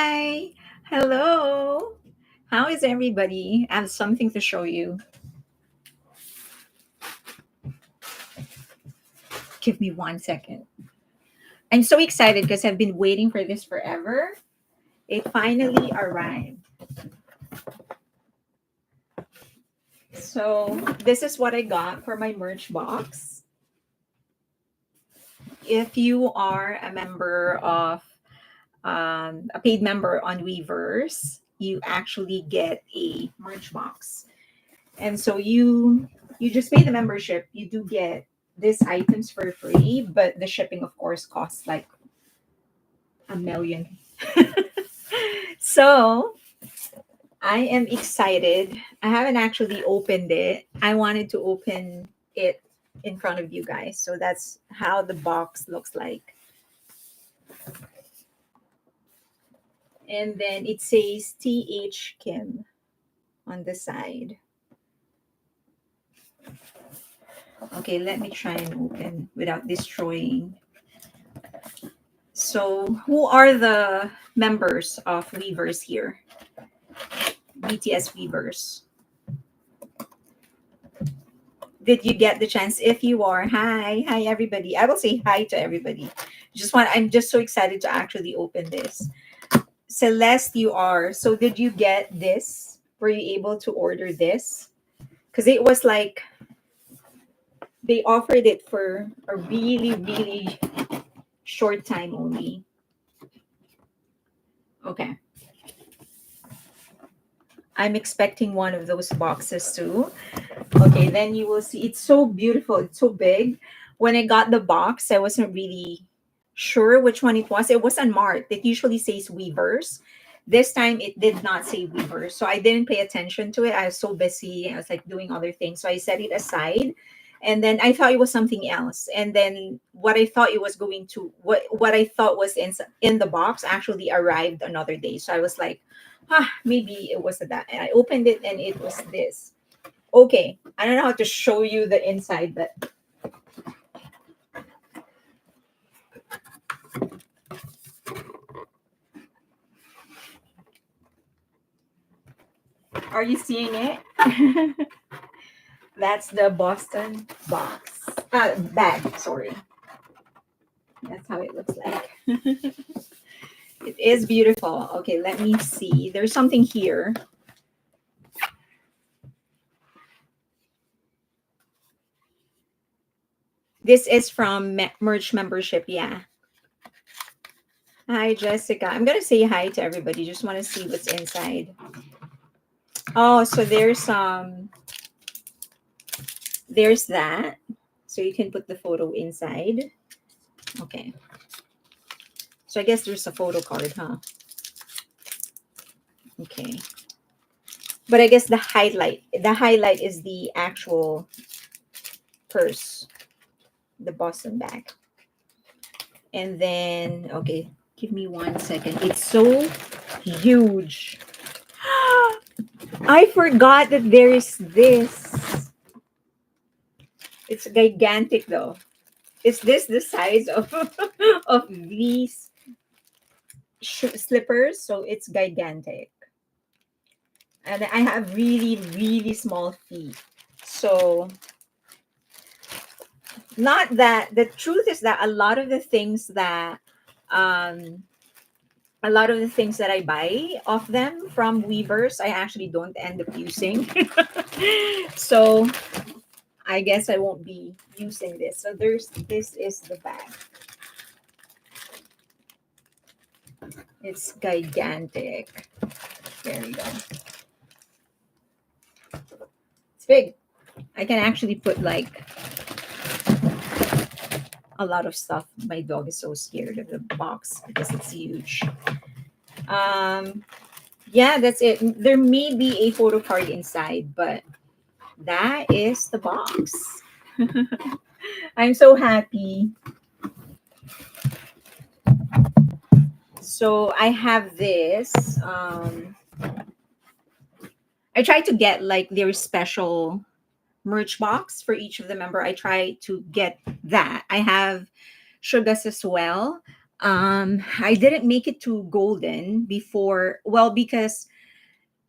Hi. Hello. How is everybody? I have something to show you. Give me 1 second. I'm so excited because I've been waiting for this forever. It finally arrived. So, this is what I got for my merch box. If you are a member of a paid member on Weverse, you actually get a merch box. And so you just pay the membership. You do get these items for free, but the shipping of course costs like a million. So I am excited. I haven't actually opened it. I wanted to open it in front of you guys. So that's how the box looks like. And then it says TH Kim on the side. Okay, let me try and open without destroying. So, who are the members of Weverse here? BTS Weverse. Did you get the chance? If you are, hi everybody. I will say hi to everybody. I'm just so excited to actually open this. Celeste, you are. So, did you get this? Were you able to order this? Because it was like they offered it for a really short time only. Okay. I'm expecting one of those boxes too. Okay, then you will see. It's so beautiful. It's so big. When I got the box, I wasn't really sure which one it was. It was unmarked. It usually says Weavers. This time it did not say Weavers. So I didn't pay attention to it. I was so busy. I was like doing other things. So I set it aside. And then I thought it was something else. And then what I thought it was going to what I thought was in the box actually arrived another day. So I was like, maybe it was that. And I opened it and it was this. Okay, I don't know how to show you the inside, but are you seeing it? That's the Boston box. Bag, sorry. That's how it looks like. It is beautiful. Okay, let me see. There's something here. This is from merch membership. Yeah. Hi, Jessica. I'm going to say hi to everybody. Just want to see what's inside. Oh, so there's that. So you can put the photo inside. Okay. So I guess there's a photo card, huh? Okay. But I guess the highlight is the actual purse, the Boston bag. And then, okay, give me 1 second. It's so huge. I forgot that there is this. It's gigantic though. Is this the size of of these slippers? So it's gigantic. And I have really small feet. So not that the truth is that um a lot of the things that I buy of them from Weavers, I actually don't end up using. So I guess I won't be using this. So this is the bag. It's gigantic. There we go. It's big. I can actually put like a lot of stuff. My dog is so scared of the box because it's huge. Um, yeah, that's it. There may be a photo card inside, but that is the box. I'm so happy. So I have this. I try to get like their special merch box for each of the member. I try to get that. I have Sugas as well. I didn't make it to golden before, well, because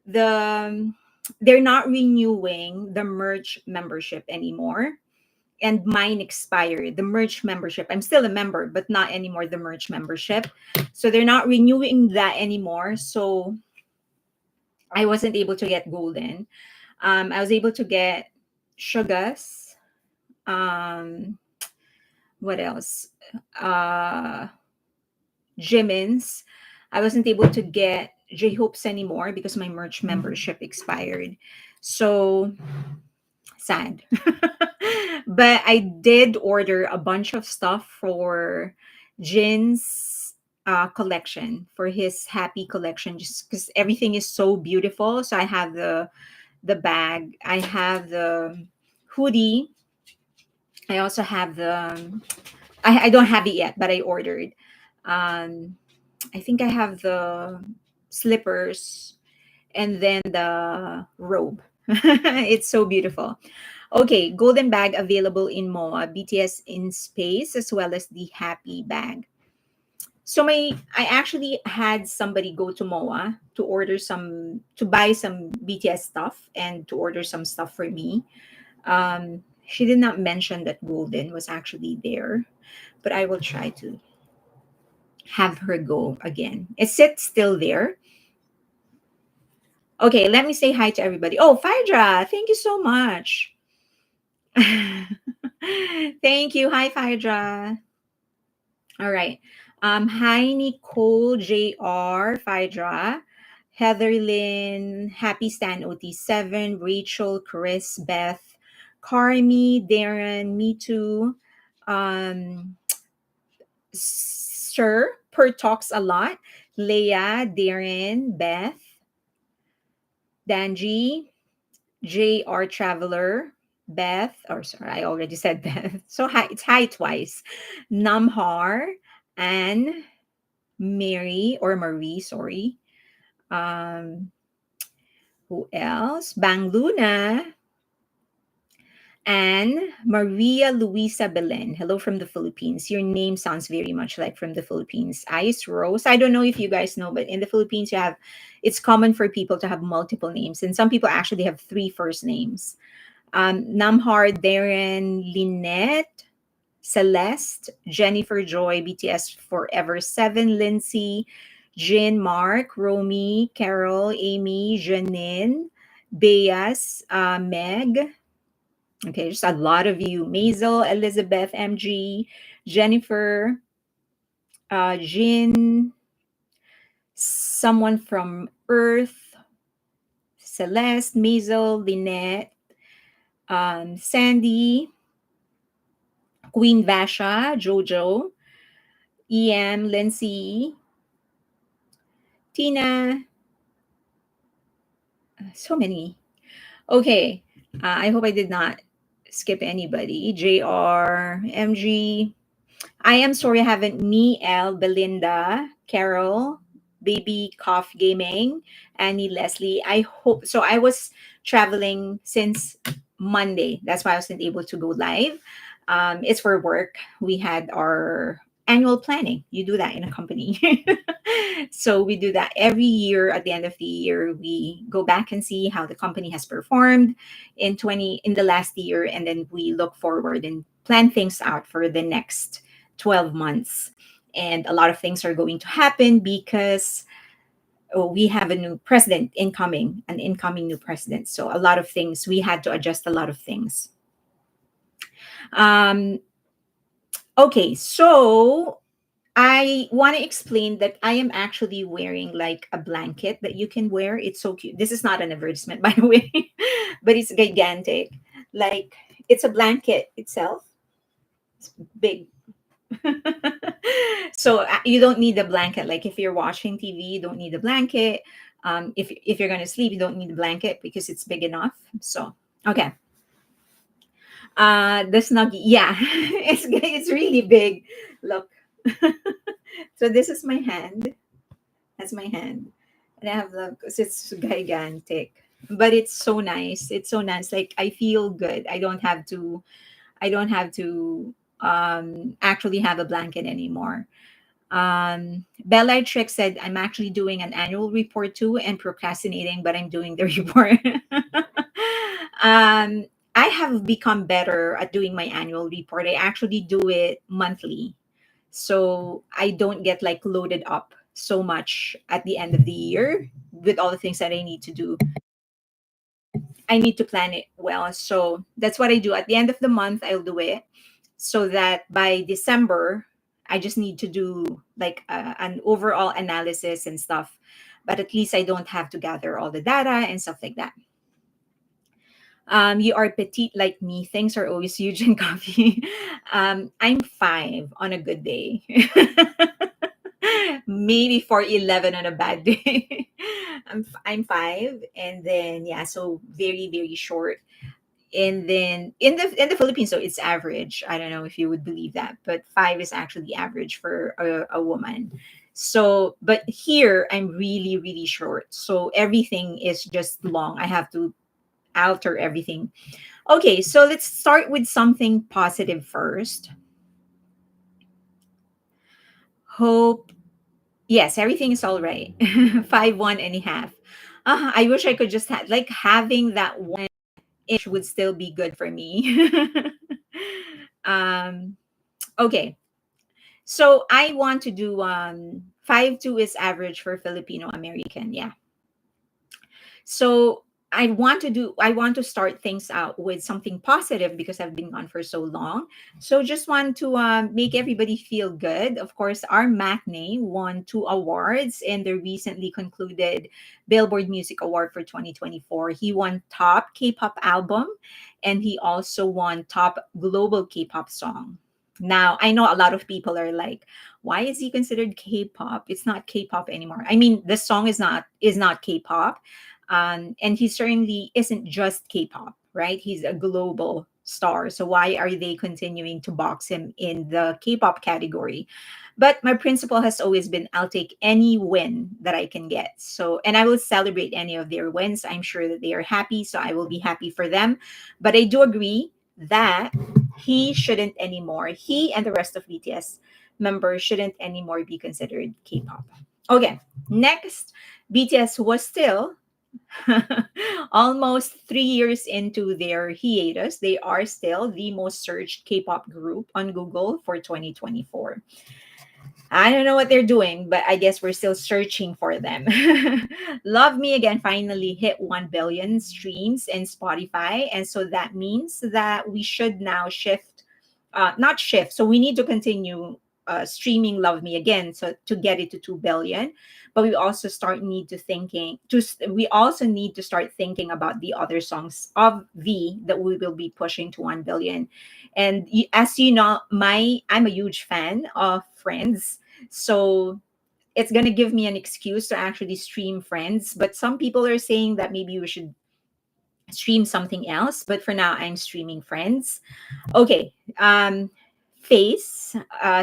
the they're not renewing the merch membership anymore, and mine expired. The merch membership, I'm still a member, but not anymore the merch membership. So they're not renewing that anymore. So I wasn't able to get golden. I was able to get Sugas. Um, what else? Uh, Jimin's. I wasn't able to get J Hope's anymore because my merch membership expired. So sad. But I did order a bunch of stuff for Jin's collection, for his happy collection, just because everything is so beautiful. So I have the bag, I have the hoodie, I also have the I don't have it yet, but I ordered. Um, I think I have the slippers and then the robe. It's so beautiful. Okay, golden bag available in MOA, BTS in space, as well as the happy bag. So I actually had somebody go to MOA to order some, to buy some BTS stuff and to order some stuff for me. She did not mention that golden was actually there, but I will try to have her go again. Is it still there? Okay, let me say hi to everybody. Oh, Phaedra, thank you so much. Thank you. Hi, Phaedra. All right. Hi, Nicole, JR, Phaedra, Heather Lynn, Happy Stan OT7, Rachel, Chris, Beth, Carmi, Darren, me too. Um, Sir, Per talks a lot. Leah, Darren, Beth, Danji, JR Traveler, Beth, or sorry, I already said Beth. So hi, it's hi twice. Namhar, Anne, Mary or Marie, sorry. Um, who else? Bang Luna and Maria Luisa Belen. Hello from the Philippines. Your name sounds very much like from the Philippines. Ice Rose. I don't know if you guys know, but in the Philippines, it's common for people to have multiple names, and some people actually have three first names. Namhar, Darren, Lynette, Celeste, Jennifer Joy, BTS Forever 7, Lindsay, Jin, Mark, Romy, Carol, Amy, Janine, Beas, Meg. Okay, just a lot of you. Maisel, Elizabeth, MG, Jennifer, Jin, someone from Earth, Celeste, Maisel, Lynette, Sandy, Queen Vasha, Jojo, EM, Lindsay, Tina, so many. Okay, I hope I did not skip anybody. JR, MG. I am sorry I haven't me, L, Belinda, Carol, Baby Cough Gaming, Annie, Leslie. I hope so. I was traveling since Monday. That's why I wasn't able to go live. It's for work. We had our annual planning. You do that in a company. So we do that every year. At the end of the year, we go back and see how the company has performed in the last year, and then we look forward and plan things out for the next 12 months. And a lot of things are going to happen because we have a new president incoming, an incoming new president. So a lot of things, we had to adjust a lot of things. Um, okay, so I want to explain that I am actually wearing like a blanket that you can wear. It's so cute. This is not an advertisement, by the way, but it's gigantic. Like, it's a blanket itself. It's big. So you don't need a blanket. Like, if you're watching TV, you don't need a blanket. If you're gonna sleep, you don't need a blanket because it's big enough. So okay. The snuggie, yeah, it's really big. Look. So this is my hand. That's my hand, and I have the, 'cause it's gigantic, but it's so nice. It's so nice. Like, I feel good. I don't have to. I don't have to actually have a blanket anymore. Bella Trick said, I'm actually doing an annual report too and procrastinating, but I'm doing the report. um, I have become better at doing my annual report. I actually do it monthly. So I don't get like loaded up so much at the end of the year with all the things that I need to do. I need to plan it well. So that's what I do. At the end of the month, I'll do it so that by December, I just need to do like an overall analysis and stuff. But at least I don't have to gather all the data and stuff like that. You are petite like me. Things are always huge and coffee. I'm 5 on a good day. Maybe 4'11" on a bad day. I'm 5, and then yeah, so very very short. And then in the Philippines, so it's average. I don't know if you would believe that, but 5 is actually average for a woman. So, but here I'm really really short. So everything is just long. I have to alter everything. Okay, so let's start with something positive first. Hope, yes, everything is all right. 5'1.5". I wish I could just have like having that one inch would still be good for me. um, okay, so I want to do 5'2" is average for Filipino American. Yeah, so I want to start things out with something positive because I've been gone for so long. So just want to make everybody feel good. Of course, our matinee won 2 awards in the recently concluded Billboard Music Award for 2024. He won top K-pop album, and he also won top global K-pop song. Now, I know a lot of people are like, why is he considered K-pop? It's not K-pop anymore. I mean, the song is not K-pop, and he certainly isn't just K-pop, right? He's a global star. So why are they continuing to box him in the K-pop category? But my principle has always been I'll take any win that I can get. So, and I will celebrate any of their wins. I'm sure that they are happy, so I will be happy for them. But I do agree that he shouldn't anymore. He and the rest of BTS members shouldn't anymore be considered K-pop. Okay, next, BTS was still almost 3 years into their hiatus. They are still the most searched K-pop group on Google for 2024. I don't know what they're doing, but I guess we're still searching for them. Love Me Again finally hit 1 billion streams in Spotify. And so that means that we should now not shift. So we need to continue streaming Love Me Again so to get it to 2 billion. But we also need to start thinking about the other songs of V that we will be pushing to 1 billion. And as you know, I'm a huge fan of Friends. So it's going to give me an excuse to actually stream Friends. But some people are saying that maybe we should stream something else. But for now, I'm streaming Friends. Okay. Face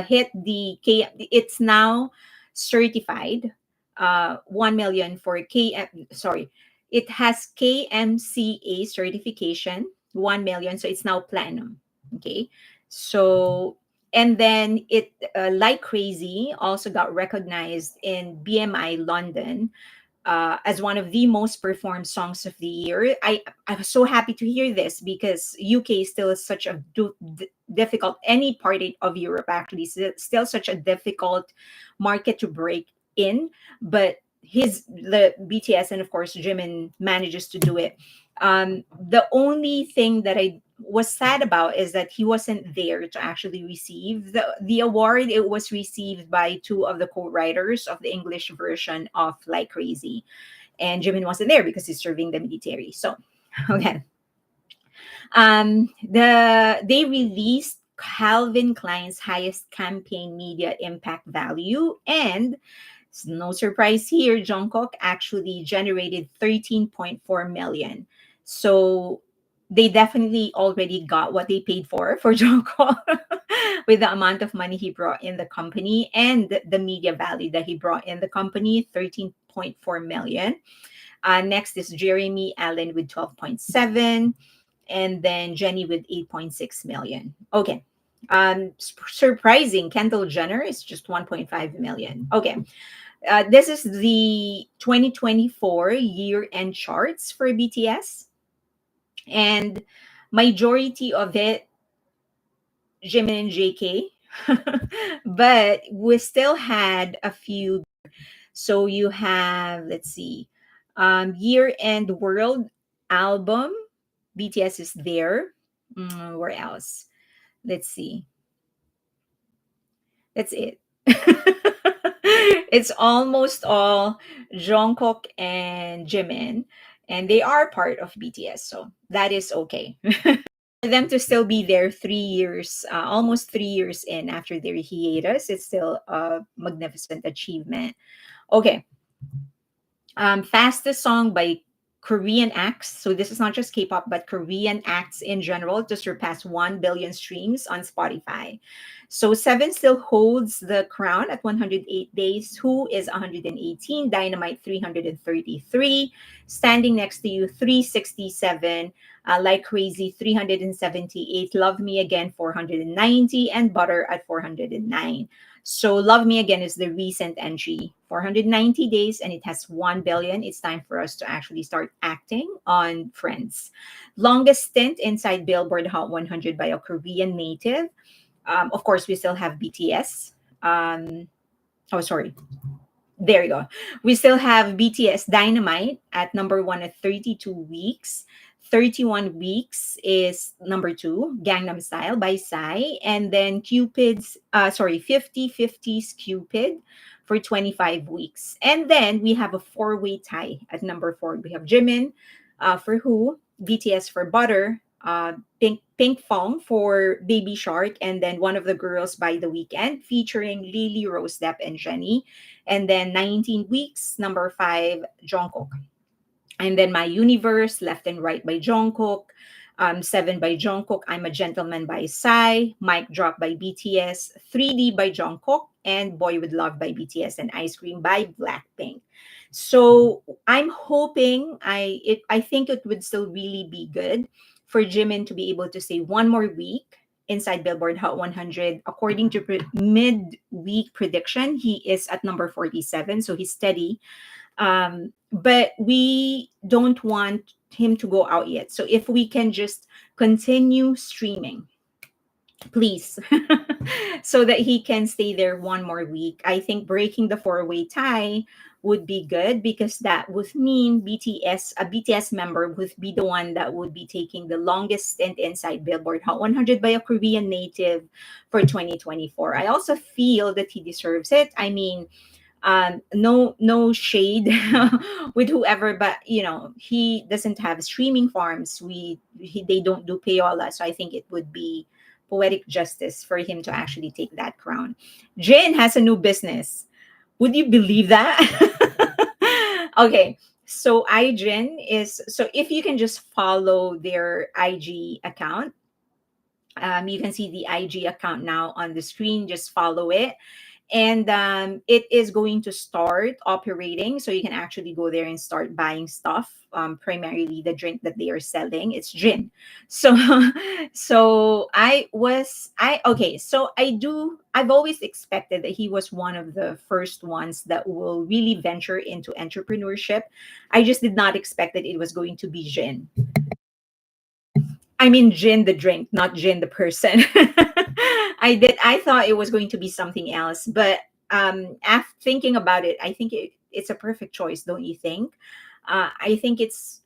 hit the K. It's now certified 1 million for sorry, it has KMCA certification 1 million, so it's now platinum. Okay, so and then it Like Crazy also got recognized in BMI London as one of the most performed songs of the year. I was so happy to hear this because UK is still such a difficult, any part of Europe actually is still such a difficult market to break in. But the BTS and of course Jimin manages to do it. The only thing that I was sad about is that he wasn't there to actually receive the award. It was received by two of the co-writers of the English version of Like Crazy, and Jimin wasn't there because he's serving the military. So, okay. They released Calvin Klein's highest campaign media impact value, and it's no surprise here, Jungkook actually generated 13.4 million. So they definitely already got what they paid for Jungkook with the amount of money he brought in the company and the media value that he brought in the company, 13.4 million. Next is Jeremy Allen with 12.7, and then Jenny with 8.6 million. Okay. Surprising, Kendall Jenner is just 1.5 million. Okay. This is the 2024 year-end charts for BTS, and majority of it Jimin and JK. But we still had a few. So you have, let's see, year-end world album. BTS is there. Where else? Let's see. That's it. It's almost all Jungkook and Jimin, and they are part of BTS, so that is okay. For them to still be there 3 years, almost 3 years in after their hiatus, it's still a magnificent achievement. Okay, fastest song by Korean acts. So this is not just K-pop, but Korean acts in general to surpass 1 billion streams on Spotify. So Seven still holds the crown at 108 days. Who is 118? Dynamite 333. Standing next to you 367. Like Crazy 378. Love Me Again 490. And Butter at 409. So Love Me Again is the recent entry, 490 days, and it has 1 billion. It's time for us to actually start acting on Friends. Longest stint inside Billboard Hot 100 by a Korean native. Of course, we still have BTS. Oh, sorry. There you go. We still have BTS Dynamite at number one at 32 weeks. 31 weeks is number two, Gangnam Style by Psy. And then 50/50's Cupid for 25 weeks. And then we have a four-way tie at number four. We have Jimin for Who, BTS for Butter, Pink Fong for Baby Shark, and then One of the Girls by The Weeknd featuring Lily Rose Depp and Jenny. And then 19 weeks, number five, Jungkook. And then My Universe, Left and Right by Jungkook, Seven by Jungkook, I'm a Gentleman by Psy, Mic Drop by BTS, 3D by Jungkook, and Boy with Love by BTS, and Ice Cream by Blackpink. So I'm hoping I think it would still really be good for Jimin to be able to stay one more week inside Billboard Hot 100. According to mid-week prediction, he is at number 47, so he's steady. But we don't want him to go out yet. So if we can just continue streaming, please, so that he can stay there one more week. I think breaking the four-way tie would be good because that would mean a BTS member would be the one that would be taking the longest stint inside Billboard Hot 100 by a Korean native for 2024. I also feel that he deserves it. I mean, no shade with whoever, but he doesn't have streaming farms. They don't do payola, so I think it would be poetic justice for him to actually take that crown. Jin has a new business. Would you believe that? Okay, so iJin is, so if you can just follow their IG account, you can see the IG account now on the screen. Just follow it. And it is going to start operating, so you can actually go there and start buying stuff, primarily the drink that they are selling. It's gin. So I've always expected that he was one of the first ones that will really venture into entrepreneurship. I just did not expect that it was going to be gin. I mean, gin the drink, not gin the person. I thought it was going to be something else, but after thinking about it, I think it's a perfect choice, don't you think? I think it's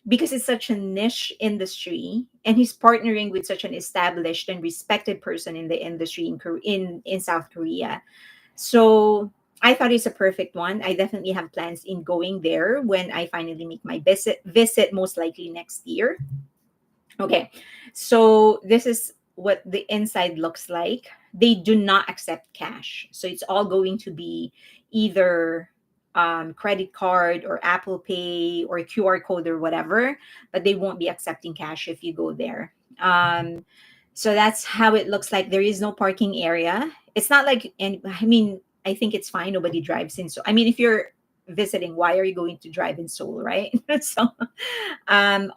because it's such a niche industry, and he's partnering with such an established and respected person in the industry in South Korea. So I thought it's a perfect one. I definitely have plans in going there when I finally make my visit, most likely next year. Okay, so this is what the inside looks like. They do not accept cash. So it's all going to be either credit card or Apple Pay or QR code or whatever, but they won't be accepting cash if you go there. So that's how it looks like. There is no parking area. It's not like, and I mean, I think it's fine. Nobody drives in. So, I mean, if you're visiting, why are you going to drive in Seoul, right? So,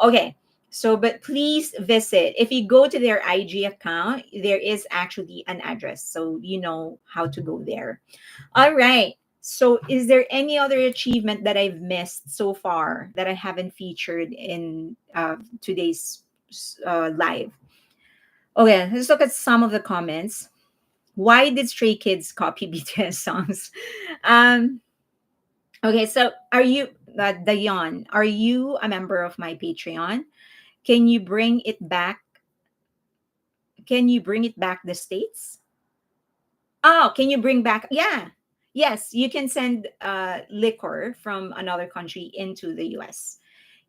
okay. So, but please visit. If you go to their IG account, there is actually an address, so you know how to go there. All right. So, is there any other achievement that I've missed so far that I haven't featured in today's live? Okay, let's look at some of the comments. Why did Stray Kids copy BTS songs? Um, okay, so are you, Dayon, are you a member of my Patreon? Can you bring it back? Can you bring it back the States? Oh, can you bring back? Yeah. Yes, you can send liquor from another country into the US.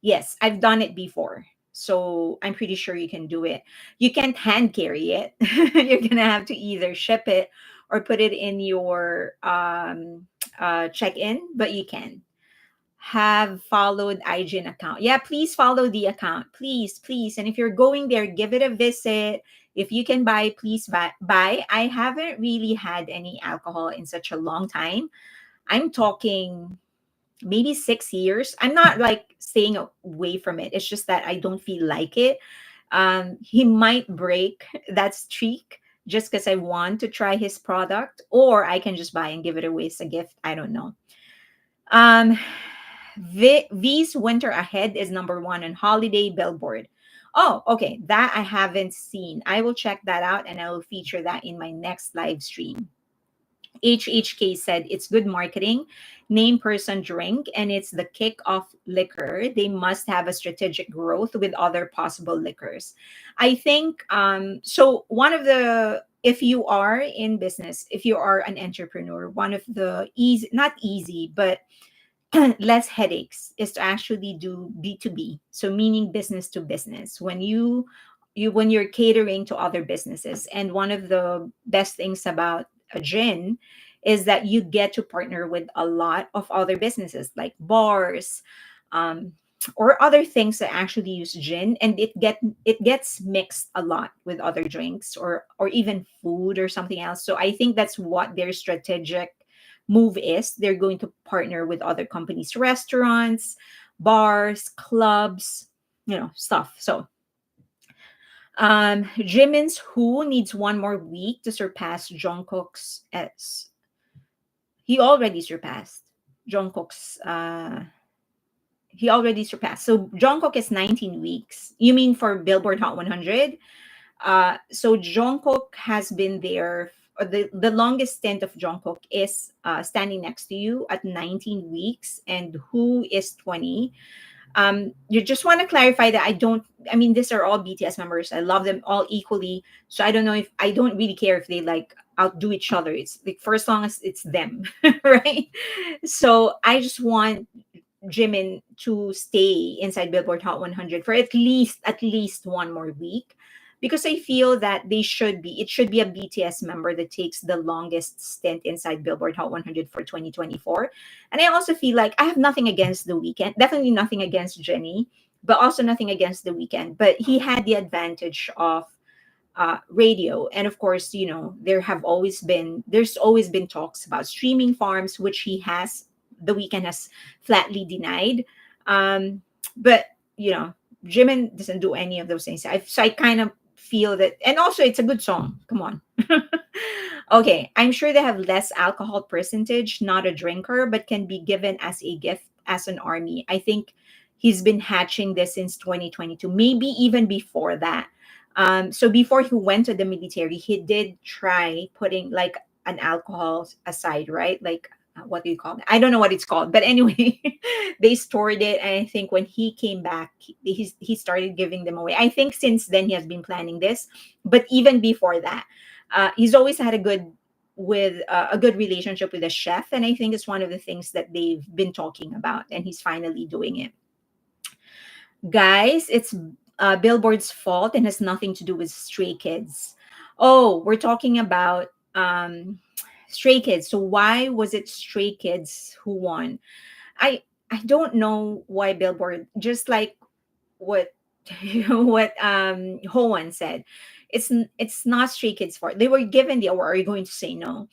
Yes, I've done it before. So I'm pretty sure you can do it. You can't hand carry it. You're going to have to either ship it or put it in your check in, but you can. Have followed IGN account. Yeah, please follow the account. Please, please. And if you're going there, give it a visit. If you can buy, please buy. I haven't really had any alcohol in such a long time. I'm talking maybe 6 years. I'm not like staying away from it. It's just that I don't feel like it. He might break that streak just because I want to try his product, or I can just buy and give it away as a gift. I don't know. Um, V's Winter Ahead is number one on Holiday Billboard. Oh, okay. That I haven't seen. I will check that out and I will feature that in my next live stream. HHK said it's good marketing, name person drink, and it's the kick off liquor. They must have a strategic growth with other possible liquors. I think so. One of the, if you are in business, if you are an entrepreneur, one of the easy, not easy, but less headaches is to actually do B2B, so meaning business to business. When when you're catering to other businesses, and one of the best things about a gin is that you get to partner with a lot of other businesses like bars, um, or other things that actually use gin, and it gets mixed a lot with other drinks or even food or something else. So I think that's what their strategic move is. They're going to partner with other companies, restaurants, bars, clubs, stuff. So Jimin's Who needs one more week to surpass Jungkook's S. He already surpassed Jungkook's he already surpassed. So Jungkook is 19 weeks. You mean for Billboard Hot 100? So Jungkook has been there. The longest stint of Jungkook is standing next to you at 19 weeks, and Who is 20. You just want to clarify that I mean, these are all BTS members. I love them all equally. So I don't know if I don't really care if they like outdo each other. It's like for as long as it's them, right? So I just want Jimin to stay inside Billboard Hot 100 for at least one more week, because I feel that it should be a BTS member that takes the longest stint inside Billboard Hot 100 for 2024. And I also feel like I have nothing against The Weeknd, definitely nothing against Jenny, but also nothing against The Weeknd. But he had the advantage of radio, and of course, there's always been talks about streaming farms, which The Weeknd has flatly denied. But Jimin doesn't do any of those things. So I kind of feel that, and also it's a good song. Come on. Okay, I'm sure they have less alcohol percentage, not a drinker, but can be given as a gift as an army. I think he's been hatching this since 2022, maybe even before that. So before he went to the military, he did try putting like an alcohol aside, right? Like what do you call it? I don't know what it's called, but anyway, they stored it. And I think when he came back, he started giving them away. I think since then he has been planning this, but even before that, he's always had a good relationship with the chef, and I think it's one of the things that they've been talking about, and he's finally doing it. Guys, it's Billboard's fault and has nothing to do with Stray Kids. Oh, we're talking about Stray Kids. So why was it Stray Kids who won? I I don't know why Billboard, just like what what Hoan said. It's not Stray Kids' fault. They were given the award. Are you going to say no?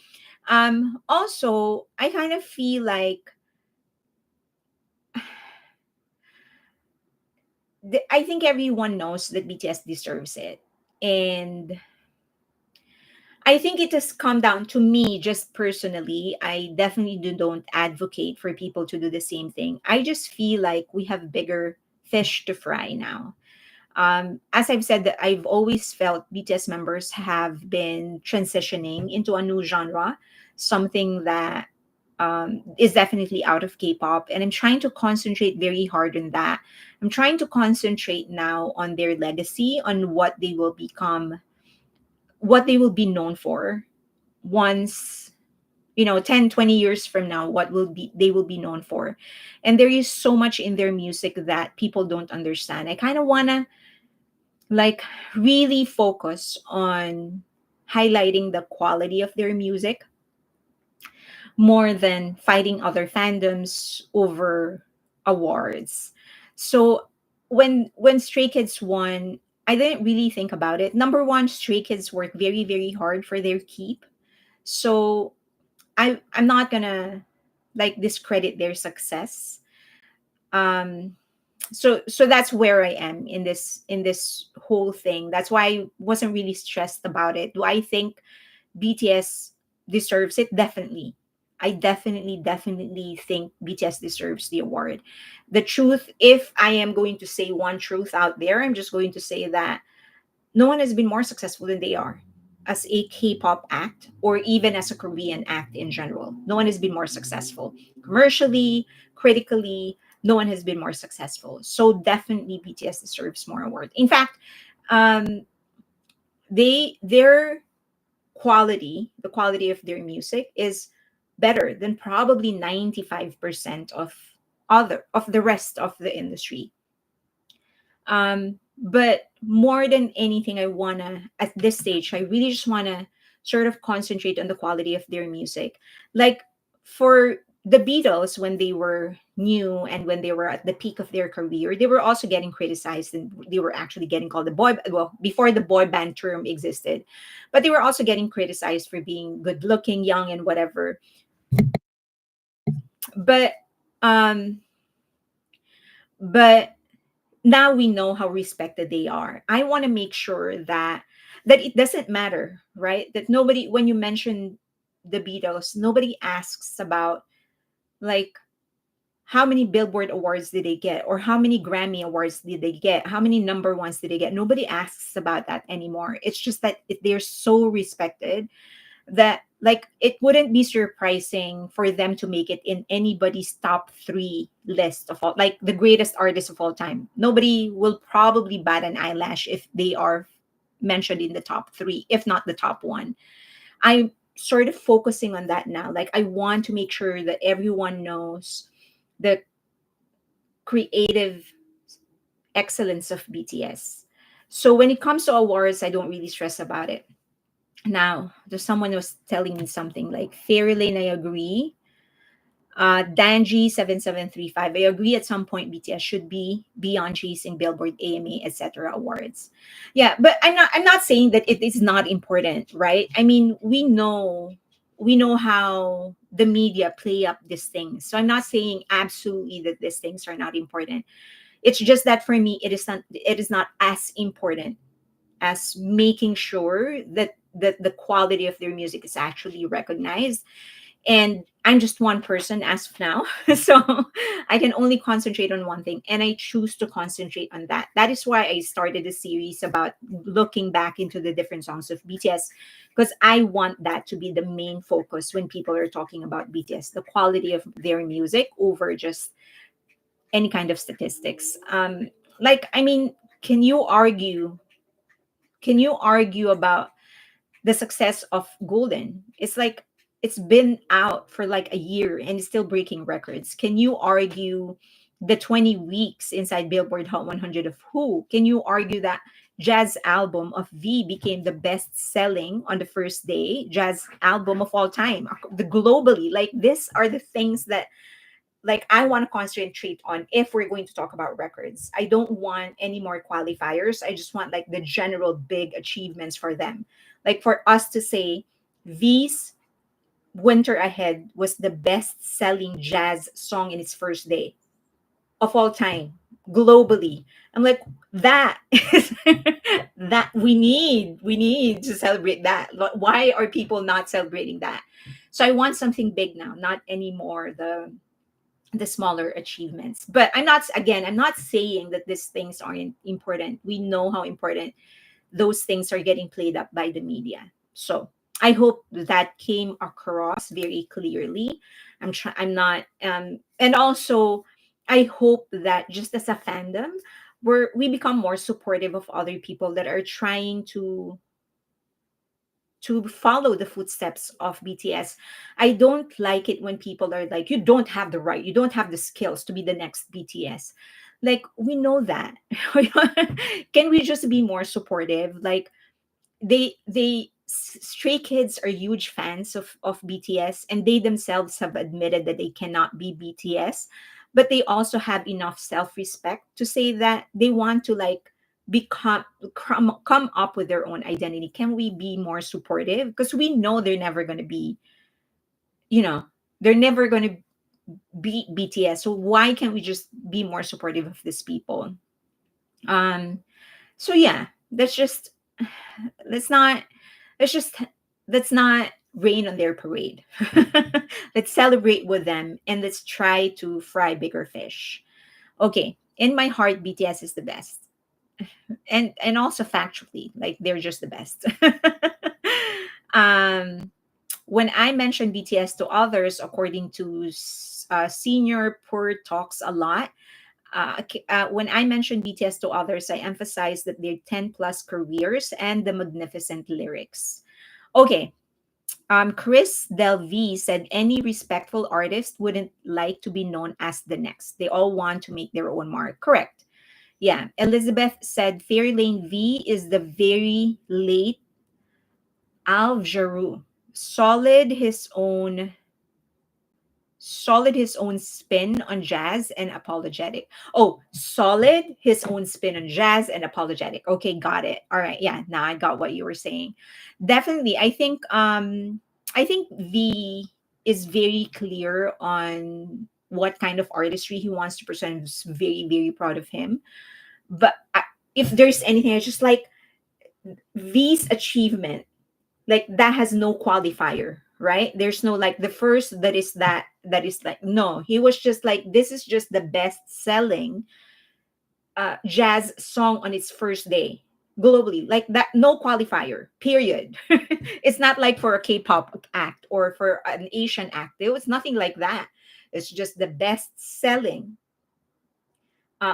Also, I kind of feel like I think everyone knows that BTS deserves it. And I think it has come down to me just personally. I definitely don't advocate for people to do the same thing. I just feel like we have bigger fish to fry now. As I've said, that I've always felt BTS members have been transitioning into a new genre, something that is definitely out of K-pop, and I'm trying to concentrate very hard on that. I'm trying to concentrate now on their legacy, on what they will become, what they will be known for once, 10, 20 years from now, what will be they will be known for. And there is so much in their music that people don't understand. I kind of want to like really focus on highlighting the quality of their music more than fighting other fandoms over awards. So when Stray Kids won, I didn't really think about it. Number one, Stray Kids worked very, very hard for their keep. So I'm not gonna like discredit their success. Um so that's where I am in this whole thing. That's why I wasn't really stressed about it. Do I think BTS deserves it? Definitely. I definitely think BTS deserves the award. The truth, if I am going to say one truth out there, I'm just going to say that no one has been more successful than they are as a K-pop act, or even as a Korean act in general. No one has been more successful commercially, critically. No one has been more successful. So definitely BTS deserves more award. In fact, um, their quality, the quality of their music is better than probably 95% of the rest of the industry. But more than anything, I wanna at this stage, I really just wanna sort of concentrate on the quality of their music. Like for the Beatles, when they were new and when they were at the peak of their career, they were also getting criticized, and they were actually getting called the boy, well, before the boy band term existed, but they were also getting criticized for being good looking, young, and whatever. But um but now we know how respected they are. I want to make sure that it doesn't matter, right? That nobody, when you mention the Beatles, nobody asks about like how many Billboard awards did they get, or how many Grammy awards did they get, how many number ones did they get. Nobody asks about that anymore. It's just that they're so respected that like it wouldn't be surprising for them to make it in anybody's top 3 list of all, like the greatest artists of all time. Nobody will probably bat an eyelash if they are mentioned in the top 3, if not the top 1. I'm sort of focusing on that now. Like I want to make sure that everyone knows the creative excellence of BTS. So when it comes to awards, I don't really stress about it. Now, there's someone was telling me something like Fairy Lane, I agree. Danji 7735, I agree at some point BTS should be beyond chasing Billboard, AMA, etc. awards. Yeah, but I'm not saying that it is not important, right? I mean, we know how the media play up these things. So I'm not saying absolutely that these things are not important. It's just that for me it is not as important as making sure that the quality of their music is actually recognized. And I'm just one person as of now. So I can only concentrate on one thing, and I choose to concentrate on that. That is why I started a series about looking back into the different songs of BTS, because I want that to be the main focus when people are talking about BTS, the quality of their music over just any kind of statistics. Like I mean, can you argue about the success of Golden? It's like it's been out for like a year and it's still breaking records. Can you argue the 20 weeks inside Billboard Hot 100 of Who? Can you argue that jazz album of V became the best selling on the first day jazz album of all time, the globally? Like these are the things that like I want to concentrate on if we're going to talk about records. I don't want any more qualifiers. I just want like the general big achievements for them. Like for us to say V's Winter Ahead was the best selling jazz song in its first day of all time. globally. I'm like, that is that we need to celebrate that. Why are people not celebrating that? So I want something big now, not anymore the smaller achievements. But I'm not saying that these things aren't important. We know how important those things are getting played up by the media. So I hope that came across very clearly. I'm not and also I hope that just as a fandom we become more supportive of other people that are trying to follow the footsteps of BTS. I don't like it when people are like, you don't have the right, you don't have the skills to be the next BTS. Like, we know that. Can we just be more supportive? Like, Stray Kids are huge fans of BTS, and they themselves have admitted that they cannot be BTS, but they also have enough self-respect to say that they want to like come up with their own identity. Can we be more supportive? Because we know they're never going to be, you know, they're never going to be BTS. So why can't we just be more supportive of these people? Um so yeah, that's just let's not let's just let's not rain on their parade. Let's celebrate with them and let's try to fry bigger fish. Okay, in my heart, BTS is the best, and also factually, like they're just the best. um, when I mention BTS to others, according to Senior Poor talks a lot. When I mention BTS to others, I emphasize that their 10 plus careers and the magnificent lyrics. Okay, Chris Delvey said any respectful artist wouldn't like to be known as the next. They all want to make their own mark. Correct. Yeah. Elizabeth said Fairy Lane V is the very late Al Jarreau. Solid his own solid his own spin on jazz and apologetic. Oh, solid his own spin on jazz and apologetic. Okay, got it. All right. Yeah, now I got what you were saying. Definitely. I think V is very clear on what kind of artistry he wants to present. I'm just very, very proud of him. But if there's anything, I just like V's achievement, like that has no qualifier, right? There's no like the first that is like, no, he was just like, this is just the best selling jazz song on its first day globally, like that, no qualifier, period. It's not like for a K-pop act or for an Asian act, there was nothing like that. It's just the best selling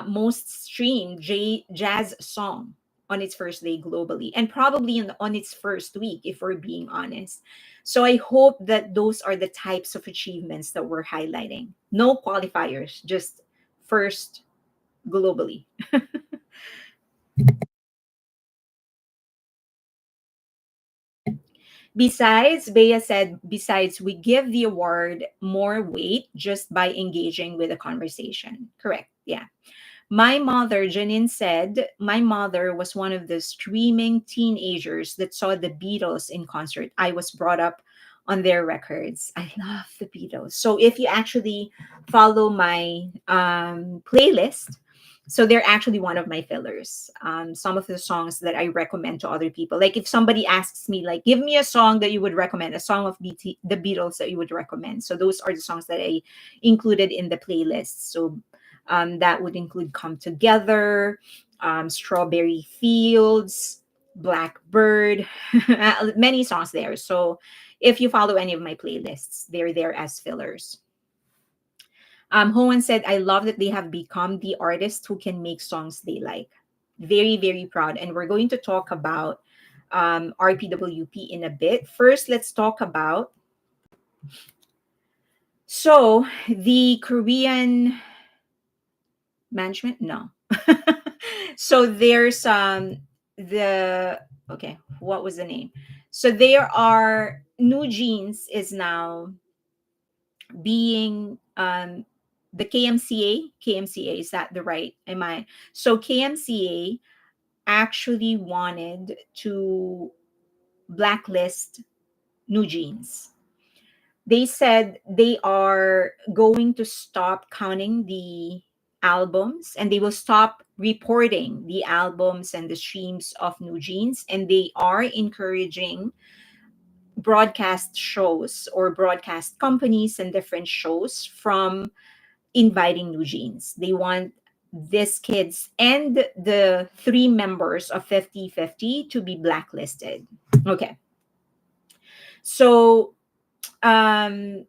most streamed jazz song on its first day globally, and probably on its first week, if we're being honest. So I hope that those are the types of achievements that we're highlighting. No qualifiers, just first globally. Besides, Bea said, besides, we give the award more weight just by engaging with the conversation. Correct. Yeah. My mother, Janine said, my mother was one of the streaming teenagers that saw the Beatles in concert. I was brought up on their records. I love the Beatles. So if you actually follow my playlist, so they're actually one of my fillers. Some of the songs that I recommend to other people. Like if somebody asks me, like, give me a song that you would recommend, a song of the Beatles that you would recommend. So those are the songs that I included in the playlist. So that would include Come Together, Strawberry Fields, Blackbird, many songs there. So if you follow any of my playlists, they're there as fillers. Hoan said, I love that they have become the artists who can make songs they like. Very, very proud. And we're going to talk about RPWP in a bit. First, let's talk about so the Korean management. No. So there's the okay, what was the name? So there are New Jeans is now being the KMCA, is that the right, am I? So KMCA actually wanted to blacklist New Jeans. They said they are going to stop counting the albums, and they will stop reporting the albums and the streams of New Jeans, and they are encouraging broadcast shows or broadcast companies and different shows from inviting New Jeans. They want these kids and the three members of 50/50 to be blacklisted. Okay. So um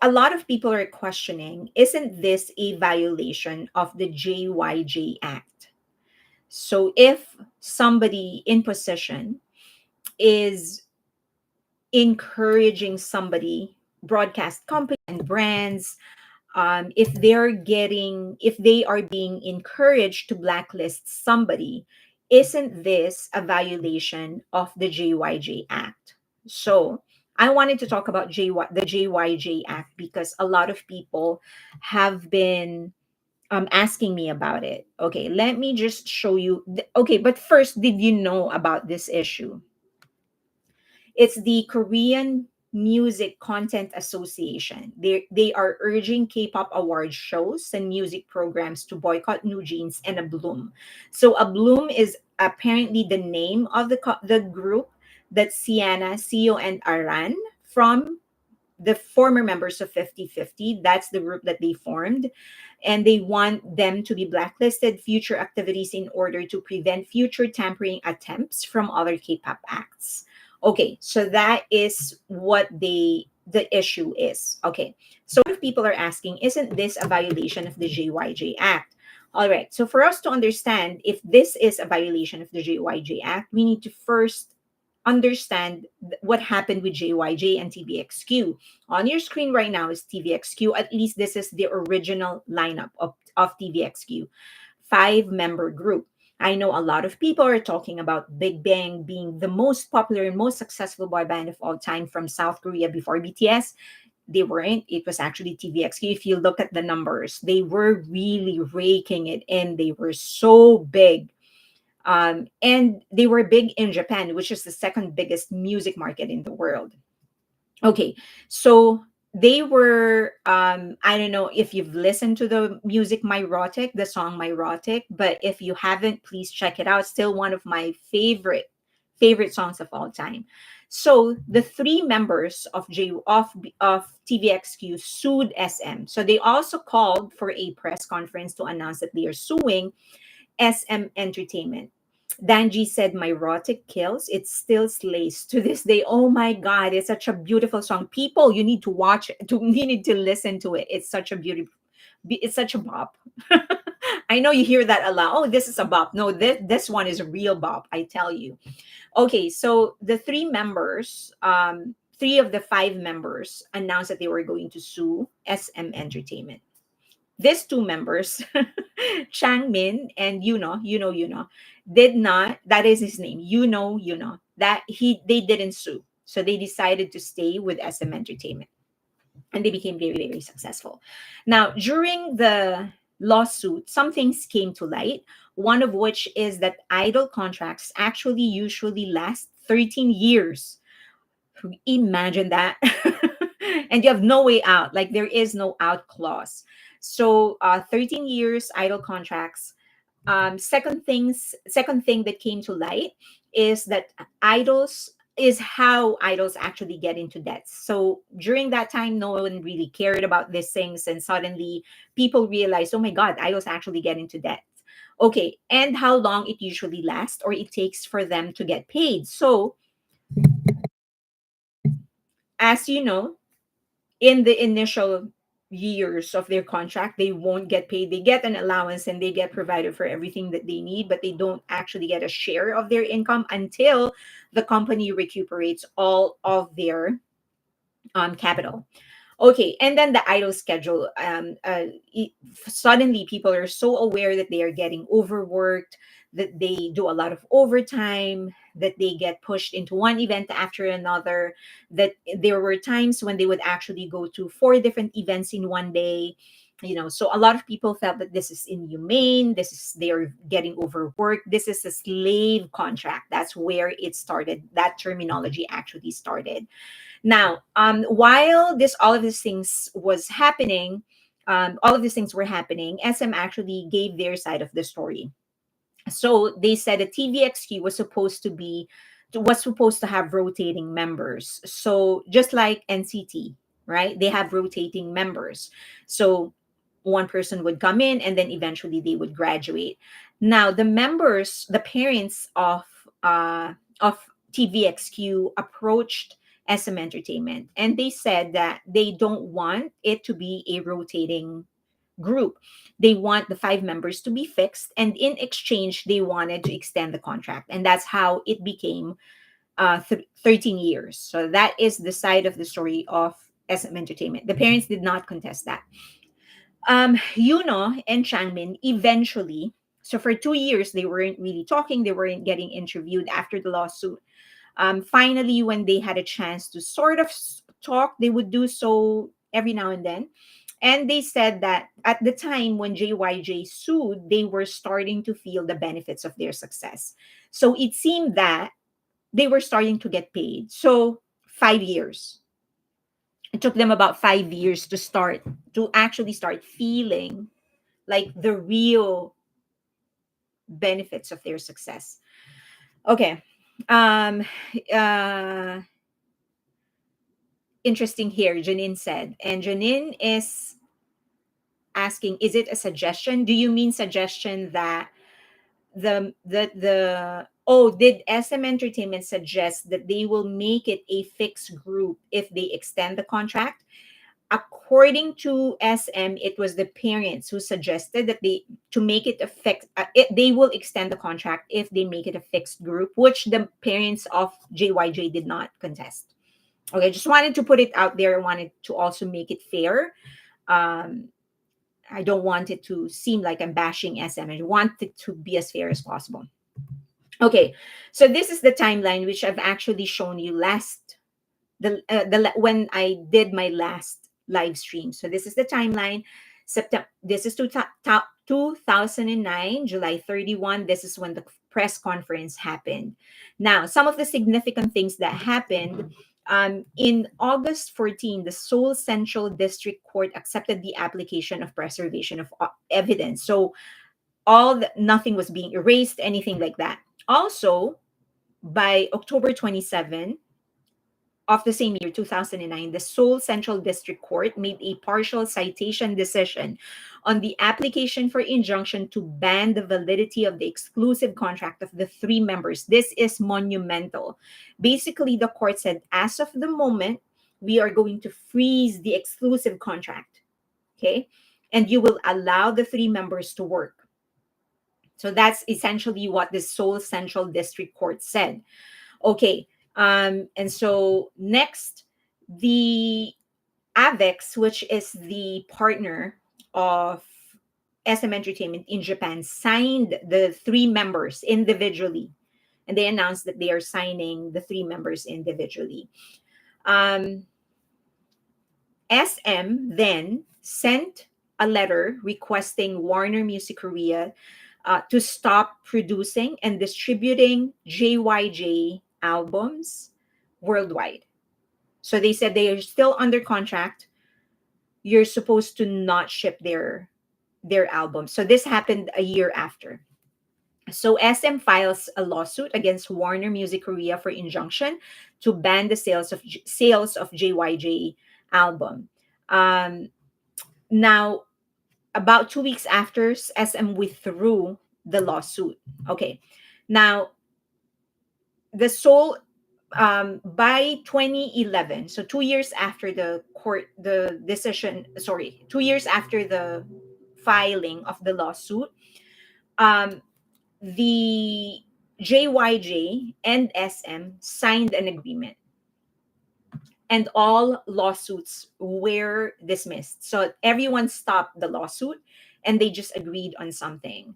a lot of people are questioning, isn't this a violation of the JYJ Act? So if somebody in position is encouraging somebody, broadcast company and brands, if they are being encouraged to blacklist somebody, isn't this a violation of the JYJ Act? So I wanted to talk about the JYJ Act because a lot of people have been asking me about it. Okay, let me just show you. Okay, but first, did you know about this issue? It's the Korean Music Content Association. They are urging K-pop award shows and music programs to boycott New Jeans and a Bloom. So a Bloom is apparently the name of the group that Sienna, Seo, and Aran from the former members of 50/50. That's the group that they formed, and they want them to be blacklisted future activities in order to prevent future tampering attempts from other K-pop acts. Okay, so that is what the issue is. Okay, so if people are asking, isn't this a violation of the JYJ Act? All right, so for us to understand if this is a violation of the JYJ Act, we need to first understand what happened with JYJ and TVXQ. On your screen right now is TVXQ. At least this is the original lineup of TVXQ, 5-member group. I know a lot of people are talking about Big Bang being the most popular and most successful boy band of all time from South Korea before BTS. They weren't. It was actually TVXQ. If you look at the numbers, they were really raking it in. They were so big. And they were big in Japan, which is the second biggest music market in the world. Okay, so they were, I don't know if you've listened to the music Myrotic, the song Myrotic, but if you haven't, please check it out. Still one of my favorite songs of all time. So the three members of TVXQ sued SM. So they also called for a press conference to announce that they are suing SM Entertainment. Danji said, "My erotic kills. It still slays to this day." Oh my God, it's such a beautiful song. People, you need to watch it. You need to listen to it. It's such a beautiful. It's such a bop. I know you hear that a lot. Oh, this is a bop. No, this one is a real bop. I tell you. Okay, so the three of the 5 members announced that they were going to sue SM Entertainment. These 2 members, Chang Min and did not. That is his name. That they didn't sue, so they decided to stay with SM Entertainment, and they became very very successful. Now, during the lawsuit, some things came to light. One of which is that idol contracts actually usually last 13 years. Imagine that. And you have no way out, like there is no out clause. So 13 years idle contracts. Second thing that came to light is that idols is how idols actually get into debt. So during that time, no one really cared about these things, and suddenly people realized, oh my God, idols actually get into debt. Okay, and how long it usually lasts or it takes for them to get paid. So as you know, in the initial years of their contract, they won't get paid. They get an allowance and they get provided for everything that they need, but they don't actually get a share of their income until the company recuperates all of their capital. Okay, and then the idle schedule. Suddenly, people are so aware that they are getting overworked, that they do a lot of overtime, that they get pushed into one event after another. That there were times when they would actually go to 4 different events in one day. So a lot of people felt that this is inhumane. They are getting overworked. This is a slave contract. That's where it started. That terminology actually started. Now, while all of these things was happening, all of these things were happening, SM actually gave their side of the story. So they said that TVXQ was supposed to have rotating members. So just like NCT, right? They have rotating members. So one person would come in and then eventually they would graduate. Now the members, the parents of TVXQ approached SM Entertainment and they said that they don't want it to be a rotating group. They want the five members to be fixed, and in exchange, they wanted to extend the contract, and that's how it became 13 years. So that is the side of the story of SM Entertainment. The parents did not contest that. Yuno and Changmin eventually, so for 2 years, they weren't really talking, they weren't getting interviewed after the lawsuit. Finally, when they had a chance to sort of talk, they would do so every now and then. And they said that at the time when JYJ sued, they were starting to feel the benefits of their success. So it seemed that they were starting to get paid. So 5 years. It took them about 5 years to actually start feeling like the real benefits of their success. Okay. Um, uh, Interesting here, Janine said. And Janine is asking, is it a suggestion? Do you mean suggestion that did SM Entertainment suggest that they will make it a fixed group if they extend the contract? According to SM, it was the parents who suggested that to make it a fixed, they will extend the contract if they make it a fixed group, which the parents of JYJ did not contest. Okay, just wanted to put it out there. I wanted to also make it fair. Um, I don't want it to seem like I'm bashing SM. I want it to be as fair as possible. Okay, so this is the timeline which I've actually shown you when I did my last live stream. So this is the timeline. September. This is 2009, July 31. This is when the press conference happened. Now, some of the significant things that happened. In August 14, the Seoul Central District Court accepted the application of preservation of evidence. So nothing was being erased, anything like that. Also, by October 27 of the same year, 2009, the Seoul Central District Court made a partial citation decision on the application for injunction to ban the validity of the exclusive contract of the three members. This is monumental. Basically, the court said, as of the moment, we are going to freeze the exclusive contract, okay? And you will allow the three members to work. So that's essentially what the Seoul Central District Court said. Okay. And so next, the AVEX, which is the partner of SM Entertainment in Japan, signed the three members individually. And they announced that they are signing the three members individually. SM then sent a letter requesting Warner Music Korea to stop producing and distributing JYJ albums worldwide. So they said they are still under contract. You're supposed to not ship their albums. So this happened a year after. So SM files a lawsuit against Warner Music Korea for injunction to ban the sales of JYJ album. Now, about 2 weeks after, SM withdrew the lawsuit. Okay, now the Seoul by 2011, so 2 years after the court, the decision, sorry, 2 years after the filing of the lawsuit, the JYJ and SM signed an agreement, and all lawsuits were dismissed. So everyone stopped the lawsuit and they just agreed on something.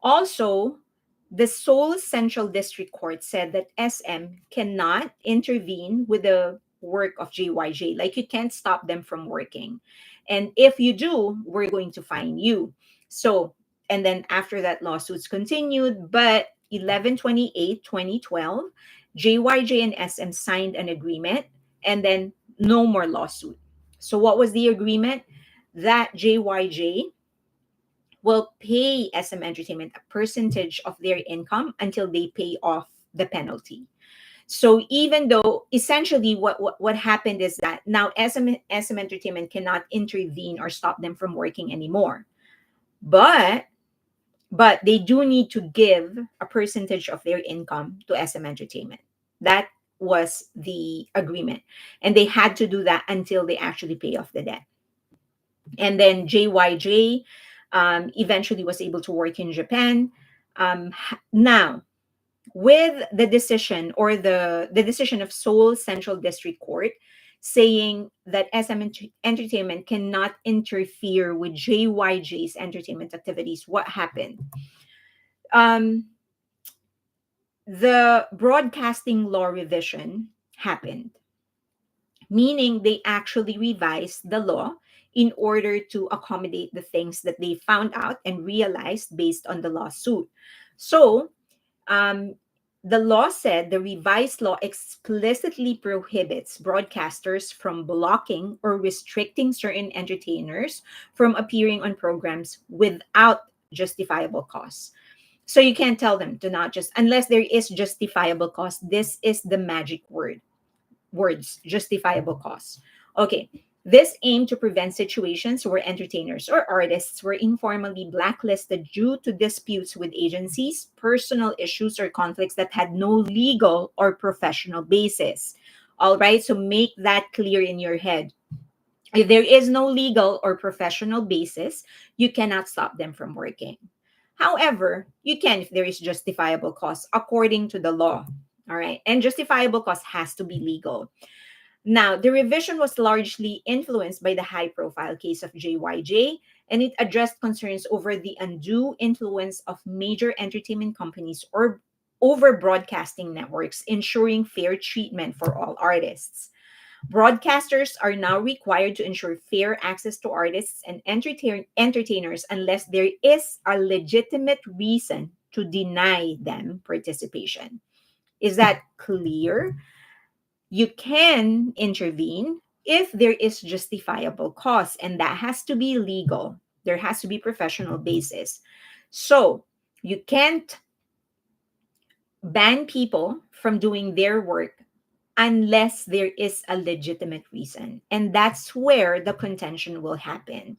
Also, the Seoul Central District Court said that SM cannot intervene with the work of JYJ. Like, you can't stop them from working. And if you do, we're going to fine you. So, and then after that, lawsuits continued. But 11/28/2012, JYJ and SM signed an agreement, and then no more lawsuit. So what was the agreement? That JYJ will pay SM Entertainment a percentage of their income until they pay off the penalty. So even though essentially what happened is that now SM Entertainment cannot intervene or stop them from working anymore. But they do need to give a percentage of their income to SM Entertainment. That was the agreement. And they had to do that until they actually pay off the debt. And then JYJ eventually was able to work in Japan. Now, with the decision or the decision of Seoul Central District Court saying that Entertainment cannot interfere with JYJ's entertainment activities, what happened? Um, the broadcasting law revision happened, meaning they actually revised the law in order to accommodate the things that they found out and realized based on the lawsuit. So, um, the law said the revised law explicitly prohibits broadcasters from blocking or restricting certain entertainers from appearing on programs without justifiable cause. So you can't tell them to not just, unless there is justifiable cause. This is the magic words, justifiable cause. Okay. This aimed to prevent situations where entertainers or artists were informally blacklisted due to disputes with agencies, personal issues, or conflicts that had no legal or professional basis. All right, so make that clear in your head. If there is no legal or professional basis, you cannot stop them from working. However, you can if there is justifiable cause according to the law. All right, and justifiable cause has to be legal. Now, the revision was largely influenced by the high profile case of JYJ, and it addressed concerns over the undue influence of major entertainment companies or over broadcasting networks, ensuring fair treatment for all artists. Broadcasters are now required to ensure fair access to artists and entertainers unless there is a legitimate reason to deny them participation. Is that clear? You can intervene if there is justifiable cause, and that has to be legal. There has to be professional basis. So you can't ban people from doing their work unless there is a legitimate reason. And that's where the contention will happen.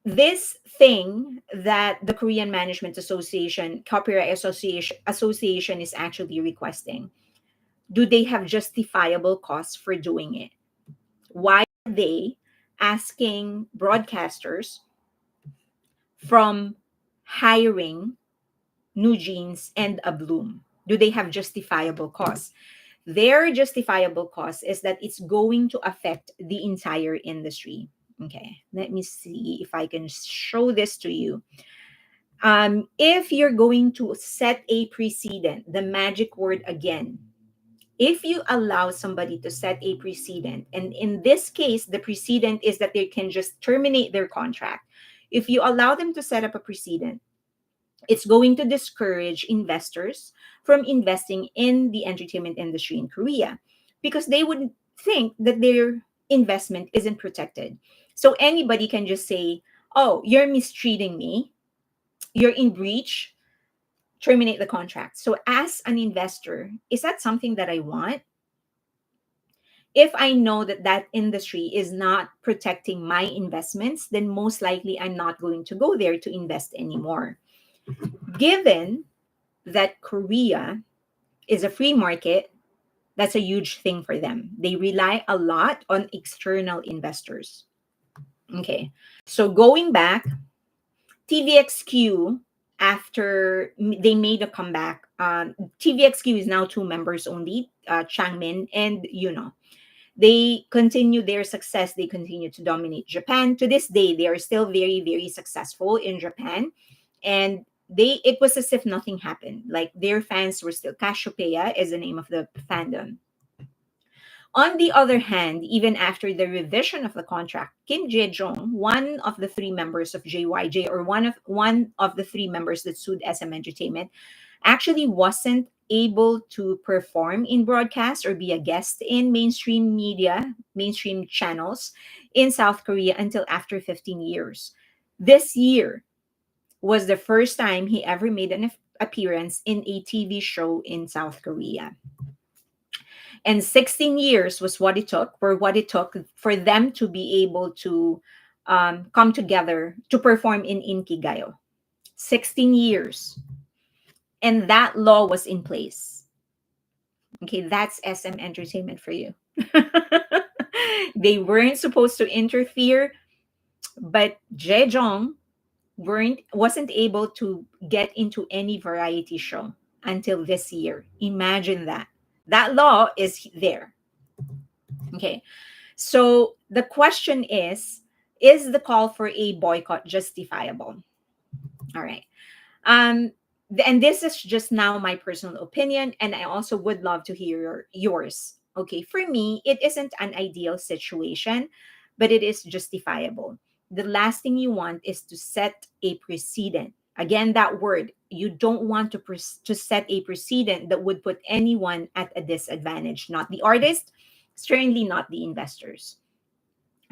This thing that the Korean Management Association, Copyright Association is actually requesting, do they have justifiable cause for doing it? Why are they asking broadcasters from hiring New Jeans and a Bloom? Do they have justifiable cause? Their justifiable cause is that it's going to affect the entire industry. Okay, let me see if I can show this to you. If you're going to set a precedent, the magic word again, if you allow somebody to set a precedent, and in this case, the precedent is that they can just terminate their contract. If you allow them to set up a precedent, it's going to discourage investors from investing in the entertainment industry in Korea because they would think that their investment isn't protected. So anybody can just say, oh, you're mistreating me, you're in breach, terminate the contract. So as an investor, is that something that I want? If I know that that industry is not protecting my investments, then most likely I'm not going to go there to invest anymore. Given that Korea is a free market, that's a huge thing for them. They rely a lot on external investors. Okay. So going back, TVXQ, after they made a comeback, TVXQ is now two members only, Changmin and Yuno. They continue their success. They continue to dominate Japan. To this day, they are still very, very successful in Japan. And it was as if nothing happened. Like their fans were still, Cassiopeia is the name of the fandom. On the other hand, even after the revision of the contract, Kim Jae-jong, one of the three members of JYJ, or one of the three members that sued SM Entertainment, actually wasn't able to perform in broadcast or be a guest in mainstream media, mainstream channels in South Korea until after 15 years. This year was the first time he ever made an appearance in a TV show in South Korea. And 16 years was what it took for them to be able to come together to perform in Inkigayo. 16 years. And that law was in place. Okay, that's SM Entertainment for you. They weren't supposed to interfere, but Jejong wasn't able to get into any variety show until this year. Imagine that. That law is there. Okay. So the question is the call for a boycott justifiable? All right. Um, and this is just now my personal opinion, and I also would love to hear yours. Okay, for me, it isn't an ideal situation, but it is justifiable. The last thing you want is to set a precedent. Again, that word, you don't want to set a precedent that would put anyone at a disadvantage, not the artist, certainly not the investors.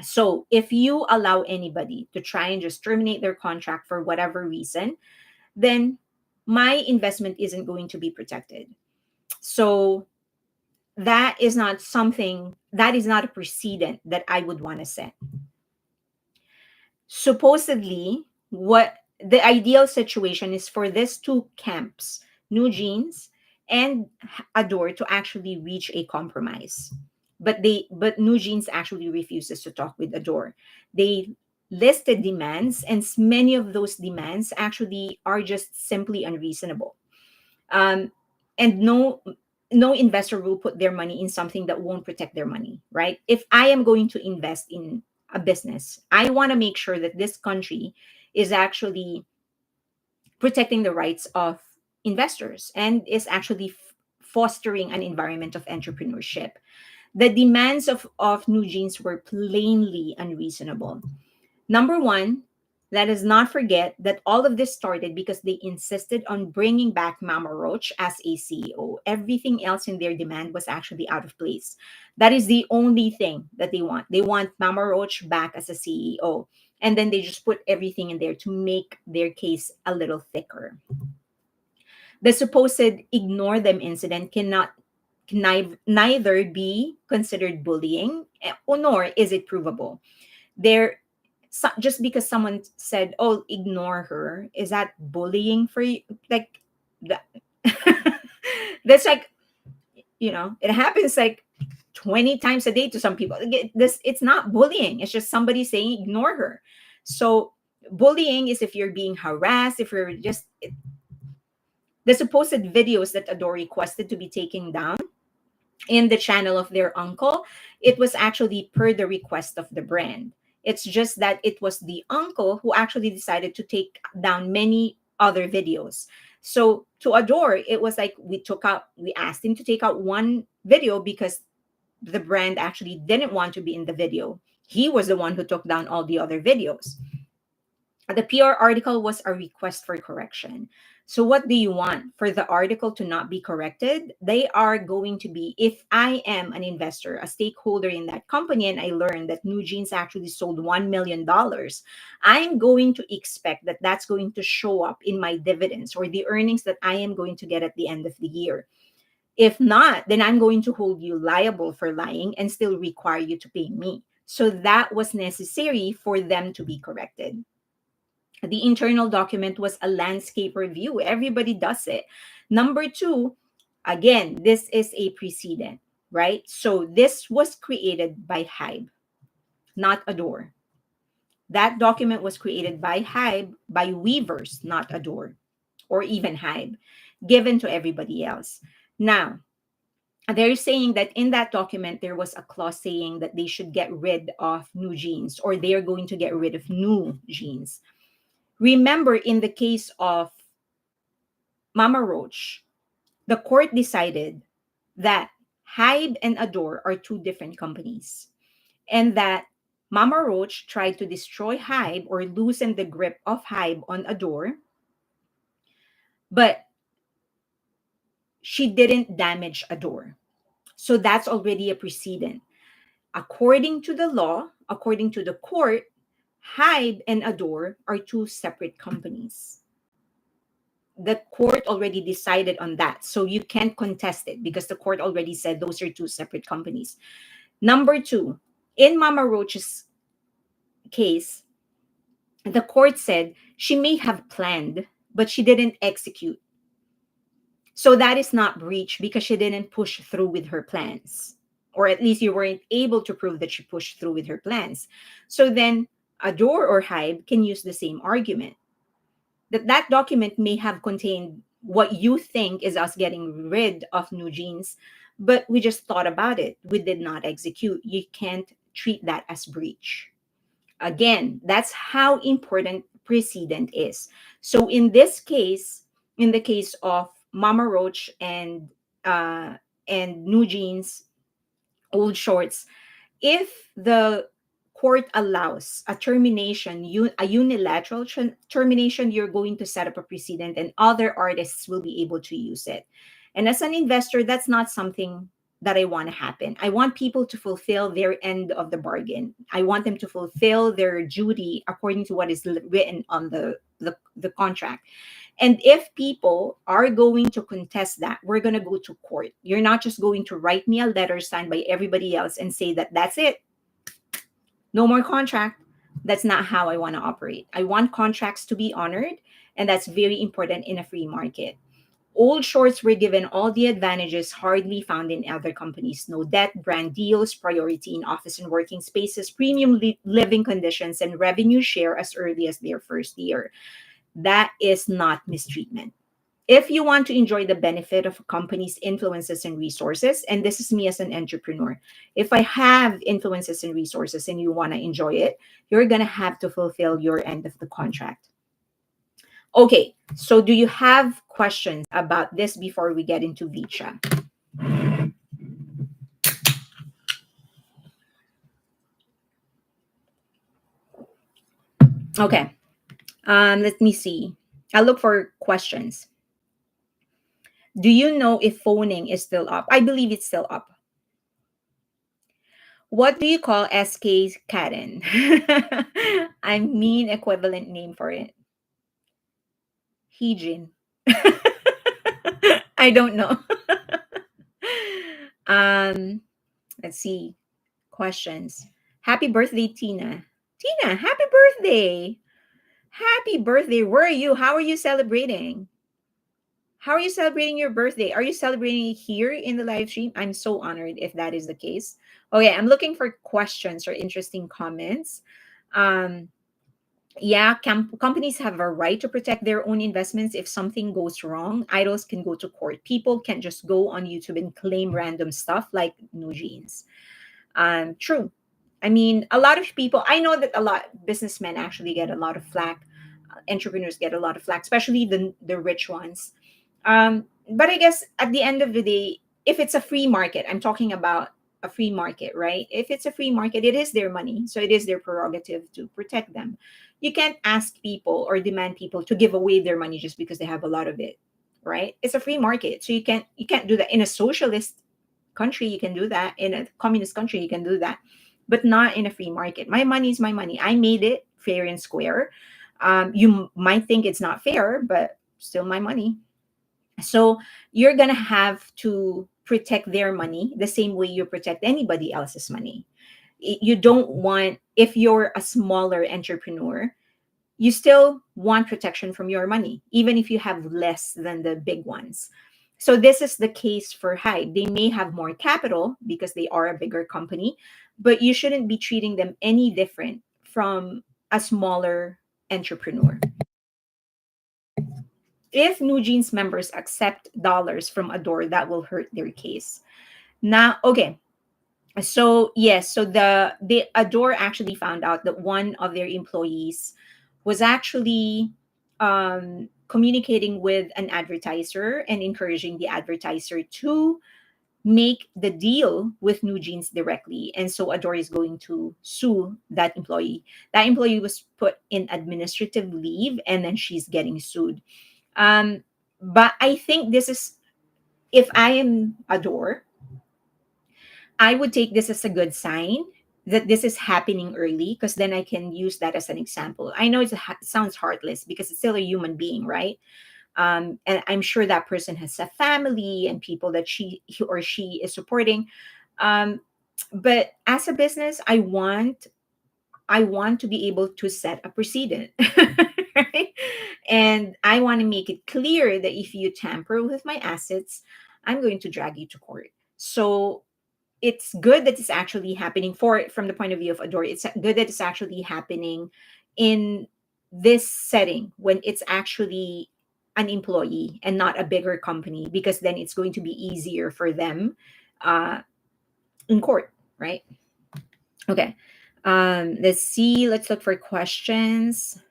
So if you allow anybody to try and just terminate their contract for whatever reason, then my investment isn't going to be protected. So that is not something, that is not a precedent that I would want to set. Supposedly, what the ideal situation is for these two camps, New Jeans and Adore, to actually reach a compromise. But New Jeans actually refuses to talk with Adore. They listed demands, and many of those demands actually are just simply unreasonable. Um, and no investor will put their money in something that won't protect their money, right? If I am going to invest in a business, I want to make sure that this country is actually protecting the rights of investors and is actually fostering an environment of entrepreneurship. The demands of New Jeans were plainly unreasonable. Number one, let us not forget that all of this started because they insisted on bringing back Mama Roach as a CEO. Everything else in their demand was actually out of place. That is the only thing that they want. They want Mama Roach back as a CEO. And then they just put everything in there to make their case a little thicker. The supposed ignore them incident can neither be considered bullying nor is it provable. There, just because someone said, "Oh, ignore her," is that bullying for you? Like that? That's like, it happens like 20 times a day to some people. This, it's not bullying. It's just somebody saying ignore her. So bullying is if you're being harassed, if you're just the supposed videos that Adore requested to be taken down in the channel of their uncle, it was actually per the request of the brand. It's just that it was the uncle who actually decided to take down many other videos. So to Adore, it was like we asked him to take out one video because the brand actually didn't want to be in the video. He was the one who took down all the other videos. The PR article was a request for correction. So what do you want? For the article to not be corrected? They are going to be, if I am an investor, a stakeholder in that company, and I learned that New Jeans actually sold $1 million, I'm going to expect that that's going to show up in my dividends or the earnings that I am going to get at the end of the year. If not, then I'm going to hold you liable for lying and still require you to pay me. So that was necessary for them to be corrected. The internal document was a landscape review. Everybody does it. Number two, again, this is a precedent, right? So this was created by Hybe, not Adore. That document was created by Hybe, by Weavers, not Adore, or even Hybe, given to everybody else. Now, they're saying that in that document, there was a clause saying that they should get rid of New Jeans, or they are going to get rid of New Jeans. Remember, in the case of Mama Roach, the court decided that Hybe and Adore are two different companies, and that Mama Roach tried to destroy Hybe or loosen the grip of Hybe on Adore, but she didn't damage Adore. So that's already a precedent. According to the law, according to the court, Hybe and Adore are two separate companies. The court already decided on that. So you can't contest it because the court already said those are two separate companies. Number two, in Mama Roach's case, the court said she may have planned, but she didn't execute. So that is not breach because she didn't push through with her plans. Or at least you weren't able to prove that she pushed through with her plans. So then Adore or Hybe can use the same argument. That document may have contained what you think is us getting rid of New Jeans, but we just thought about it. We did not execute. You can't treat that as breach. Again, that's how important precedent is. So in this case, in the case of Mama Roach and New Jeans, Old Shorts, if the court allows a termination, a unilateral termination, you're going to set up a precedent and other artists will be able to use it. And as an investor, that's not something that I want to happen. I want people to fulfill their end of the bargain. I want them to fulfill their duty according to what is written on the contract. And if people are going to contest that, we're going to go to court. You're not just going to write me a letter signed by everybody else and say that that's it. No more contract. That's not how I want to operate. I want contracts to be honored, and that's very important in a free market. Old Shorts were given all the advantages hardly found in other companies: no debt, brand deals, priority in office and working spaces, premium living conditions, and revenue share as early as their first year. That is not mistreatment. If you want to enjoy the benefit of a company's influences and resources, and this is me as an entrepreneur, if I have influences and resources and you want to enjoy it, you're going to have to fulfill your end of the contract. Okay, so do you have questions about this before we get into VCHA? Okay, let me see. I'll look for questions. Do you know if phoning is still up? I believe it's still up. What do you call SK's Karen? I mean equivalent name for it. Hijin. I don't know. Let's see. Questions. Happy birthday, Tina. Tina, happy birthday. Happy birthday. Where are you? How are you celebrating? How are you celebrating your birthday? Are you celebrating it here in the live stream? I'm so honored if that is the case. Okay, I'm looking for questions or interesting comments. Yeah, companies have a right to protect their own investments. If something goes wrong, idols can go to court. People can't just go on YouTube and claim random stuff like New Jeans. True. I mean, a lot of people, I know that a lot businessmen actually get a lot of flack. Entrepreneurs get a lot of flack, especially the rich ones. But I guess at the end of the day, if it's a free market, I'm talking about a free market, right? If it's a free market, it is their money. So it is their prerogative to protect them. You can't ask people or demand people to give away their money just because they have a lot of it, right? It's a free market. So you can't do that. In a socialist country, you can do that. In a communist country, you can do that. But not in a free market. My money is my money. I made it fair and square. You might think it's not fair, but still my money. So you're going to have to protect their money the same way you protect anybody else's money. You don't want, if you're a smaller entrepreneur, you still want protection from your money, even if you have less than the big ones. So this is the case for Hybe. They may have more capital because they are a bigger company, but you shouldn't be treating them any different from a smaller entrepreneur. If New Jeans members accept dollars from Adore, that will hurt their case. Now, okay. So yes, so the Adore actually found out that one of their employees was actually communicating with an advertiser and encouraging the advertiser to make the deal with New Jeans directly. And so Adore is going to sue that employee. That employee was put in administrative leave and then she's getting sued. But I think this is If I am Adore, I would take this as a good sign that this is happening early, because then I can use that as an example. I know sounds heartless because it's still a human being, right? And I'm sure that person has a family and people that he or she is supporting. Um, but as a business, I want to be able to set a precedent, right? And I want to make it clear that if you tamper with my assets, I'm going to drag you to court. So it's good that it's actually happening, from the point of view of Adore. It's good that it's actually happening in this setting when it's actually an employee and not a bigger company, because then it's going to be easier for them uh, in court, right? Okay. Let's see. Let's look for questions.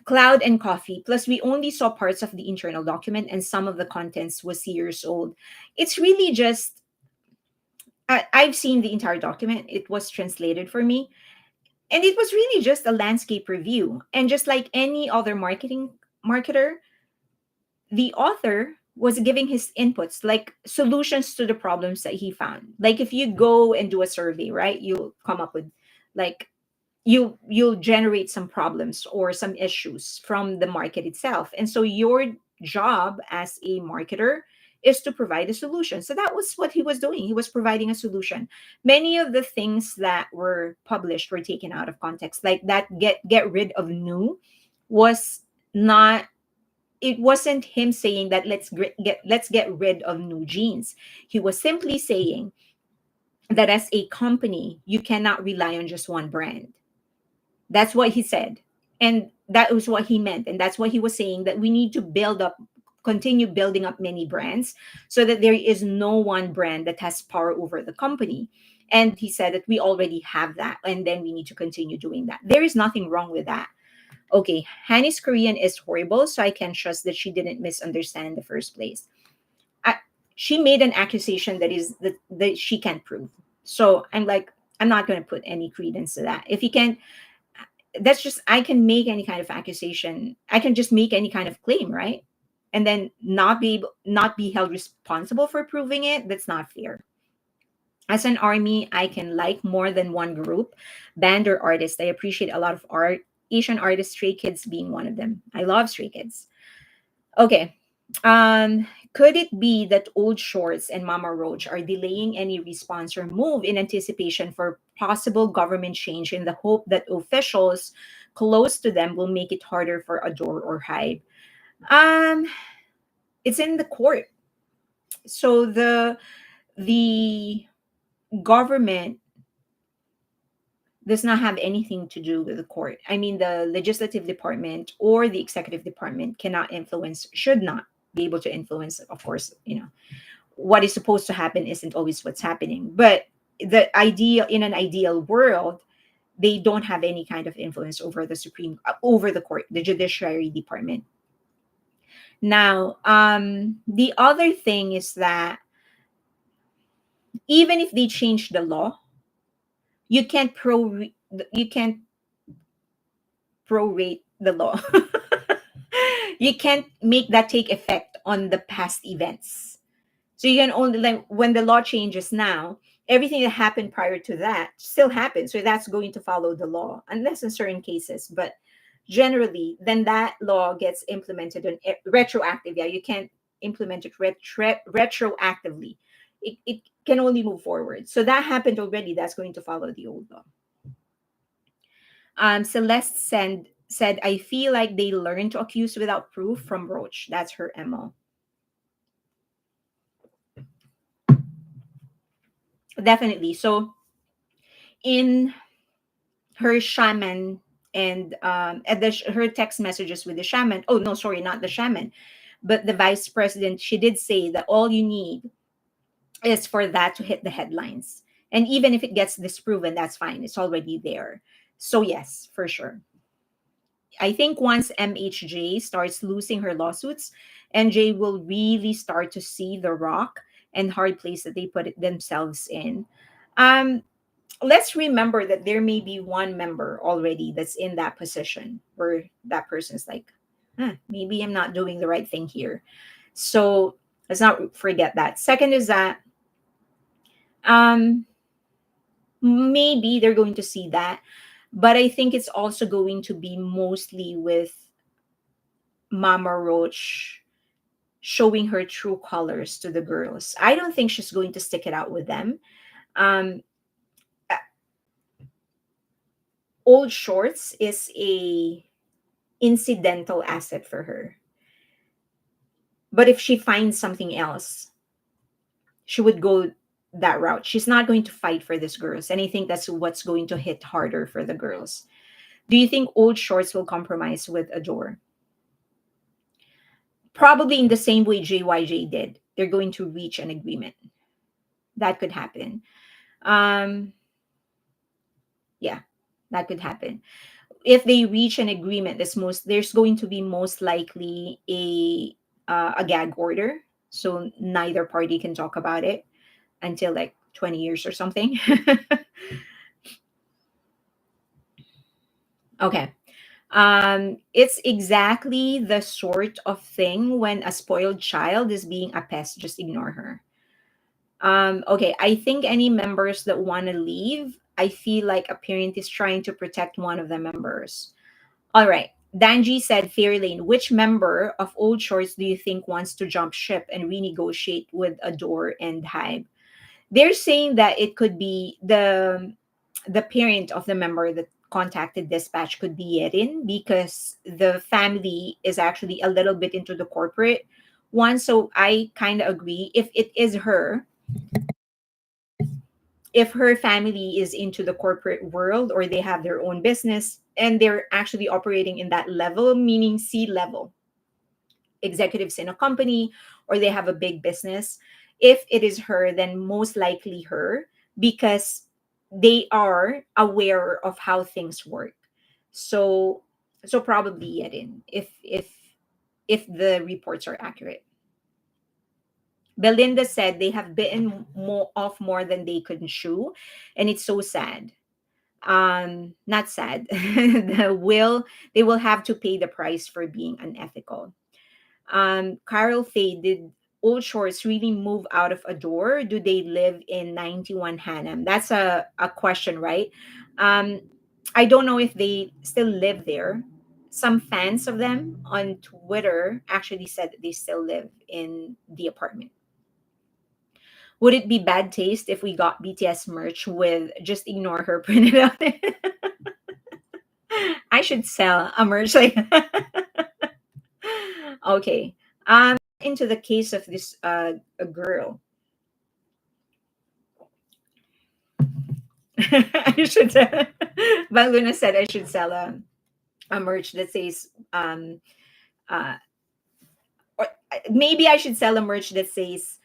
Cloud and coffee. Plus, we only saw parts of the internal document, and some of the contents was years old. It's really just I've seen the entire document. It was translated for me, and it was really just a landscape review. And just like any other marketer, the author was giving his inputs, like solutions to the problems that he found. Like if you go and do a survey, right, you'll come up with, like, you'll generate some problems or some issues from the market itself, and so your job as a marketer is to provide a solution. So that was what he was doing. He was providing a solution. Many of the things that were published were taken out of context, like that get rid of new was not, it wasn't him saying that let's get rid of new jeans. He was simply saying that as a company you cannot rely on just one brand. That's what he said. And that was what he meant. And that's what he was saying, that we need to continue building up many brands so that there is no one brand that has power over the company. And he said that we already have that. And then we need to continue doing that. There is nothing wrong with that. Okay, Hanny's Korean is horrible, so I can trust that she didn't misunderstand in the first place. I, she made an accusation that she can't prove. So I'm like, I'm not going to put any credence to that. If you can, that's just, I can make any kind of accusation. I can just make any kind of claim, right? And then not be held responsible for proving it. That's not fair. As an army, I can like more than one group, band, or artist. I appreciate a lot of art. Asian artists, Stray Kids being one of them. I love Stray Kids. Okay. Could it be that Old Shorts and Mama Roach are delaying any response or move in anticipation for possible government change, in the hope that officials close to them will make it harder for Adore or Hype? Um, it's in the court. So the government does not have anything to do with the court. I mean, the legislative department or the executive department cannot influence, should not be able to influence, of course, what is supposed to happen isn't always what's happening. But in an ideal world, they don't have any kind of influence over over the court, the judiciary department. Now, the other thing is that even if they change the law, you can't you can't prorate the law. You can't make that take effect on the past events. So you can only, like, when the law changes now, everything that happened prior to that still happens. So that's going to follow the law, unless in certain cases. But generally, then that law gets implemented on retroactive. Yeah, you can't implement it retroactively. It can only move forward. So that happened already. That's going to follow the old law. Celeste said, I feel like they learn to accuse without proof from Roach. That's her MO. Definitely. So in her shaman and her text messages with the shaman, oh no, sorry, not the shaman, but the vice president, she did say that all you need is for that to hit the headlines. And even if it gets disproven, that's fine. It's already there. So yes, for sure. I think once MHJ starts losing her lawsuits, NJ will really start to see the rock and hard place that they put themselves in. Um, let's remember that there may be one member already that's in that position where that person's like, maybe I'm not doing the right thing here. So let's not forget that. Second is that um, maybe they're going to see that, but I think it's also going to be mostly with Mama Roach showing her true colors to the girls. I don't think she's going to stick it out with them. Um, uh, Old Shorts is a incidental asset for her. But if she finds something else, she would go that route. She's not going to fight for these girls. And I think that's what's going to hit harder for the girls. Do you think Old Shorts will compromise with Adore? Probably in the same way JYJ did. They're going to reach an agreement. That could happen. Um, yeah, that could happen. If they reach an agreement, there's going to be most likely a gag order, so neither party can talk about it until like 20 years or something. Okay. It's exactly the sort of thing when a spoiled child is being a pest, just ignore her. Okay, I think any members that want to leave, I feel like a parent is trying to protect one of the members. All right. Danji said, Fairlane, which member of Old Shorts do you think wants to jump ship and renegotiate with Adore and Hybe? They're saying that it could be the parent of the member that contacted dispatch could be Yerin, because the family is actually a little bit into the corporate one. So I kind of agree. If it is her, if her family is into the corporate world or they have their own business and they're actually operating in that level, meaning C level executives in a company, or they have a big business, if it is her, then most likely her, because they are aware of how things work. So probably Yedin, if the reports are accurate. Belinda said they have bitten off more than they could chew, and it's so sad. Not sad. They will have to pay the price for being unethical. Carol Faye, did Old Shorts really move out of Adore? Do they live in 91 Hannam? That's a question, right? Um, I don't know if they still live there. Some fans of them on Twitter actually said that they still live in the apartment. Would it be bad taste if we got BTS merch with just ignore her printed out? I should sell a merch like okay. Into the case of this a girl. I should Baluna said I should sell a merch that says uh or maybe I should sell a merch that says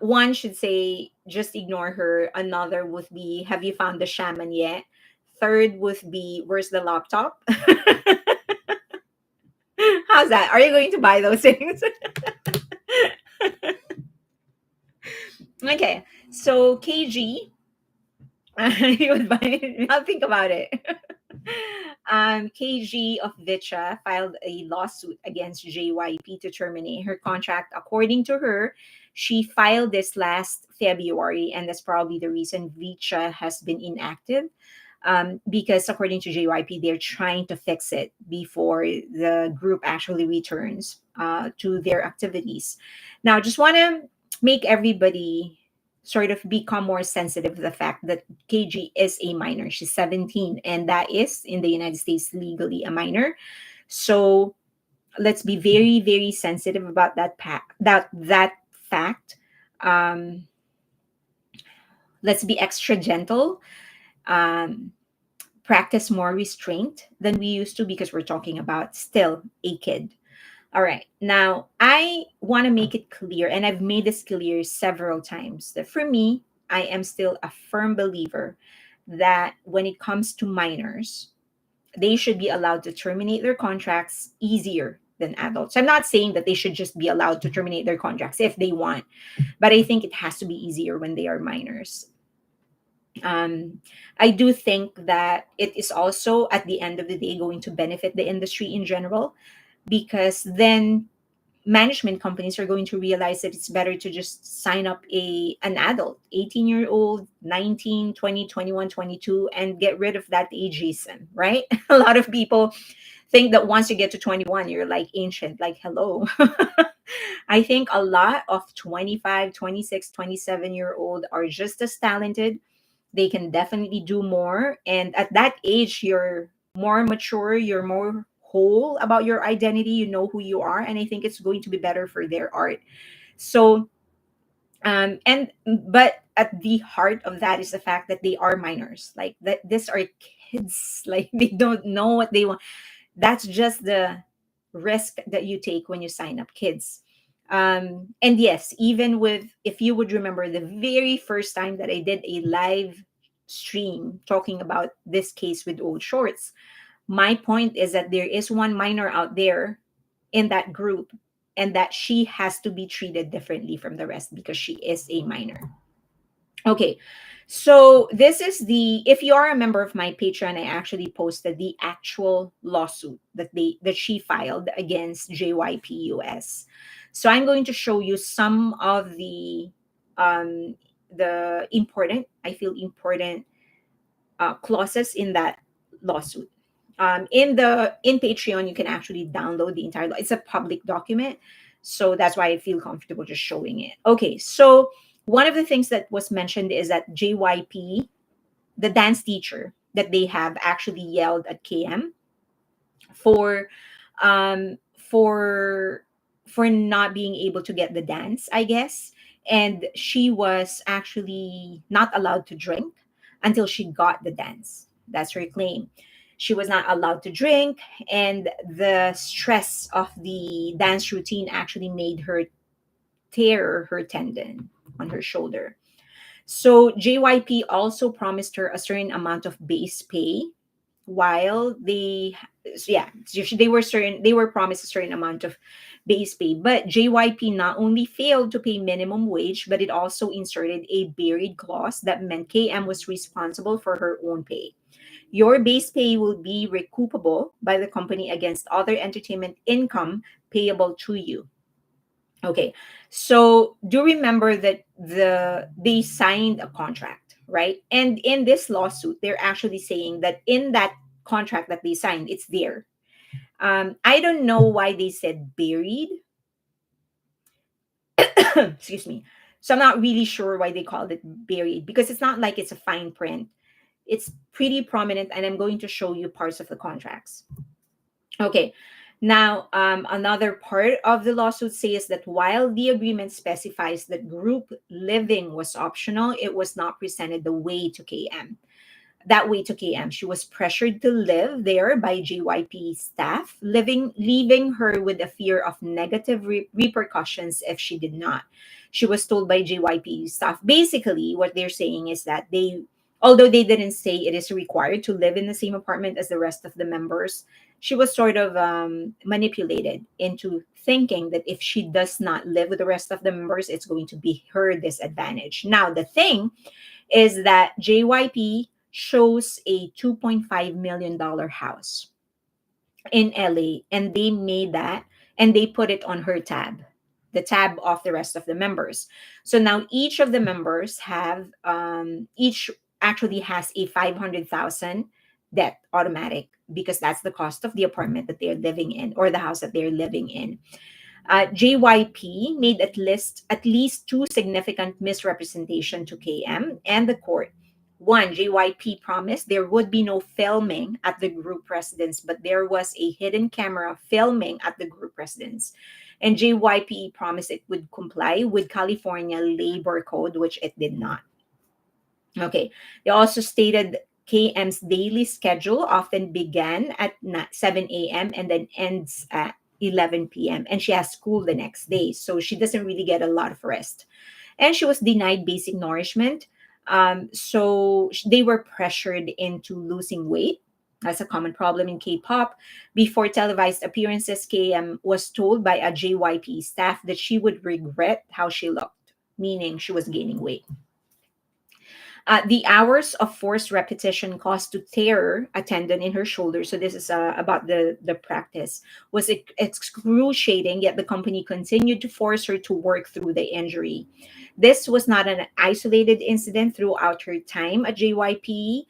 one should say just ignore her, another would be have you found the shaman yet, third would be where's the laptop. How's that? Are you going to buy those things? Okay, so KG, you would buy. I'll think about it. KG of Vicha filed a lawsuit against JYP to terminate her contract. According to her, she filed this last February, and that's probably the reason Vicha has been inactive. Because according to JYP, they're trying to fix it before the group actually returns to their activities. Now, just want to make everybody sort of become more sensitive to the fact that KG is a minor. She's 17, and that is in the United States legally a minor. So let's be very, very sensitive about that fact. Um, let's be extra gentle. Um, Practice more restraint than we used to, because we're talking about still a kid. All right. Now, I want to make it clear, and I've made this clear several times, that for me, I am still a firm believer that when it comes to minors, they should be allowed to terminate their contracts easier than adults. I'm not saying that they should just be allowed to terminate their contracts if they want, but I think it has to be easier when they are minors. I do think that it is also at the end of the day going to benefit the industry in general, because then management companies are going to realize that it's better to just sign up an adult, 18-year-old, 19, 20, 21, 22, and get rid of that ageism, right? A lot of people think that once you get to 21, you're like ancient, like hello. I think a lot of 25, 26, 27-year-old are just as talented. They can definitely do more. And at that age, you're more mature, you're more whole about your identity, you know who you are. And I think it's going to be better for their art. So, and but at the heart of that is the fact that they are minors. Like that, these are kids. Like they don't know what they want. That's just the risk that you take when you sign up kids. And yes, even with, if you would remember the very first time that I did a live stream talking about this case with old shorts, my point is that there is one minor out there in that group, and that she has to be treated differently from the rest because she is a minor. Okay, so this is if you are a member of my Patreon, I actually posted the actual lawsuit that she filed against JYP US. So I'm going to show you some of the important, I feel important clauses in that lawsuit. In Patreon, you can actually download the entire law. It's a public document, so that's why I feel comfortable just showing it. Okay, so one of the things that was mentioned is that JYP, the dance teacher that they have, actually yelled at KM for um for for not being able to get the dance, I guess. And she was actually not allowed to drink until she got the dance. That's her claim. She was not allowed to drink, and the stress of the dance routine actually made her tear her tendon on her shoulder. So JYP also promised her a certain amount of base pay, while they were promised a certain amount of base pay. But JYP not only failed to pay minimum wage, but it also inserted a buried clause that meant KM was responsible for her own pay. Your base pay will be recoupable by the company against other entertainment income payable to you. Okay, so do remember that they signed a contract, right? And in this lawsuit, they're actually saying that in that contract that they signed, it's there. I don't know why they said buried. Excuse me. So I'm not really sure why they called it buried, because it's not like it's a fine print. It's pretty prominent, and I'm going to show you parts of the contracts. Okay. Now, another part of the lawsuit says that while the agreement specifies that group living was optional, it was not presented the way to KM. That way to KM. She was pressured to live there by JYP staff, leaving her with a fear of negative repercussions if she did not. She was told by JYP staff. Basically, what they're saying is that although they didn't say it is required to live in the same apartment as the rest of the members, she was sort of manipulated into thinking that if she does not live with the rest of the members, it's going to be her disadvantage. Now, the thing is that JYP shows a $2.5 million house in LA, and they made that and they put it on her tab, the tab of the rest of the members. So now each of the members each actually has a 500,000 debt automatic, because that's the cost of the apartment that they're living in, or the house that they're living in. JYP made at least two significant misrepresentation to KM and the court. One, JYP promised there would be no filming at the group residence, but there was a hidden camera filming at the group residence. And JYP promised it would comply with California Labor Code, which it did not. Okay. They also stated KM's daily schedule often began at 7 a.m. and then ends at 11 p.m. And she has school the next day. So she doesn't really get a lot of rest. And she was denied basic nourishment. So they were pressured into losing weight. That's a common problem in K-pop. Before televised appearances, KM was told by a JYP staff that she would regret how she looked, meaning she was gaining weight. The hours of forced repetition caused to tear a tendon in her shoulder. So this is about the practice was excruciating. Yet the company continued to force her to work through the injury. This was not an isolated incident throughout her time at JYP.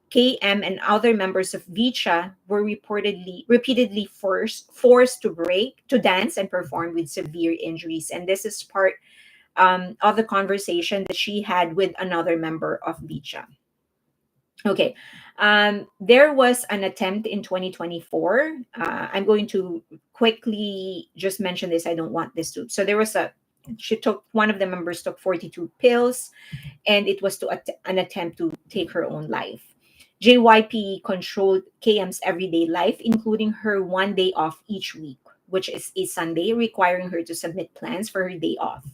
KM and other members of VCHA were repeatedly forced to break, to dance, and perform with severe injuries. And this is part of the conversation that she had with another member of VCHA. Okay. There was an attempt in 2024. I'm going to quickly just mention this. I don't want this to. So there was one of the members took 42 pills, and it was an attempt to take her own life. JYP controlled KM's everyday life, including her one day off each week, which is a Sunday, requiring her to submit plans for her day off.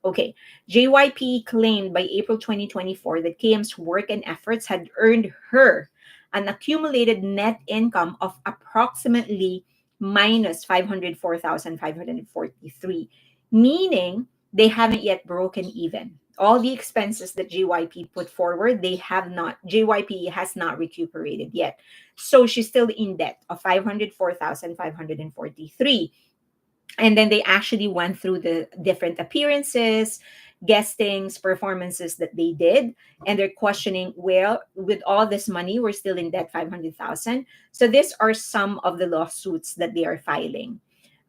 Okay, JYP claimed by April 2024 that KM's work and efforts had earned her an accumulated net income of approximately minus 504,543, meaning they haven't yet broken even. All the expenses that JYP put forward, JYP has not recuperated yet. So she's still in debt of 504,543. And then they actually went through the different appearances, guestings, performances that they did, and they're questioning, well, with all this money we're still in debt 500,000. So these are some of the lawsuits that they are filing: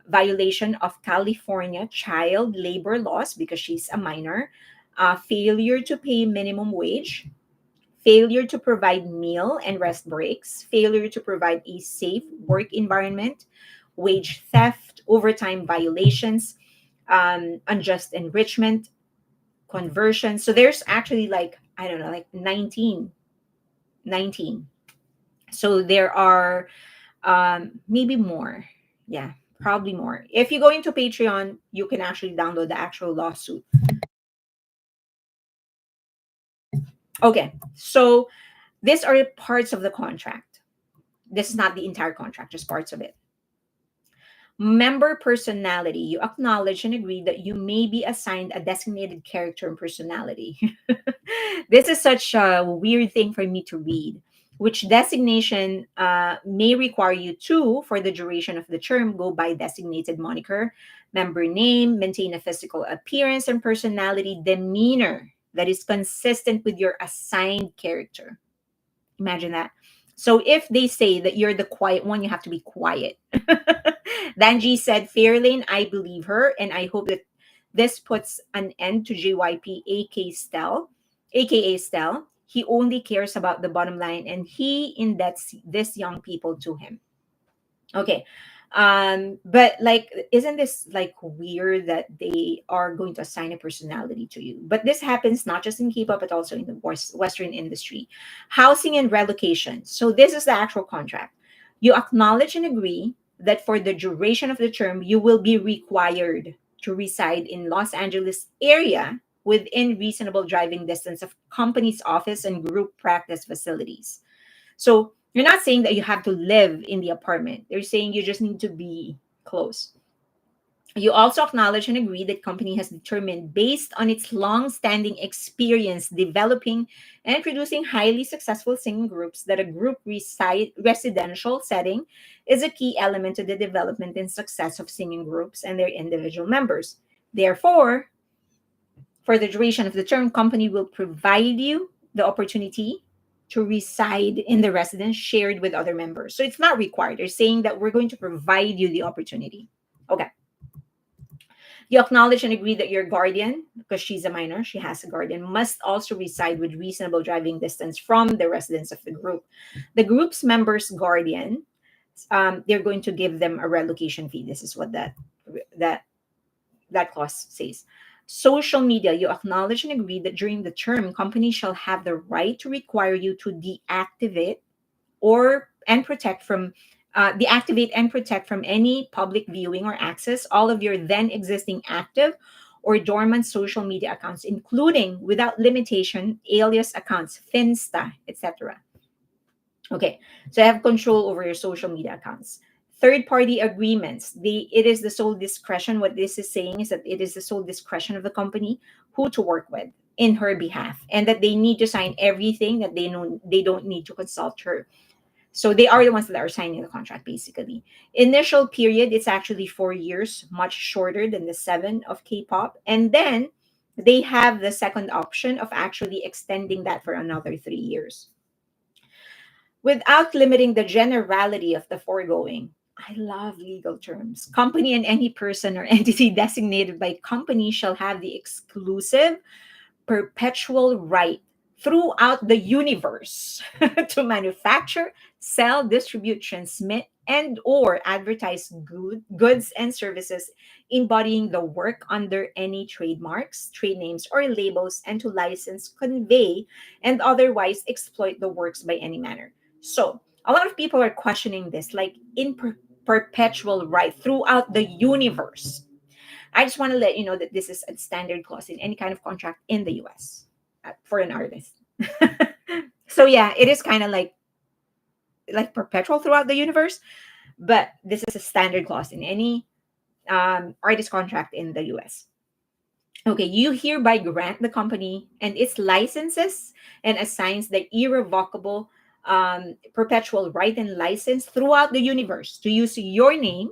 violation of California child labor laws because she's a minor, failure to pay minimum wage, failure to provide meal and rest breaks, failure to provide a safe work environment, wage theft, overtime violations, unjust enrichment, conversion. So there's actually like, I don't know, like 19. So there are maybe more. Yeah, probably more. If you go into Patreon, you can actually download the actual lawsuit. Okay, so these are parts of the contract. This is not the entire contract, just parts of it. Member personality. You acknowledge and agree that you may be assigned a designated character and personality. This is such a weird thing for me to read. Which designation may require you to, for the duration of the term, go by designated moniker, member name, maintain a physical appearance and personality demeanor that is consistent with your assigned character. Imagine that. So if they say that you're the quiet one, you have to be quiet. Danji said, Fairlane, I believe her, and I hope that this puts an end to JYP, aka Stel. He only cares about the bottom line, and he indebts these young people to him. Okay. But like, isn't this like weird that they are going to assign a personality to you? But this happens not just in K-pop, but also in the Western industry. Housing and relocation. So this is the actual contract. You acknowledge and agree that for the duration of the term, you will be required to reside in Los Angeles area within reasonable driving distance of company's office and group practice facilities. So you're not saying that you have to live in the apartment. They're saying you just need to be close. You also acknowledge and agree that company has determined, based on its long-standing experience developing and producing highly successful singing groups, that a group residential setting is a key element to the development and success of singing groups and their individual members. Therefore, for the duration of the term, company will provide you the opportunity to reside in the residence shared with other members. So it's not required. They're saying that we're going to provide you the opportunity. Okay. You acknowledge and agree that your guardian, because she's a minor, she has a guardian, must also reside with reasonable driving distance from the residence of the group. The group's members' guardian, they're going to give them a relocation fee. This is what that clause says. Social media, you acknowledge and agree that during the term, companies shall have the right to require you to deactivate and protect from any public viewing or access all of your then existing active or dormant social media accounts, including without limitation alias accounts, Finsta, etc. Okay, so I have control over your social media accounts. Third-party agreements. It is the sole discretion. What this is saying is that it is the sole discretion of the company who to work with. in her behalf, and that they need to sign everything, that they know they don't need to consult her. So they are the ones that are signing the contract, basically. Initial period, it's actually 4 years, much shorter than the 7 of K-pop. And then they have the second option of actually extending that for another 3 years. Without limiting the generality of the foregoing, I love legal terms. Company and any person or entity designated by company shall have the exclusive perpetual right throughout the universe to manufacture, sell, distribute, transmit, and or advertise goods and services embodying the work under any trademarks, trade names, or labels, and to license, convey, and otherwise exploit the works by any manner. So a lot of people are questioning this, like in perpetual right throughout the universe. I just want to let you know that this is a standard clause in any kind of contract in the US for an artist. So yeah, it is kind of like perpetual throughout the universe, but this is a standard clause in any artist contract in the US. Okay, you hereby grant the company and its licenses and assigns the irrevocable perpetual right and license throughout the universe to use your name,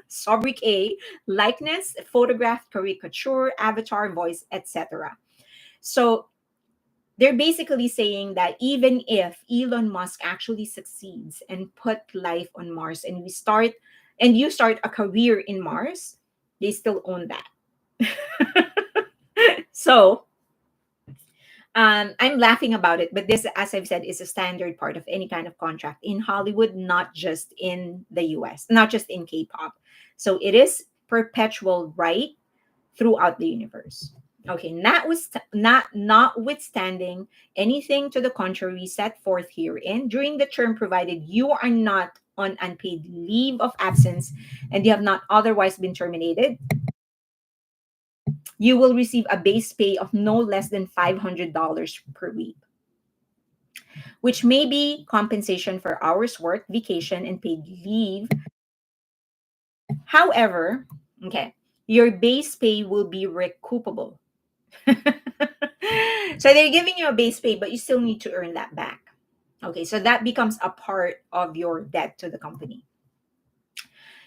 sobriquet, likeness, photograph, caricature, avatar, voice, etc. So they're basically saying that even if Elon Musk actually succeeds and put life on Mars, and you start a career in Mars, they still own that. So I'm laughing about it, but this, as I've said, is a standard part of any kind of contract in Hollywood, not just in the US, not just in K-pop. So it is perpetual right throughout the universe. Okay, notwithstanding anything to the contrary set forth herein, during the term provided you are not on unpaid leave of absence and you have not otherwise been terminated, you will receive a base pay of no less than $500 per week, which may be compensation for hours worked, vacation, and paid leave. However, okay, your base pay will be recoupable. So they're giving you a base pay, but you still need to earn that back. Okay, so that becomes a part of your debt to the company.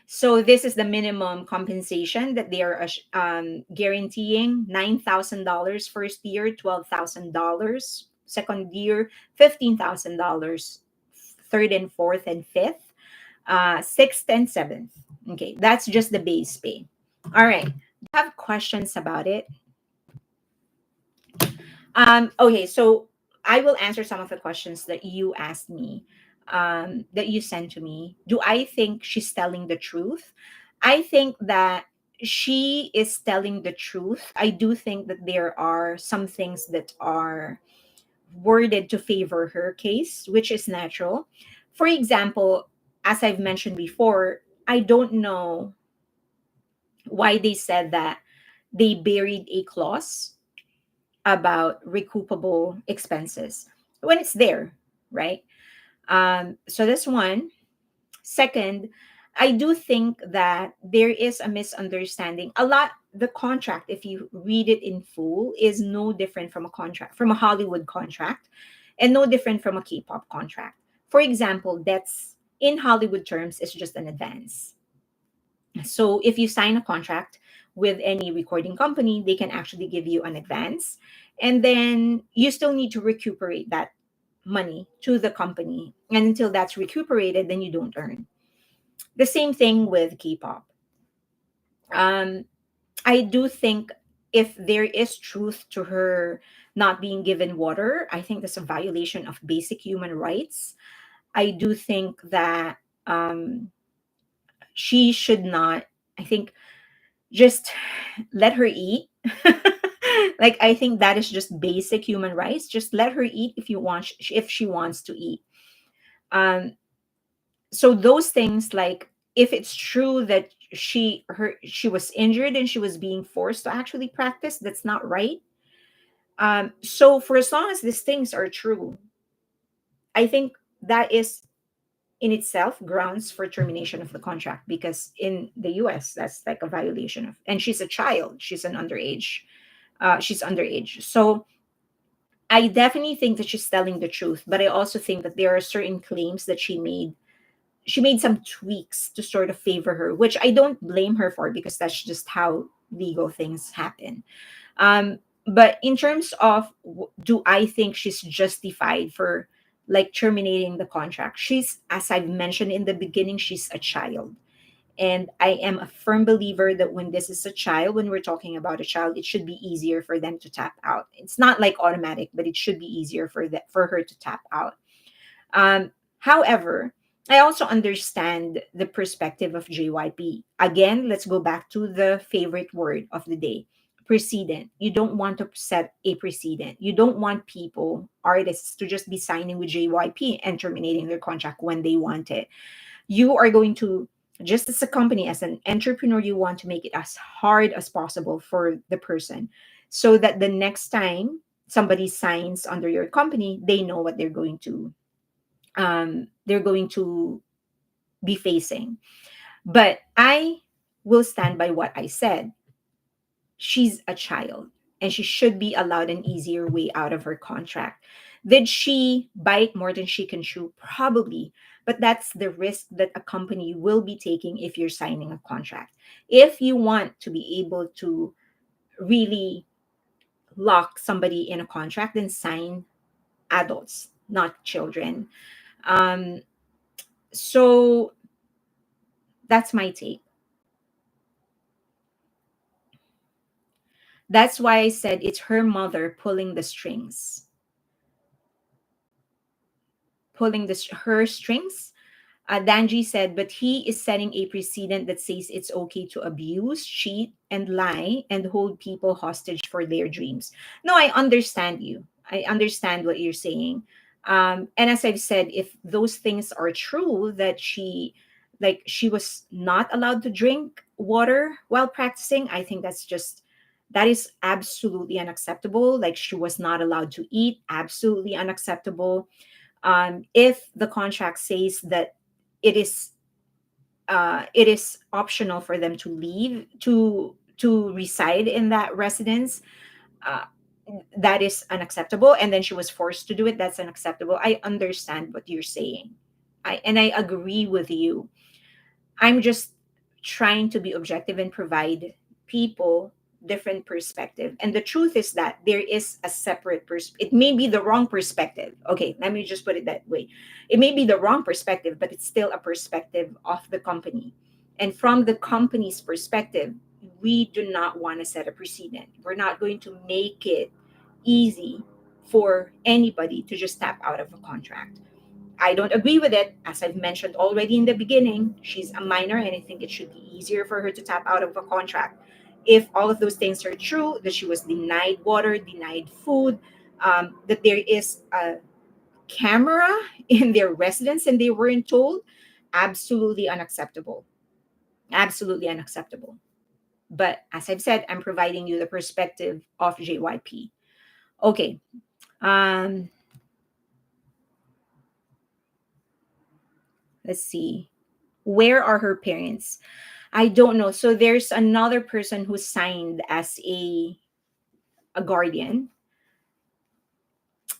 So this is the minimum compensation that they are guaranteeing: $9,000 first year, $12,000 second year, $15,000 third and fourth and fifth, sixth and seventh. Okay, that's just the base pay. All right, do you have questions about it? Okay, so I will answer some of the questions that you asked me, that you sent to me. Do I think she's telling the truth? I think that she is telling the truth. I do think that there are some things that are worded to favor her case, which is natural. For example, as I've mentioned before, I don't know why they said that they buried a clause about recoupable expenses when it's there, right? So that's one. Second, I do think that there is a misunderstanding. The contract, if you read it in full, is no different from a contract, from a Hollywood contract, and no different from a K-pop contract. For example, that's in Hollywood terms, is just an advance. So if you sign a contract with any recording company, they can actually give you an advance. And then you still need to recuperate that money to the company. And until that's recuperated, then you don't earn. The same thing with K-pop. Um, I do think if there is truth to her not being given water, I think that's a violation of basic human rights. I do think that she should not, I think, just let her eat. Like, I think that is just basic human rights. Just let her eat if she wants to eat. So those things, like if it's true that she was injured and she was being forced to actually practice, that's not right. So for as long as these things are true, I think that is in itself grounds for termination of the contract, because in the US that's like a violation of, and she's a child, she's an underage She's underage. So I definitely think that she's telling the truth, but I also think that there are certain claims that she made some tweaks to sort of favor her, which I don't blame her for because that's just how legal things happen. But in terms of do I think she's justified for like terminating the contract? She's, as I've mentioned in the beginning, she's a child. And I am a firm believer that when this is a child, when we're talking about a child, it should be easier for them to tap out. It's not like automatic, but it should be easier for her to tap out. However, I also understand the perspective of JYP. Again, let's go back to the favorite word of the day, precedent. You don't want to set a precedent. You don't want people, artists, to just be signing with JYP and terminating their contract when they want it. You are going to, just as a company, as an entrepreneur, you want to make it as hard as possible for the person so that the next time somebody signs under your company, they know what they're going to be facing. But I will stand by what I said. She's a child and she should be allowed an easier way out of her contract. Did she bite more than she can chew? Probably. But that's the risk that a company will be taking if you're signing a contract. If you want to be able to really lock somebody in a contract, then sign adults, not children. Um, so that's my take. That's why I said it's her mother pulling her strings. Danji said, but he is setting a precedent that says it's okay to abuse, cheat, and lie and hold people hostage for their dreams. No, I understand you. I understand what you're saying. And as I've said, if those things are true, that she was not allowed to drink water while practicing, I think that is absolutely unacceptable. Like she was not allowed to eat, absolutely unacceptable. If the contract says that it is it is optional for them to leave to reside in that residence, uh, that is unacceptable. And then she was forced to do it. That's unacceptable. I understand what you're saying. I agree with you. I'm just trying to be objective and provide people different perspective. And the truth is that there is a separate it may be the wrong perspective. Okay, let me just put it that way. It may be the wrong perspective, but it's still a perspective of the company. And from the company's perspective, we do not want to set a precedent. We're not going to make it easy for anybody to just tap out of a contract. I don't agree with it. As I've mentioned already in the beginning, she's a minor and I think it should be easier for her to tap out of a contract. If all of those things are true, that she was denied water, denied food, that there is a camera in their residence and they weren't told, absolutely unacceptable. Absolutely unacceptable. But as I've said, I'm providing you the perspective of JYP. Okay. Um, let's see. Where are her parents? I don't know. So there's another person who signed as a guardian,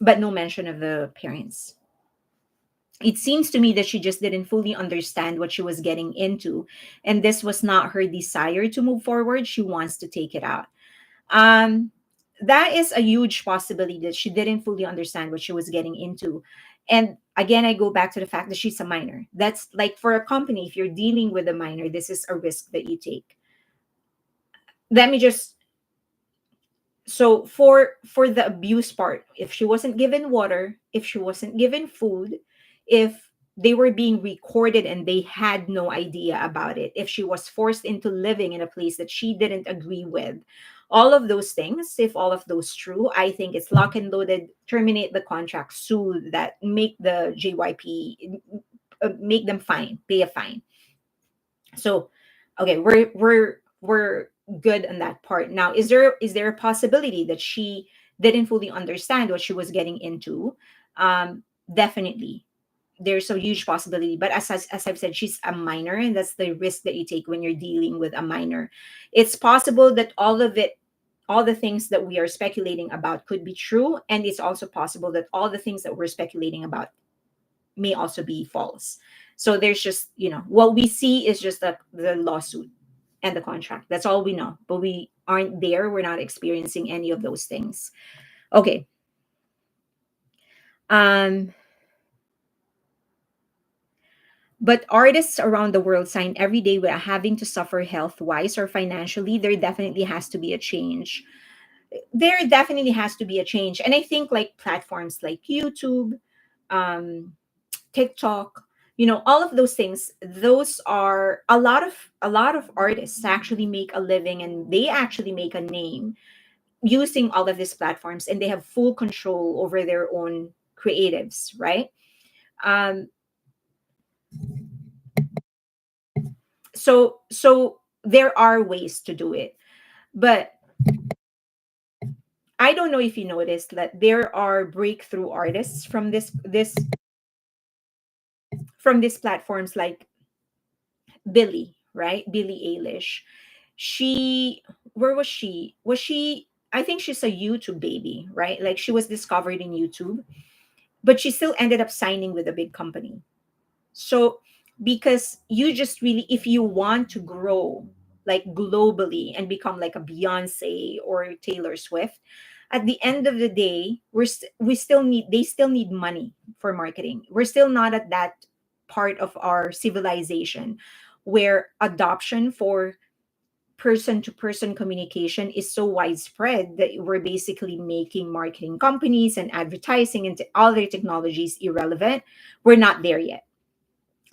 but no mention of the parents. It seems to me that she just didn't fully understand what she was getting into, and this was not her desire to move forward. She wants to take it out. Um, that is a huge possibility that she didn't fully understand what she was getting into. And again, I go back to the fact that she's a minor. That's like for a company, if you're dealing with a minor, this is a risk that you take. Let me just so for the abuse part, if she wasn't given water, if she wasn't given food, if they were being recorded and they had no idea about it, if she was forced into living in a place that she didn't agree with, all of those things, if all of those true, I think it's lock and loaded, terminate the contract, sue that, make the JYP, make them fine, pay a fine. So okay, we're good on that part. Now, is there a possibility that she didn't fully understand what she was getting into? Definitely, there's a huge possibility. But as I've said, she's a minor, and that's the risk that you take when you're dealing with a minor. It's possible that all the things that we are speculating about could be true, and it's also possible that all the things that we're speculating about may also be false. So there's just, what we see is just the lawsuit and the contract. That's all we know. But we aren't there. We're not experiencing any of those things. Okay. Um, but artists around the world sign every day without having to suffer health wise or financially. There definitely has to be a change. There definitely has to be a change. And I think like platforms like YouTube, um, TikTok, all of those things, those are a lot of artists actually make a living, and they actually make a name using all of these platforms, and they have full control over their own creatives, right? Um, so there are ways to do it, but I don't know if you noticed that there are breakthrough artists from these platforms, like Billie, right? Billie Eilish. She, where was she? Was she? I think she's a YouTube baby, right? Like she was discovered in YouTube, but she still ended up signing with a big company. So, because you just really, if you want to grow like globally and become like a Beyonce or Taylor Swift, at the end of the day, we still need they still need money for marketing. We're still not at that part of our civilization where adoption for person to person communication is so widespread that we're basically making marketing companies and advertising and other technologies irrelevant. We're not there yet.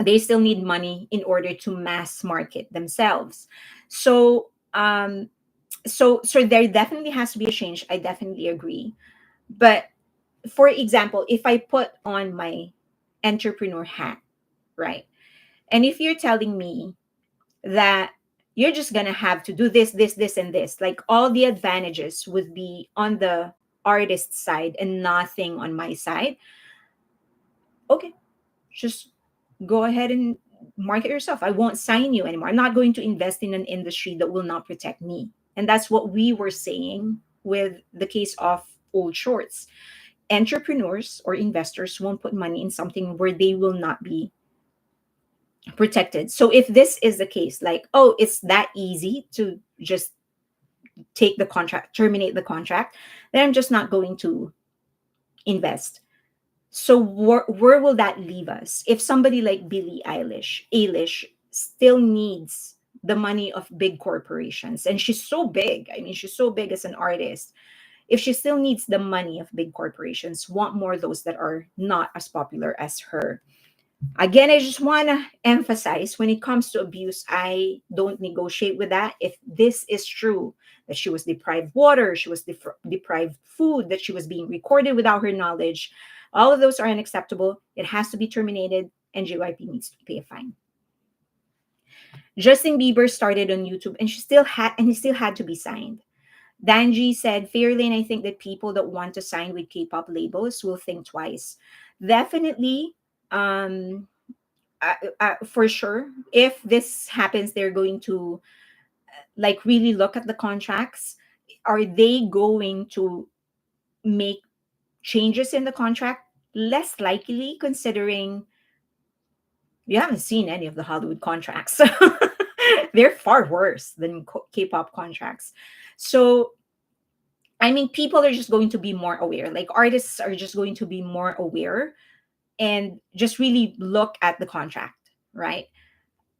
They still need money in order to mass market themselves. So so there definitely has to be a change. I definitely agree. But for example, if I put on my entrepreneur hat, right? And if you're telling me that you're just gonna have to do this, and this, like all the advantages would be on the artist side and nothing on my side, okay, just go ahead and market yourself. I won't sign you anymore. I'm not going to invest in an industry that will not protect me. And that's what we were saying with the case of old shorts. Entrepreneurs or investors won't put money in something where they will not be protected. So if this is the case, like, oh, it's that easy to just take the contract, terminate the contract, then I'm just not going to invest. So where will that leave us? If somebody like Billie Eilish still needs the money of big corporations, and she's so big, I mean, she's so big as an artist. If she still needs the money of big corporations, want more those that are not as popular as her. Again, I just want to emphasize, when it comes to abuse, I don't negotiate with that. If this is true, that she was deprived water, she was deprived food, that she was being recorded without her knowledge, all of those are unacceptable. It has to be terminated, and JYP needs to pay a fine. Justin Bieber started on YouTube, and he still had to be signed. Danji said, fairly, and I think that people that want to sign with K-pop labels will think twice. Definitely, um, for sure, if this happens, they're going to like really look at the contracts. Are they going to make changes in the contract? Less likely, considering you haven't seen any of the Hollywood contracts. They're far worse than K-pop contracts. So I mean, people are just going to be more aware. Like artists are just going to be more aware and just really look at the contract, right?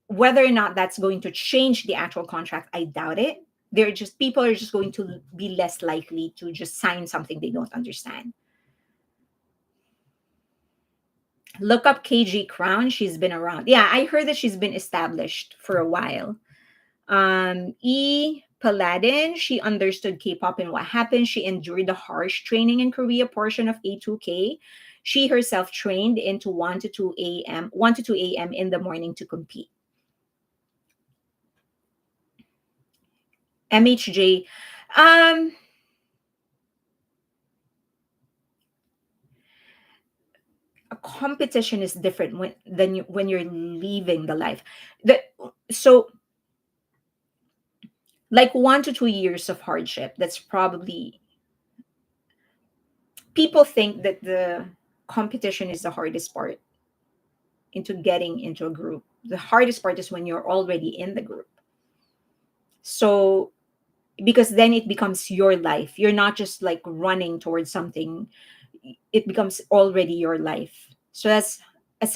Whether or not that's going to change the actual contract, I doubt it. They're just People are just going to be less likely to just sign something they don't understand. Look up KG Crown. She's been around. Yeah, I heard that she's been established for a while. Paladin, she understood K-pop and what happened. She endured the harsh training in Korea portion of A2K. She herself trained into 1 to 2 a.m. in the morning to compete. MHJ, um, a competition is different when you're leaving the life. So like 1 to 2 years of hardship. That's probably, people think that the competition is the hardest part into getting into a group. The hardest part is when you're already in the group. So because then it becomes your life. You're not just like running towards something. It becomes already your life. So that's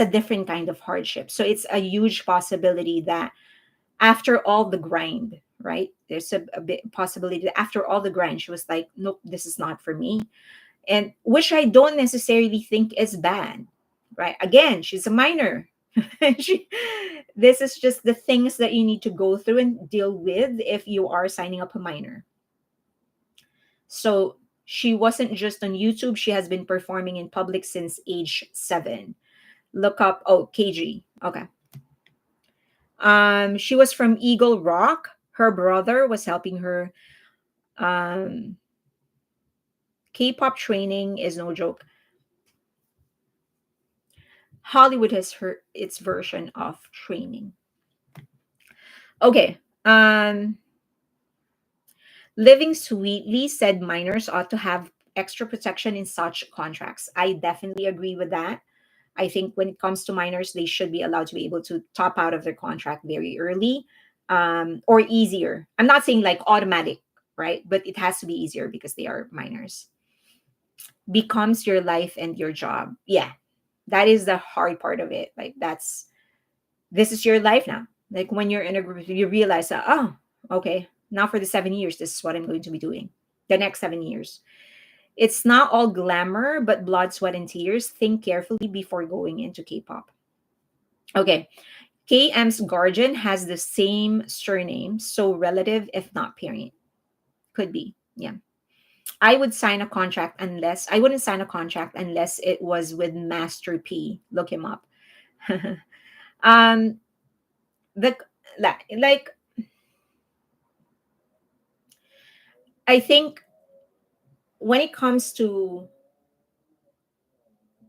a different kind of hardship. So it's a huge possibility that after all the grind, right? There's a bit possibility that after all the grind, she was like, nope, this is not for me. And which I don't necessarily think is bad, right? Again, she's a minor. she, this is just the things that you need to go through and deal with if you are signing up a minor. So she wasn't just on YouTube, she has been performing in public since age 7. Look up, oh, KG. Okay. She was from Eagle Rock. Her brother was helping her. Um, K-pop training is no joke. Hollywood has its version of training. Okay. Living Sweetly said minors ought to have extra protection in such contracts. I definitely agree with that. I think when it comes to minors, they should be allowed to be able to top out of their contract very early, or easier. I'm not saying like automatic, right? But it has to be easier because they are minors. Becomes your life and your job. Yeah, that is the hard part of it. Like this is your life now. Like when you're in a group, you realize that, oh, okay, now for the 7 years, this is what I'm going to be doing. The next 7 years. It's not all glamour, but blood, sweat, and tears. Think carefully before going into K-pop. Okay. KM's guardian has the same surname, so relative, if not parent. Could be. Yeah. I wouldn't sign a contract unless it was with Master P. Look him up. um the like I think when it comes to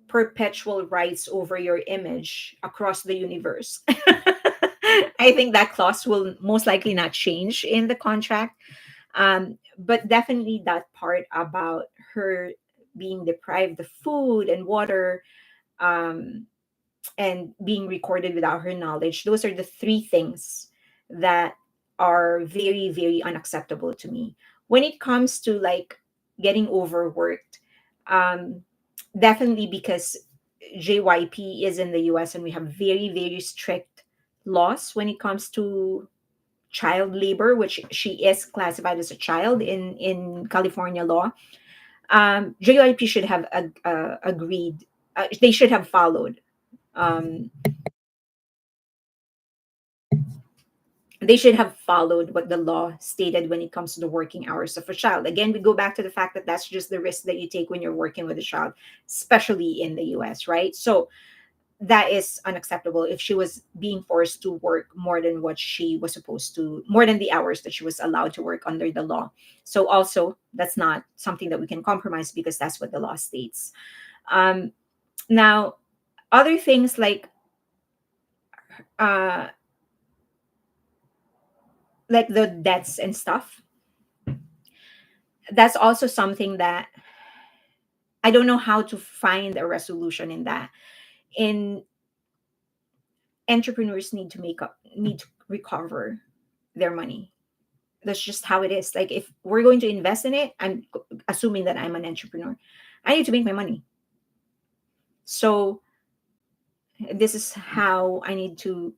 perpetual rights over your image across the universe, I think that clause will most likely not change in the contract. But definitely that part about her being deprived of food and water, um, and being recorded without her knowledge, those are the three things that are very, very unacceptable to me. When it comes to like getting overworked, um, definitely because JYP is in the US and we have very, very strict laws when it comes to child labor, which she is classified as a child in California law. JYP should have agreed. They should have followed. Um, they should have followed what the law stated when it comes to the working hours of a child. Again, we go back to the fact that that's just the risk that you take when you're working with a child, especially in the US, right? So that is unacceptable if she was being forced to work more than what she was supposed to, more than the hours that she was allowed to work under the law. So also that's not something that we can compromise because that's what the law states. Now other things uh like the debts and stuff, that's also something that I don't know how to find a resolution in that. In Entrepreneurs need to recover their money. That's just how it is. Like if we're going to invest in it, I'm assuming that I'm an entrepreneur. I need to make my money. So this is how I need to,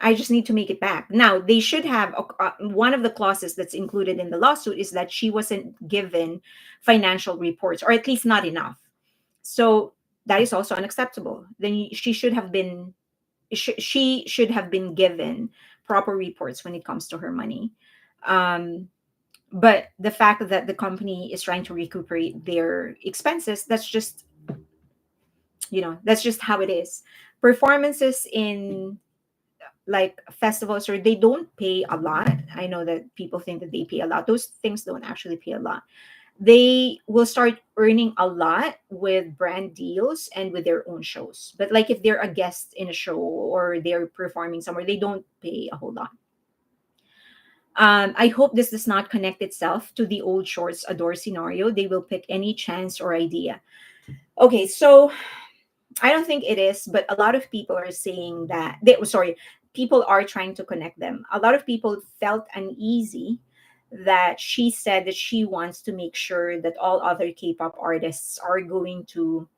I just need to make it back. Now, they should have one of the clauses that's included in the lawsuit is that she wasn't given financial reports, or at least not enough. So that is also unacceptable. Then she should have been given proper reports when it comes to her money. Um, but the fact that the company is trying to recuperate their expenses, that's just how it is. Performances in like festivals, or they don't pay a lot. I know that people think that they pay a lot. Those things don't actually pay a lot. They will start earning a lot with brand deals and with their own shows. But like if they're a guest in a show or they're performing somewhere, they don't pay a whole lot. I hope this does not connect itself to the old shorts adore scenario. They will pick any chance or idea. Okay, so I don't think it is, but a lot of people are saying that they sorry, people are trying to connect them. A lot of people felt uneasy that she said that she wants to make sure that all other K-pop artists are going to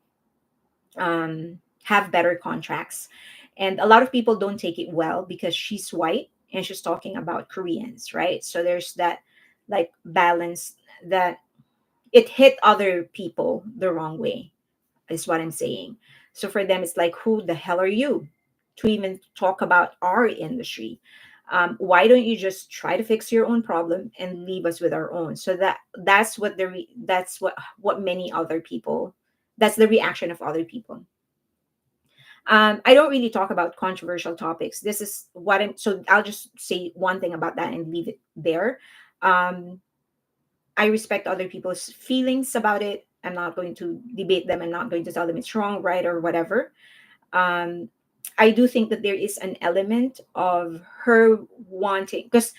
have better contracts. And a lot of people don't take it well because she's white and she's talking about Koreans, right? So there's that like balance that it hit other people the wrong way, is what I'm saying. So for them, it's like, who the hell are you to even talk about our industry? Why don't you just try to fix your own problem and leave us with our own? So that's what that's what many other people, that's the reaction of other people. I don't really talk about controversial topics. This is what I'm. So I'll just say one thing about that and leave it there. Um, I respect other people's feelings about it. I'm not going to debate them. I'm not going to tell them it's wrong, right, or whatever. Um, I do think that there is an element of her wanting, because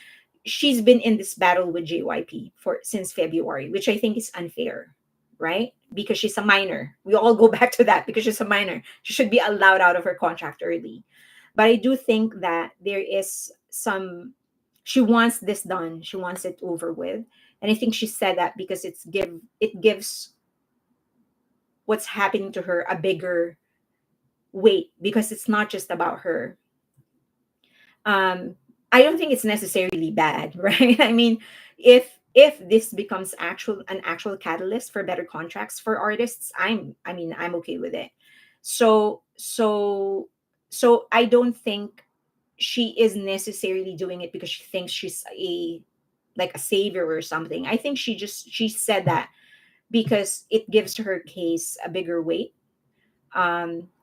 she's been in this battle with JYP for since February, which I think is unfair, right? Because she's a minor. We all go back to that because she's a minor. She should be allowed out of her contract early. But I do think that there is some, she wants this done. She wants it over with. And I think she said that because it gives what's happening to her a bigger weight, because it's not just about her. um I don't think it's necessarily bad, right? I mean, if this becomes an actual catalyst for better contracts for artists, I mean, I'm okay with it. So I don't think she is necessarily doing it because she thinks she's a like a savior or something. I think she said that because it gives to her case a bigger weight.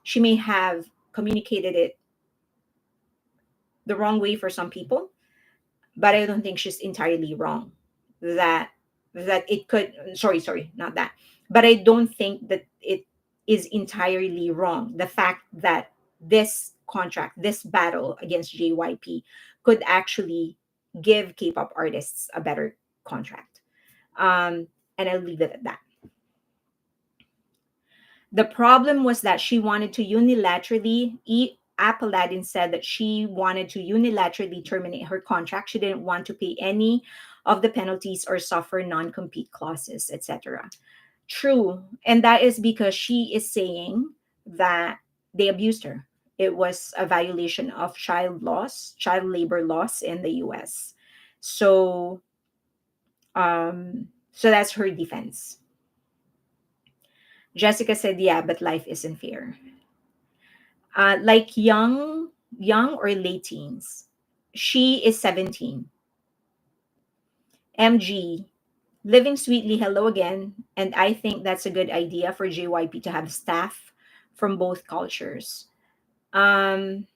She may have communicated it the wrong way for some people, but I don't think she's entirely wrong. That it could, sorry, not that. But I don't think that it is entirely wrong. The fact that this contract, this battle against JYP could actually give K-pop artists a better contract. And I'll leave it at that. The problem was that she wanted to unilaterally Aladdin said that she wanted to unilaterally terminate her contract. She didn't want to pay any of the penalties or suffer non-compete clauses, etc. True. And that is because she is saying that they abused her. It was a violation of child labor laws in the US. So so that's her defense. Jessica said, yeah, but life isn't fair. Like young or late teens. She is 17. MG, living sweetly, hello again. And I think that's a good idea for JYP to have staff from both cultures. Um,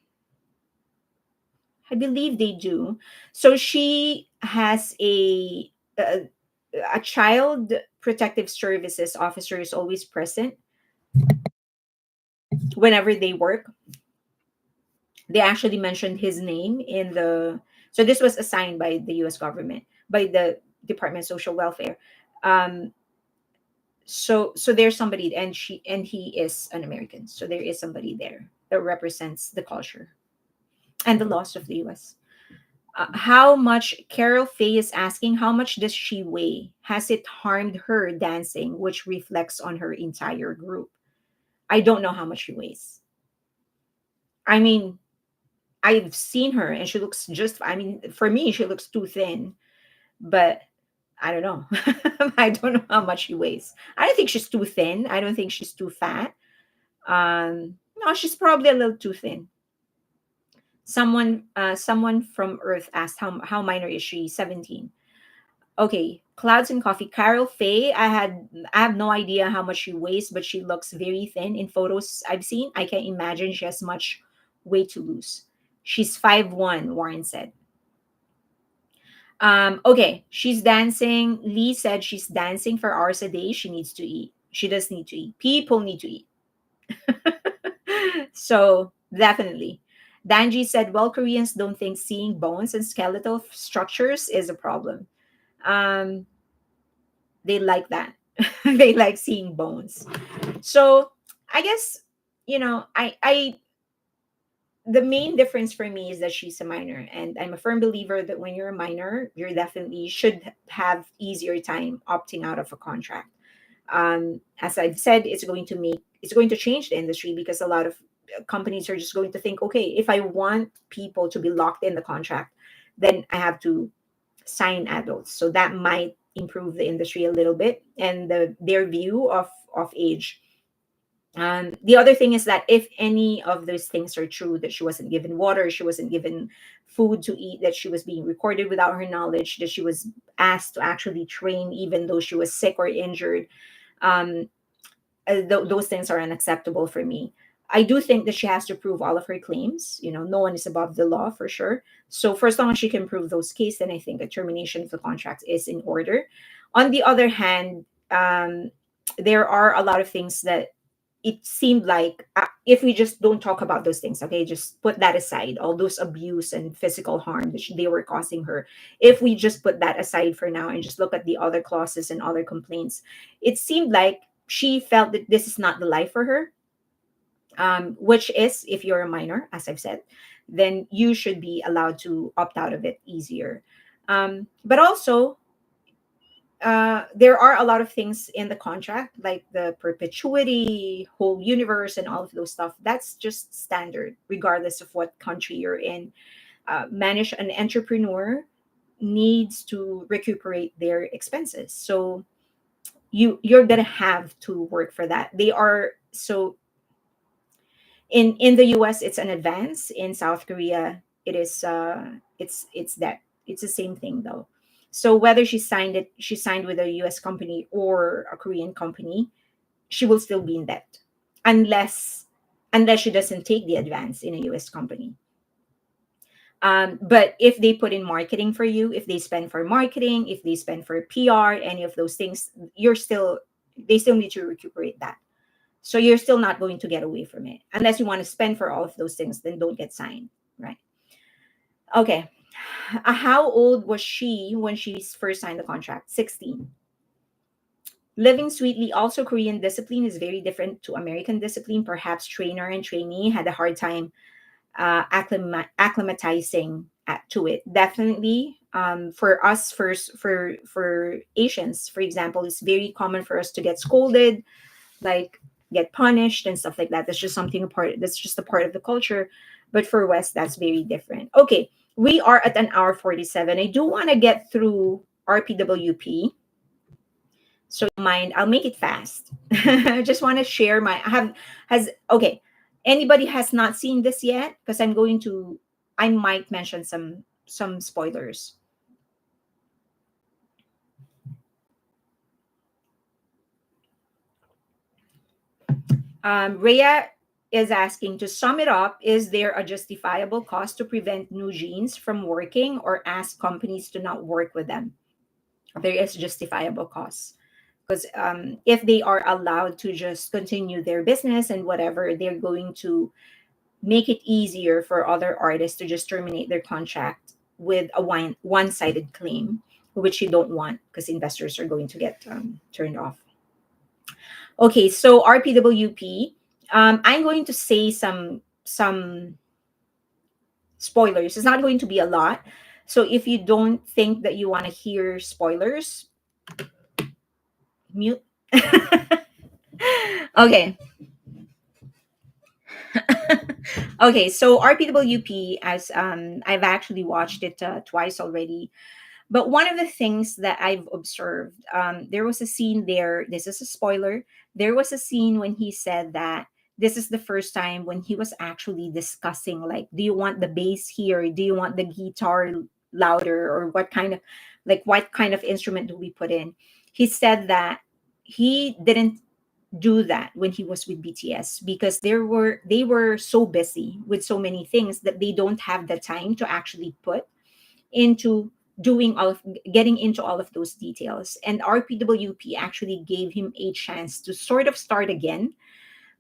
I believe they do. So she has a child protective services officer is always present whenever they work. They actually mentioned his name in the, so this was assigned by the US government, by the Department of Social Welfare. um so there's somebody, and he is an American, so there is somebody there that represents the culture and the laws of the US. How much, Carol Faye is asking, how much does she weigh? Has it harmed her dancing, which reflects on her entire group? I don't know how much she weighs. I mean, I've seen her and she looks just, I mean, for me, she looks too thin, but I don't know. I don't know how much she weighs. I don't think she's too thin. I don't think she's too fat. No, she's probably a little too thin. Someone from Earth asked how minor is she? 17. Okay, Clouds and Coffee. Carol Faye, I have no idea how much she weighs, but she looks very thin in photos I've seen. I can't imagine she has much weight to lose. She's 5'1", Warren said. Okay, she's dancing. Lee said she's dancing for hours a day. She needs to eat. She does need to eat. People need to eat. So definitely. Danji said, well, Koreans don't think seeing bones and skeletal structures is a problem. Um, they like that. They like seeing bones. So I guess, I the main difference for me is that she's a minor, and I'm a firm believer that when you're a minor, you definitely should have easier time opting out of a contract. As I've said, it's going to change the industry, because a lot of companies are just going to think, okay, if I want people to be locked in the contract, then I have to sign adults. So that might improve the industry a little bit, and their view of age. The other thing is that if any of those things are true, that she wasn't given water, she wasn't given food to eat, that she was being recorded without her knowledge, that she was asked to actually train even though she was sick or injured, um, those things are unacceptable for me. I do think that she has to prove all of her claims. No one is above the law, for sure. So for as long as she can prove those cases, then I think a termination of the contract is in order. On the other hand, there are a lot of things that it seemed like, if we just don't talk about those things, okay, just put that aside, all those abuse and physical harm that they were causing her. If we just put that aside for now and just look at the other clauses and other complaints, it seemed like she felt that this is not the life for her, which is, if you're a minor, as I've said, then you should be allowed to opt out of it easier. But also, there are a lot of things in the contract, like the perpetuity, whole universe, and all of those stuff. That's just standard, regardless of what country you're in. Manage an entrepreneur needs to recuperate their expenses, so you're gonna have to work for that. They are so in the US, it's an advance. In South Korea, it is it's that it's the same thing though. So whether she signed with a US company or a Korean company, she will still be in debt, unless she doesn't take the advance in a US company. But if they put in marketing for you, if they spend for marketing, if they spend for PR, any of those things, they still need to recuperate that. So you're still not going to get away from it, unless you want to spend for all of those things. Then don't get signed, right? Okay. How old was she when she first signed the contract? 16. Living sweetly. Also, Korean discipline is very different to American discipline. Perhaps trainer and trainee had a hard time acclimatizing to it. Definitely, for us, for Asians, for example, it's very common for us to get scolded, like get punished and stuff like that. That's just a part of the culture. But for West, that's very different. Okay, we are at an hour 47. I do want to get through RPWP. So mind, I'll make it fast. I just want to share my have has okay. Anybody has not seen this yet? Because I might mention some spoilers. Rhea is asking, to sum it up, is there a justifiable cost to prevent new genes from working or ask companies to not work with them? There is justifiable costs, because if they are allowed to just continue their business and whatever, they're going to make it easier for other artists to just terminate their contract with a one-sided claim, which you don't want, because investors are going to get turned off. Okay, so RPWP, I'm going to say some spoilers. It's not going to be a lot. So if you don't think that you want to hear spoilers, mute. Okay. Okay, so RPWP, as I've actually watched it twice already. But one of the things that I've observed, there was a scene there. This is a spoiler. There was a scene when he said that this is the first time when he was actually discussing, like, do you want the bass here? Do you want the guitar louder? Or what kind of instrument do we put in? He said that he didn't do that when he was with BTS, because they were so busy with so many things that they don't have the time to actually put into doing all of getting into all of those details. And RPWP actually gave him a chance to sort of start again,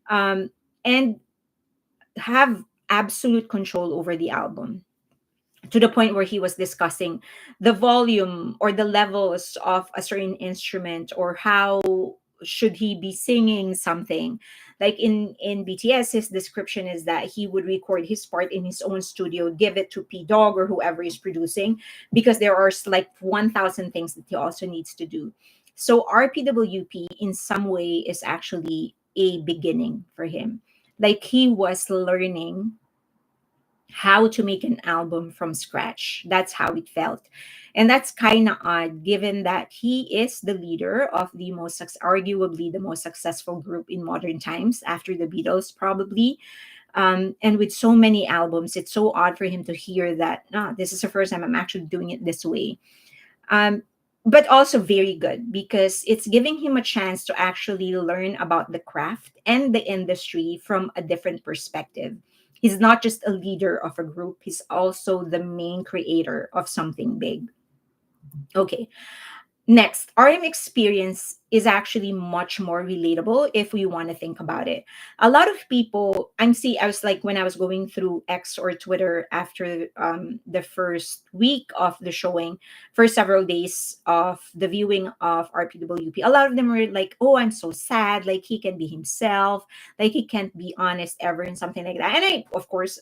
and have absolute control over the album, to the point where he was discussing the volume or the levels of a certain instrument, or how should he be singing something. Like in BTS, his description is that he would record his part in his own studio, give it to P Dog or whoever is producing, because there are like 1,000 things that he also needs to do. So RPWP in some way is actually a beginning for him. Like he was learning how to make an album from scratch. That's how it felt. And that's kind of odd given that he is the leader of the arguably the most successful group in modern times after the Beatles, probably. And with so many albums, it's so odd for him to hear that, this is the first time I'm actually doing it this way. Um, but also very good because it's giving him a chance to actually learn about the craft and the industry from a different perspective. He's not just a leader of a group, he's also the main creator of something big. Okay. Next, RM experience is actually much more relatable if we want to think about it. A lot of people, I was like, when I was going through X or Twitter after the first week of the showing, first several days of the viewing of RPWP, a lot of them were like, oh, I'm so sad. Like, he can be himself. Like, he can't be honest ever, and something like that. And I, of course,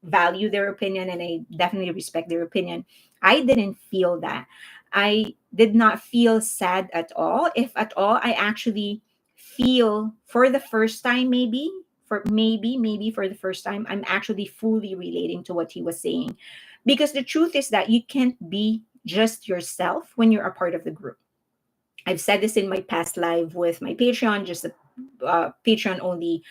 value their opinion and I definitely respect their opinion. I didn't feel that. I did not feel sad at all. If at all, I actually feel for the first time, maybe for the first time, I'm actually fully relating to what he was saying. Because the truth is that you can't be just yourself when you're a part of the group. I've said this in my past live with my Patreon, just a Patreon only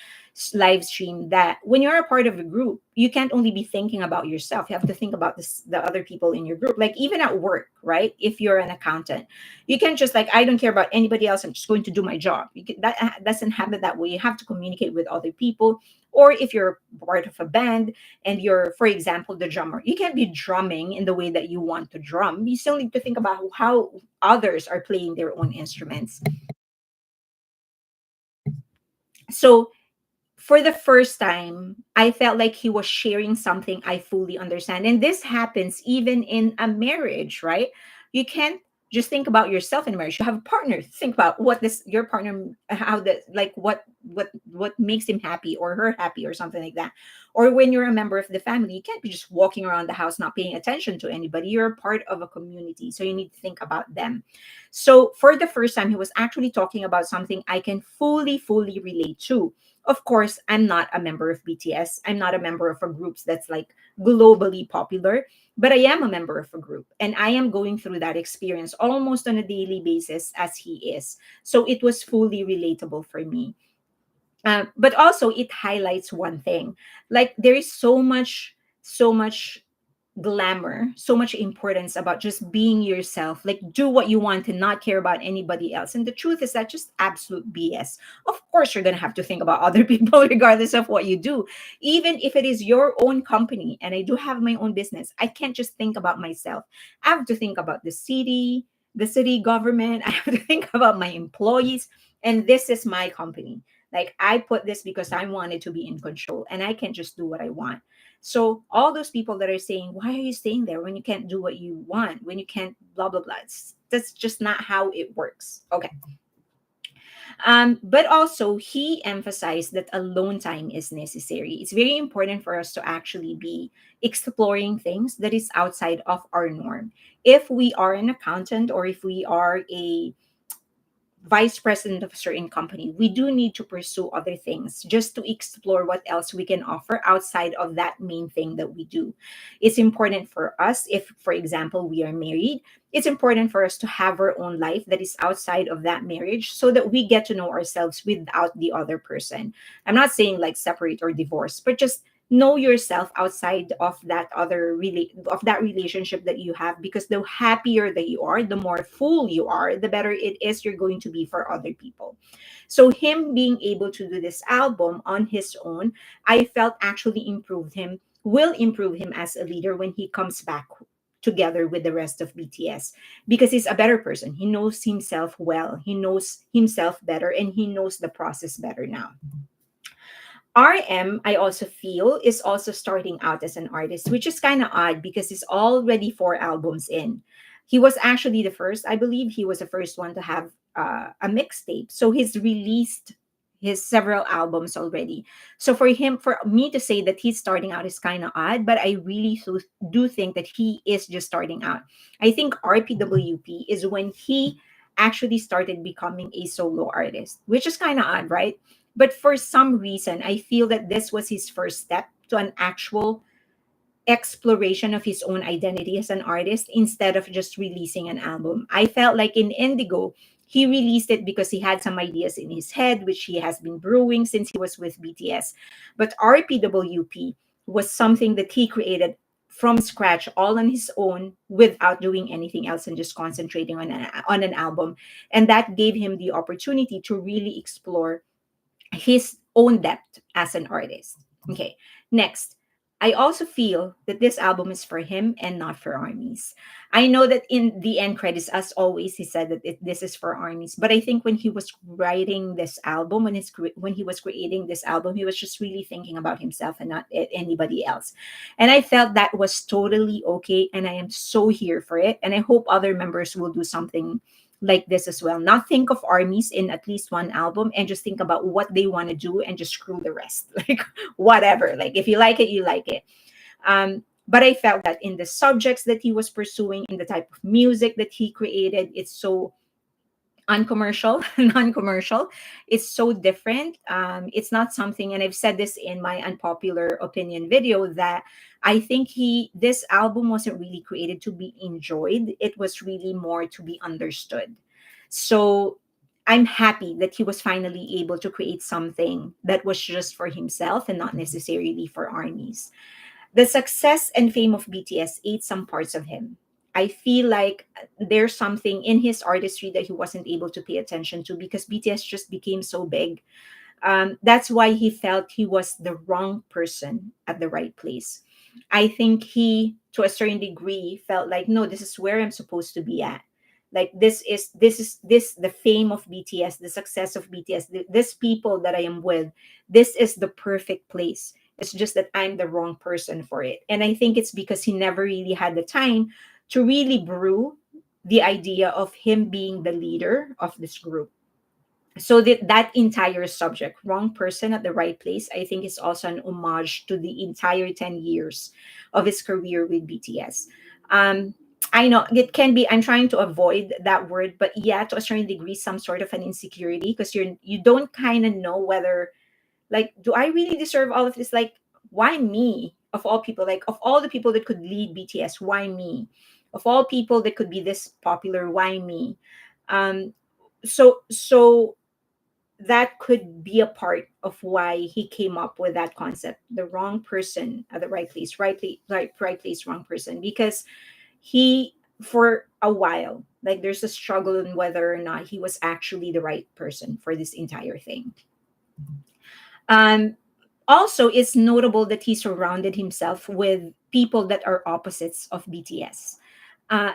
live stream, that when you're a part of a group, you can't only be thinking about yourself. You have to think about the other people in your group. Like even at work, right? If you're an accountant, you can't just like, I don't care about anybody else. I'm just going to do my job. That doesn't happen that way. You have to communicate with other people. Or if you're part of a band and you're, for example, the drummer, you can't be drumming in the way that you want to drum. You still need to think about how others are playing their own instruments. So for the first time, I felt like he was sharing something I fully understand. And this happens even in a marriage, right? You can't just think about yourself in a marriage. You have a partner. Think about what this your partner, how that, like what makes him happy or her happy or something like that. Or when you're a member of the family, you can't be just walking around the house not paying attention to anybody. You're a part of a community, so you need to think about them. So for the first time, he was actually talking about something I can fully relate to. Of course, I'm not a member of BTS. I'm not a member of a group that's like globally popular, but I am a member of a group and I am going through that experience almost on a daily basis as he is. So it was fully relatable for me. But also, it highlights one thing, like there is so much glamour, so much importance about just being yourself, like do what you want and not care about anybody else. And the truth is that just absolute BS. Of course, you're going to have to think about other people regardless of what you do. Even if it is your own company, and I do have my own business, I can't just think about myself. I have to think about the city government. I have to think about my employees. And this is my company. Like I put this because I wanted to be in control and I can't just do what I want. So all those people that are saying, why are you staying there when you can't do what you want, when you can't blah, blah, blah. That's just not how it works. Okay. But also he emphasized that alone time is necessary. It's very important for us to actually be exploring things that is outside of our norm. If we are an accountant or if we are a vice president of a certain company, we do need to pursue other things just to explore what else we can offer outside of that main thing that we do. It's important for us, if, for example, we are married, it's important for us to have our own life that is outside of that marriage so that we get to know ourselves without the other person. I'm not saying like separate or divorce, but just know yourself outside of that of that relationship that you have, because the happier that you are, the more full you are, the better it is you're going to be for other people. So him being able to do this album on his own, I felt actually will improve him as a leader when he comes back together with the rest of BTS, because he's a better person. He knows himself well, he knows himself better, and he knows the process better now. RM, I also feel, is also starting out as an artist, which is kind of odd because he's already 4 albums in. He was actually the first, I believe he was the first one to have a mixtape. So he's released his several albums already. So for me to say that he's starting out is kind of odd, but I really do think that he is just starting out. I think RPWP is when he actually started becoming a solo artist, which is kind of odd, right? But for some reason, I feel that this was his first step to an actual exploration of his own identity as an artist instead of just releasing an album. I felt like in Indigo, he released it because he had some ideas in his head, which he has been brewing since he was with BTS. But RPWP was something that he created from scratch, all on his own, without doing anything else and just concentrating on an album. And that gave him the opportunity to really explore his own depth as an artist. Okay, next. I also feel that this album is for him and not for armies. I know that in the end credits, as always, he said that this is for armies. But I think when he was writing this album, when he was creating this album, he was just really thinking about himself and not anybody else. And I felt that was totally okay, and I am so here for it. And I hope other members will do something like this as well. Not think of armies in at least one album and just think about what they want to do and just screw the rest. Like whatever. Like if you like it, you like it. But I felt that in the subjects that he was pursuing, in the type of music that he created, it's so uncommercial, non-commercial. It's so different. It's not something, and I've said this in my unpopular opinion video, that I think this album wasn't really created to be enjoyed. It was really more to be understood. So I'm happy that he was finally able to create something that was just for himself and not necessarily for armies. The success and fame of BTS ate some parts of him. I feel like there's something in his artistry that he wasn't able to pay attention to because BTS just became so big. That's why he felt he was the wrong person at the right place. I think he, to a certain degree, felt like, no, this is where I'm supposed to be at. Like this the fame of BTS, the success of BTS, this people that I am with, this is the perfect place. It's just that I'm the wrong person for it. And I think it's because he never really had the time to really brew the idea of him being the leader of this group. So that entire subject, wrong person at the right place, I think is also an homage to the entire 10 years of his career with BTS. um I know it can be, I'm trying to avoid that word, but yeah, to a certain degree, some sort of an insecurity, because you don't kind of know whether, like, do I really deserve all of this? Like, why me of all people? Like, of all the people that could lead BTS, why me? Of all people that could be this popular, why me? um so that could be a part of why he came up with that concept, the wrong person at the right place, right place, wrong person. Because he, for a while, like, there's a struggle in whether or not he was actually the right person for this entire thing. um Also, it's notable that he surrounded himself with people that are opposites of BTS.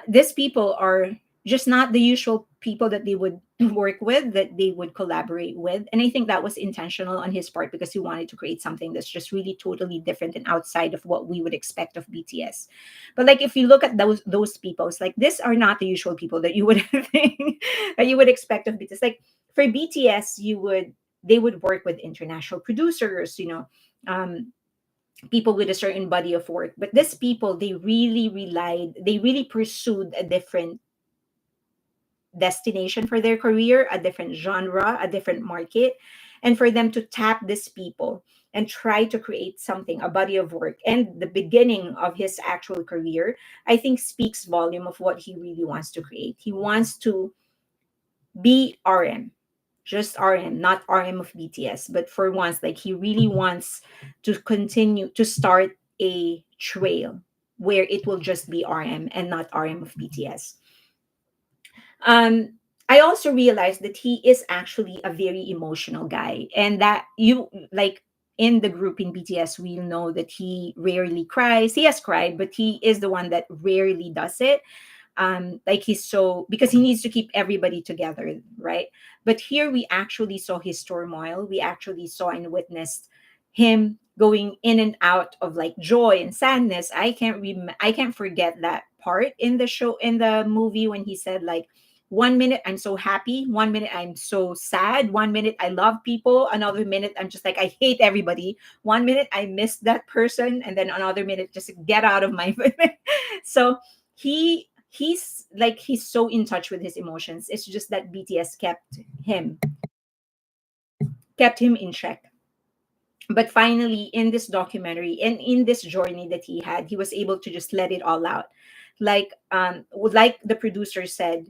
These people are just not the usual people that they would work with, that they would collaborate with. And I think that was intentional on his part because he wanted to create something that's just really totally different and outside of what we would expect of BTS. But like, if you look at those people, it's like, these are not the usual people that you would think that you would expect of BTS. Like, for BTS, they would work with international producers, people with a certain body of work. But these people, they really pursued a different destination for their career, a different genre, a different market. And for them to tap these people and try to create something, a body of work, and the beginning of his actual career, I think speaks volume of what he really wants to create. He wants to be RM, just RM, not RM of BTS. But for once, like, he really wants to continue to start a trail where it will just be RM and not RM of BTS. um I also realized that he is actually a very emotional guy, and that, you like, in the group in BTS, we know that he rarely cries. He has cried, but he is the one that rarely does it. Like, he's so, because he needs to keep everybody together, right? But here we actually saw his turmoil. We actually saw and witnessed him going in and out of like joy and sadness. I can't forget that part in the show, in the movie, when he said like, 1 minute I'm so happy, 1 minute I'm so sad, 1 minute I love people, another minute I'm just like I hate everybody, 1 minute I miss that person, and then another minute just get out of my so he's so in touch with his emotions. It's just that BTS kept him in check. But finally, in this documentary and in this journey that he had, he was able to just let it all out. Like the producer said,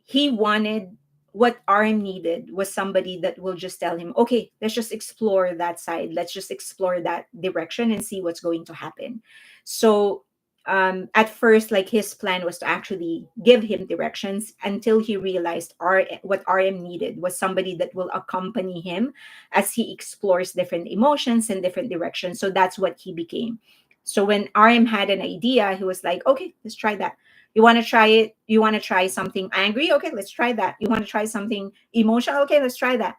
he wanted, what RM needed was somebody that will just tell him, okay, let's just explore that side, let's just explore that direction and see what's going to happen. So at first, like, his plan was to actually give him directions, until he realized what RM needed was somebody that will accompany him as he explores different emotions and different directions. So that's what he became. So when RM had an idea, he was like, okay, let's try that. You want to try it? You want to try something angry? Okay, let's try that. You want to try something emotional? Okay, let's try that.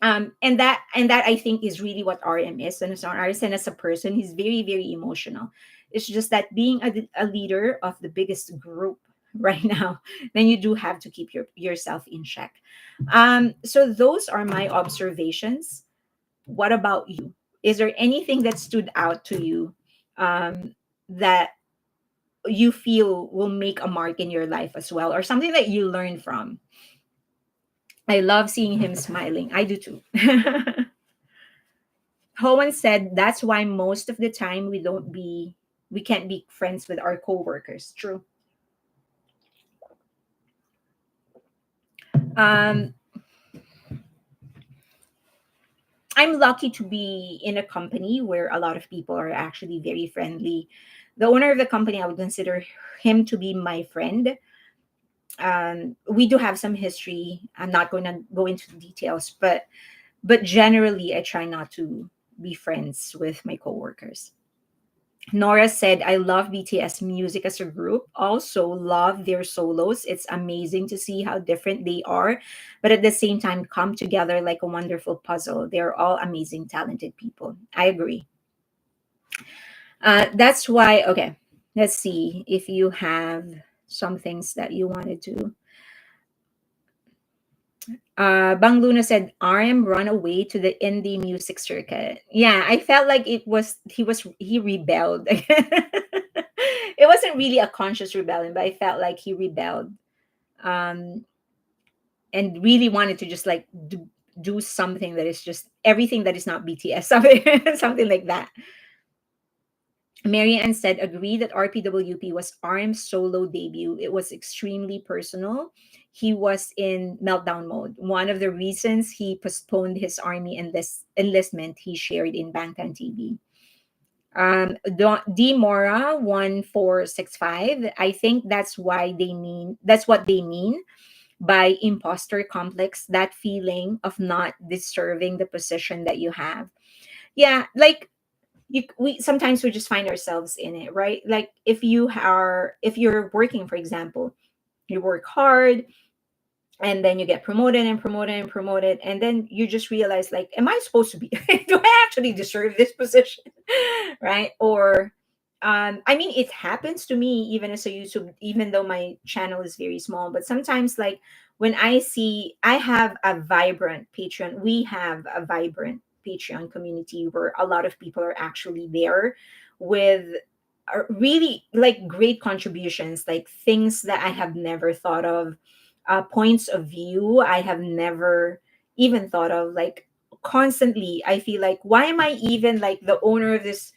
And that I think is really what RM is. And as an artist and as a person, he's very, very emotional. It's just that being a leader of the biggest group right now, then you do have to keep yourself in check. So those are my observations. What about you? Is there anything that stood out to you, that you feel will make a mark in your life as well, or something that you learn from? I love seeing him smiling. I do too. Hoan said that's why most of the time we can't be friends with our coworkers. True. Um, I'm lucky to be in a company where a lot of people are actually very friendly. The owner of the company, I would consider him to be my friend. We do have some history. I'm not going to go into the details, but generally, I try not to be friends with my coworkers. Nora said, I love BTS music as a group. Also, love their solos. It's amazing to see how different they are, but at the same time, come together like a wonderful puzzle. They're all amazing, talented people. I agree. That's why, okay, let's see if you have some things that you wanted to. Bang Luna said, RM run away to the indie music circuit. Yeah, I felt like he rebelled. It wasn't really a conscious rebellion, but I felt like he rebelled, um, and really wanted to just like do something that is just everything that is not BTS, something something like that. Marianne said, agree that RPWP was RM's solo debut. It was extremely personal. He was in meltdown mode. One of the reasons he postponed his army enlistment, he shared in Bangtan TV. D Mora 1465. I think that's what they mean by imposter complex, that feeling of not deserving the position that you have. Yeah, like we sometimes we just find ourselves in it, right? Like if you're working, for example, you work hard, and then you get promoted and promoted and promoted, and then you just realize, like, am I supposed to be do I actually deserve this position? Right? Or I mean, it happens to me even as a YouTube, even though my channel is very small. But sometimes, like, when I see I have a vibrant Patreon, we have a vibrant Patreon community where a lot of people are actually there with really like great contributions, like things that I have never thought of, points of view I have never even thought of. Like, constantly I feel like, why am I even like the owner of this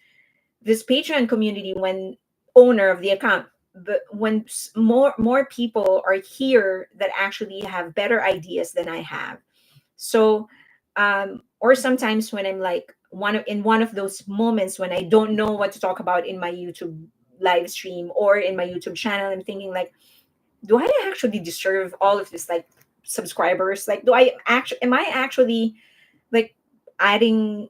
Patreon community, when owner of the account, but when more people are here that actually have better ideas than I have. So or sometimes when I'm like in one of those moments when I don't know what to talk about in my YouTube live stream or in my YouTube channel, I'm thinking like, do I actually deserve all of this, like, subscribers? Like, do I actually am I actually like adding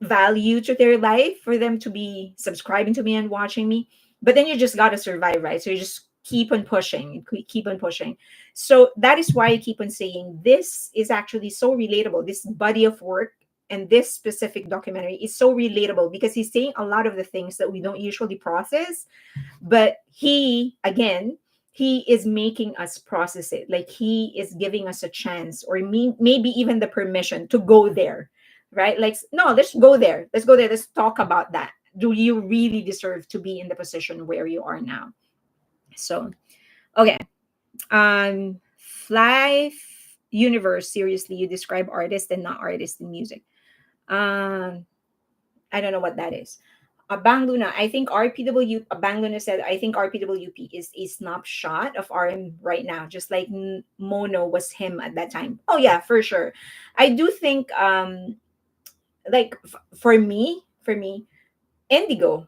value to their life for them to be subscribing to me and watching me? But then you just got to survive, right? So you just keep on pushing, keep on pushing. So that is why I keep on saying this is actually so relatable. This body of work and this specific documentary is so relatable because he's saying a lot of the things that we don't usually process, but he again, he is making us process it. Like he is giving us a chance, or maybe even the permission to go there, right? Like, no, let's go there, let's go there, let's talk about that. Do you really deserve to be in the position where you are now? So okay, Fly Universe, seriously, you describe artist and not artist in music. um I don't know what that is. Bang Luna, I think RPW, Bang Luna said, I think RPWP is a snapshot of RM right now, just like Mono was him at that time. Oh, yeah, for sure. I do think, like, for me, Indigo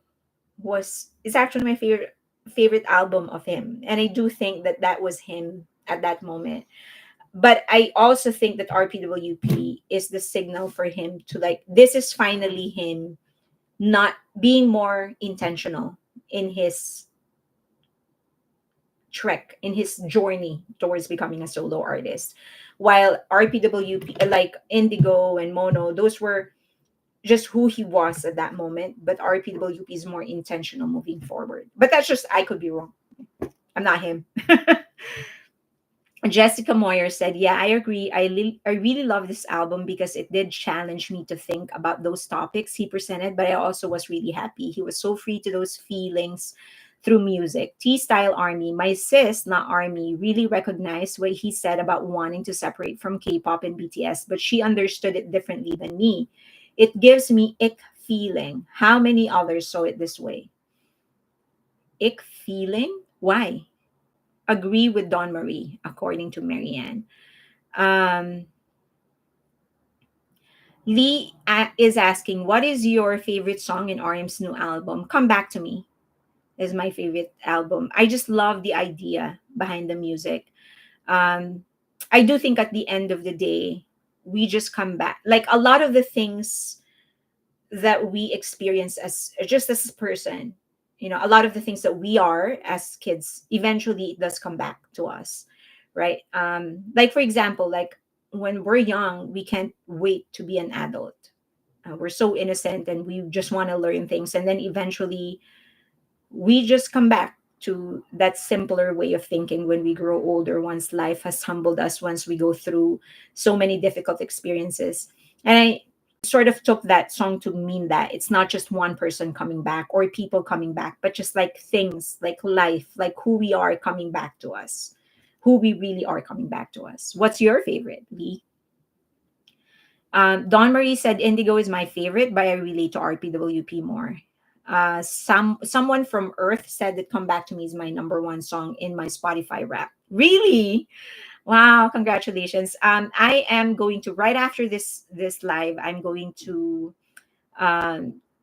is actually my favorite album of him. And I do think that that was him at that moment. But I also think that RPWP is the signal for him to, like, this is finally him not being more intentional in his trek, in his journey towards becoming a solo artist. While RPWP, like Indigo and Mono, those were just who he was at that moment. But RPWP is more intentional moving forward. But that's just, I could be wrong. I'm not him. Jessica Moyer said, "Yeah, I agree. I really love this album because it did challenge me to think about those topics he presented, but I also was really happy. He was so free to those feelings through music. T Style Army, my sis, not Army, really recognized what he said about wanting to separate from K-pop and BTS, but she understood it differently than me. It gives me ick feeling. How many others saw it this way? Ick feeling? Why?" Agree with Don Marie, according to Marianne. Um, Lee is asking, what is your favorite song in RM's new album? Come Back to Me is my favorite album. I just love the idea behind the music. Um, I do think at the end of the day, we just come back. Like a lot of the things that we experience as just as a person, a lot of the things that we are as kids, eventually it does come back to us, right? Like for example, like when we're young, we can't wait to be an adult. We're so innocent and we just want to learn things, and then eventually we just come back to that simpler way of thinking when we grow older, once life has humbled us, once we go through so many difficult experiences. And I sort of took that song to mean that it's not just one person coming back or people coming back, but just like things, like life, like who we are coming back to us, who we really are coming back to us. What's your favorite, Lee? Don Marie said Indigo is my favorite, but I relate to RPWP more. Someone from Earth said that Come Back to Me is my number one song in my Spotify rap. Really? Wow, congratulations. I am going to, right after this live, I'm going to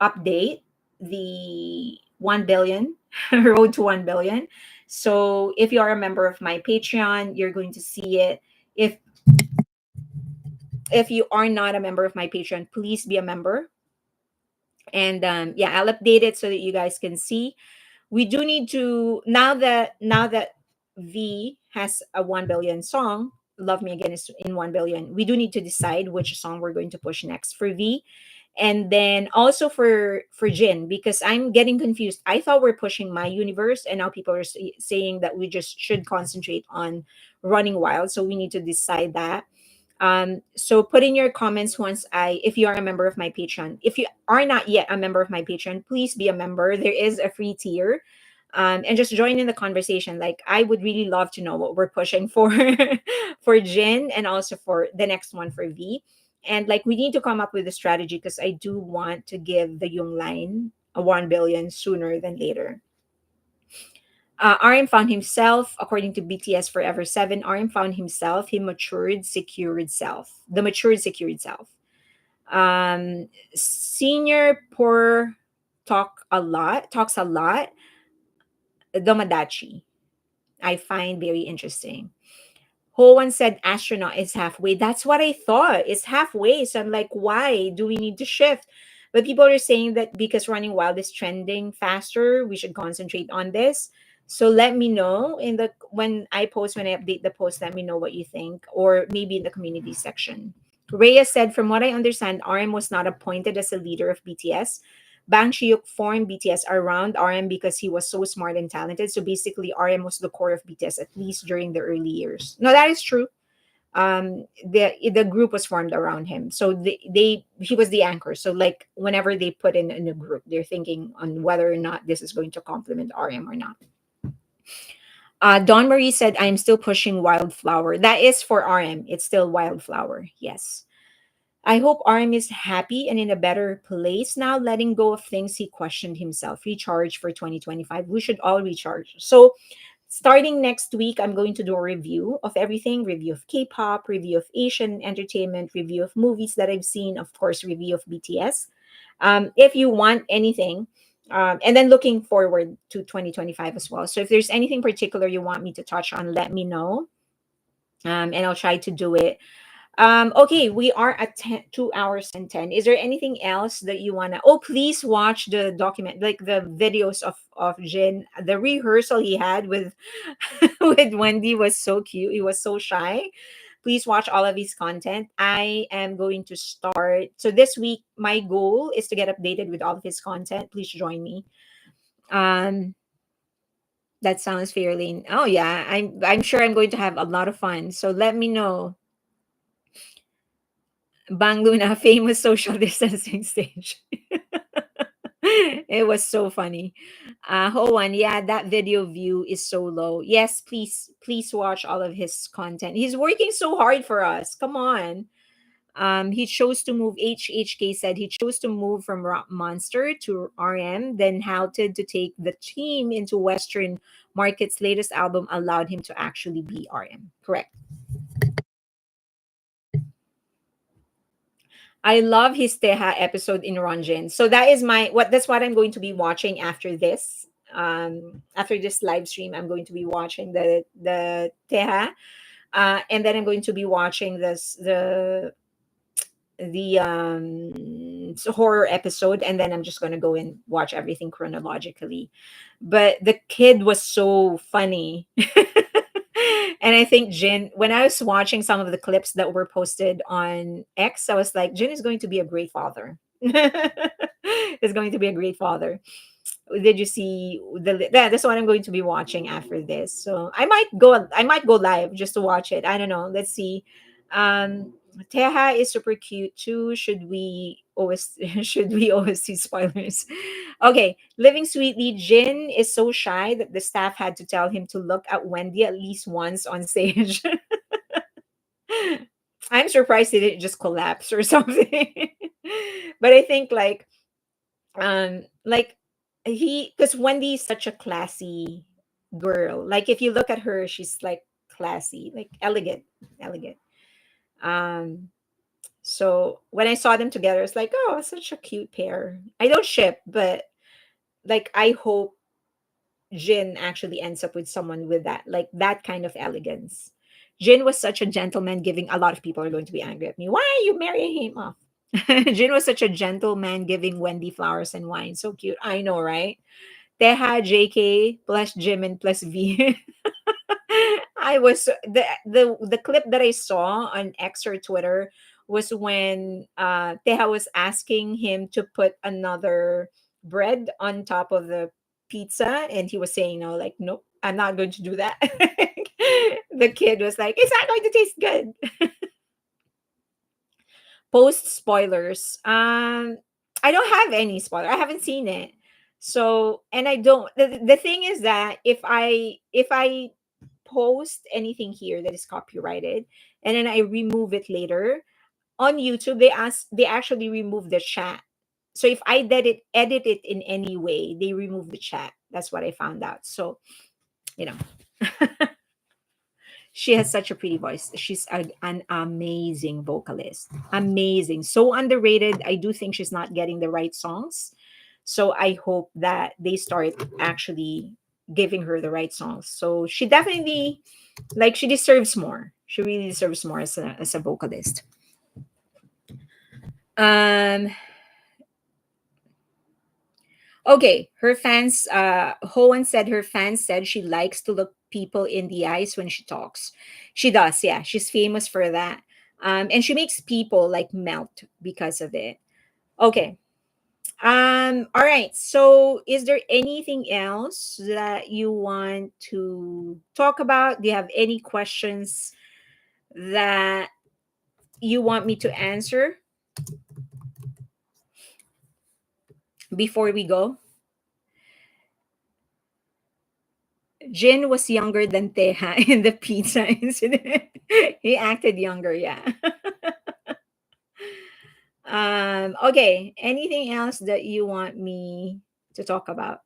update the 1 billion road to 1 billion. So if you are a member of my Patreon, you're going to see it. If you are not a member of my Patreon, please be a member. And yeah, I'll update it so that you guys can see. We do need to, now that V has a 1 billion song, Love Me Again is in 1 billion. We do need to decide which song we're going to push next for V. And then also for Jin, because I'm getting confused. I thought we're pushing My Universe, and now people are saying that we just should concentrate on Running Wild. So we need to decide that. So put in your comments once if you are a member of my Patreon. If you are not yet a member of my Patreon, please be a member. There is a free tier. And just join in the conversation. Like, I would really love to know what we're pushing for for Jin, and also for the next one for V. And like, we need to come up with a strategy, because I do want to give the Young Line a 1 billion sooner than later. RM found himself, according to BTS Forever 7, RM found himself, he matured, secured self. The matured, secured self. Senior Poor talks a lot. Domadachi, I find very interesting. Hoan said astronaut is halfway. That's what I thought. It's halfway. So I'm like, why do we need to shift? But people are saying that because Running Wild is trending faster, we should concentrate on this. So let me know when I update the post, let me know what you think, or maybe in the community section. Reyes said, from what I understand, RM was not appointed as a leader of BTS. Bang Chi-hyuk formed BTS around RM because he was so smart and talented. So basically, RM was the core of BTS, at least during the early years. No, that is true. The group was formed around him, so they he was the anchor. So like whenever they put in a group, they're thinking on whether or not this is going to complement RM or not. Dawn Marie said, I'm still pushing Wildflower. That is for RM. It's still Wildflower. Yes. I hope RM is happy and in a better place now, letting go of things he questioned himself. Recharge for 2025. We should all recharge. So, starting next week, I'm going to do a review of everything, review of K-pop, review of Asian entertainment, review of movies that I've seen, of course, review of BTS. If you want anything, and then looking forward to 2025 as well. So if there's anything particular you want me to touch on, let me know. And I'll try to do it. Okay, we are at 2 hours and 10. Is there anything else that you want to? Oh, please watch the document, like the videos of Jin. The rehearsal he had with with Wendy was so cute. He was so shy. Please watch all of his content. I am going to start. So this week, my goal is to get updated with all of his content. Please join me. Um, that sounds fairly. Oh yeah, I'm sure I'm going to have a lot of fun. So let me know. Bang Luna, famous social distancing stage. It was so funny. Hoan, yeah, that video view is so low. Yes, please watch all of his content. He's working so hard for us. Come on. He chose to move. HHK said he chose to move from Rock Monster to RM, then halted to take the team into Western markets. Latest album allowed him to actually be RM. Correct. I love his Teha episode in Ronjin. So that is my what that's what I'm going to be watching after this. After this live stream, I'm going to be watching the Teha. And then I'm going to be watching the horror episode, and then I'm just going to go and watch everything chronologically. But the kid was so funny. And I think Jin, when I was watching some of the clips that were posted on X, I was like, Jin is going to be a great father. Is going to be a great father. Did you see that's what I'm going to be watching after this. So I might go live just to watch it. I don't know. Let's see. Um Teha is super cute too. Should we always should we always see spoilers? Okay, living sweetly. Jin is so shy that the staff had to tell him to look at Wendy at least once on stage. I'm surprised he didn't just collapse or something. But I think like he because Wendy's such a classy girl. Like if you look at her, she's like classy, like elegant. Um so when I saw them together, it's like, oh, such a cute pair. I don't ship, but like I hope Jin actually ends up with someone with that, like that kind of elegance. Jin was such a gentleman, giving a lot of people are going to be angry at me. Why are you marrying him off? Jin was such a gentleman, giving Wendy flowers and wine. So cute. I know, right? Teha, JK, plus Jimin, plus V. I was the clip that I saw on X or Twitter was when Teha was asking him to put another bread on top of the pizza, and he was saying no, like nope, I'm not going to do that. The kid was like, it's not going to taste good. Post spoilers. I don't have any spoiler. I haven't seen it. So, and I don't the thing is that if I post anything here that is copyrighted and then I remove it later on YouTube, they actually remove the chat. So if I edit it in any way, they remove the chat. That's what I found out. So, you know. She has such a pretty voice. She's an amazing vocalist. Amazing. So underrated. I do think she's not getting the right songs. So I hope that they start actually giving her the right songs. So she definitely, like, she deserves more. She really deserves more as a vocalist. Um, Okay, her fans, Hoan said her fans said she likes to look people in the eyes when she talks. She does, yeah. She's famous for that. And she makes people like melt because of it. Okay. All right. So, is there anything else that you want to talk about? Do you have any questions that you want me to answer before we go? Jin was younger than Teha in the pizza incident. He acted younger, yeah. Okay. Anything else that you want me to talk about?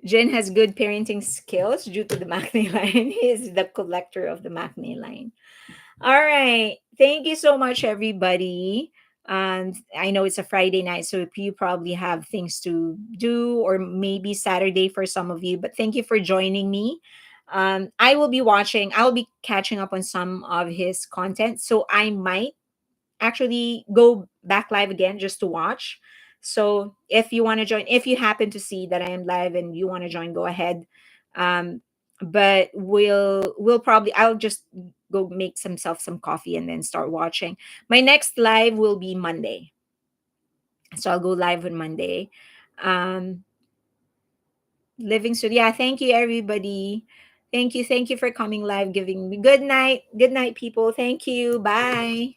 Jin has good parenting skills due to the Macne line. He is the collector of the Macne line. All right. Thank you so much, everybody. I know it's a Friday night, so you probably have things to do, or maybe Saturday for some of you. But thank you for joining me. I'll be catching up on some of his content. So I might actually go back live again just to watch. So if you want to join, if you happen to see that I am live and you want to join, go ahead. Um, but we'll probably I'll just go make some coffee and then start watching. My next live will be Monday. So I'll go live on Monday. Um Living so yeah, thank you everybody. Thank you for coming live, giving me good night. Good night, people. Thank you. Bye.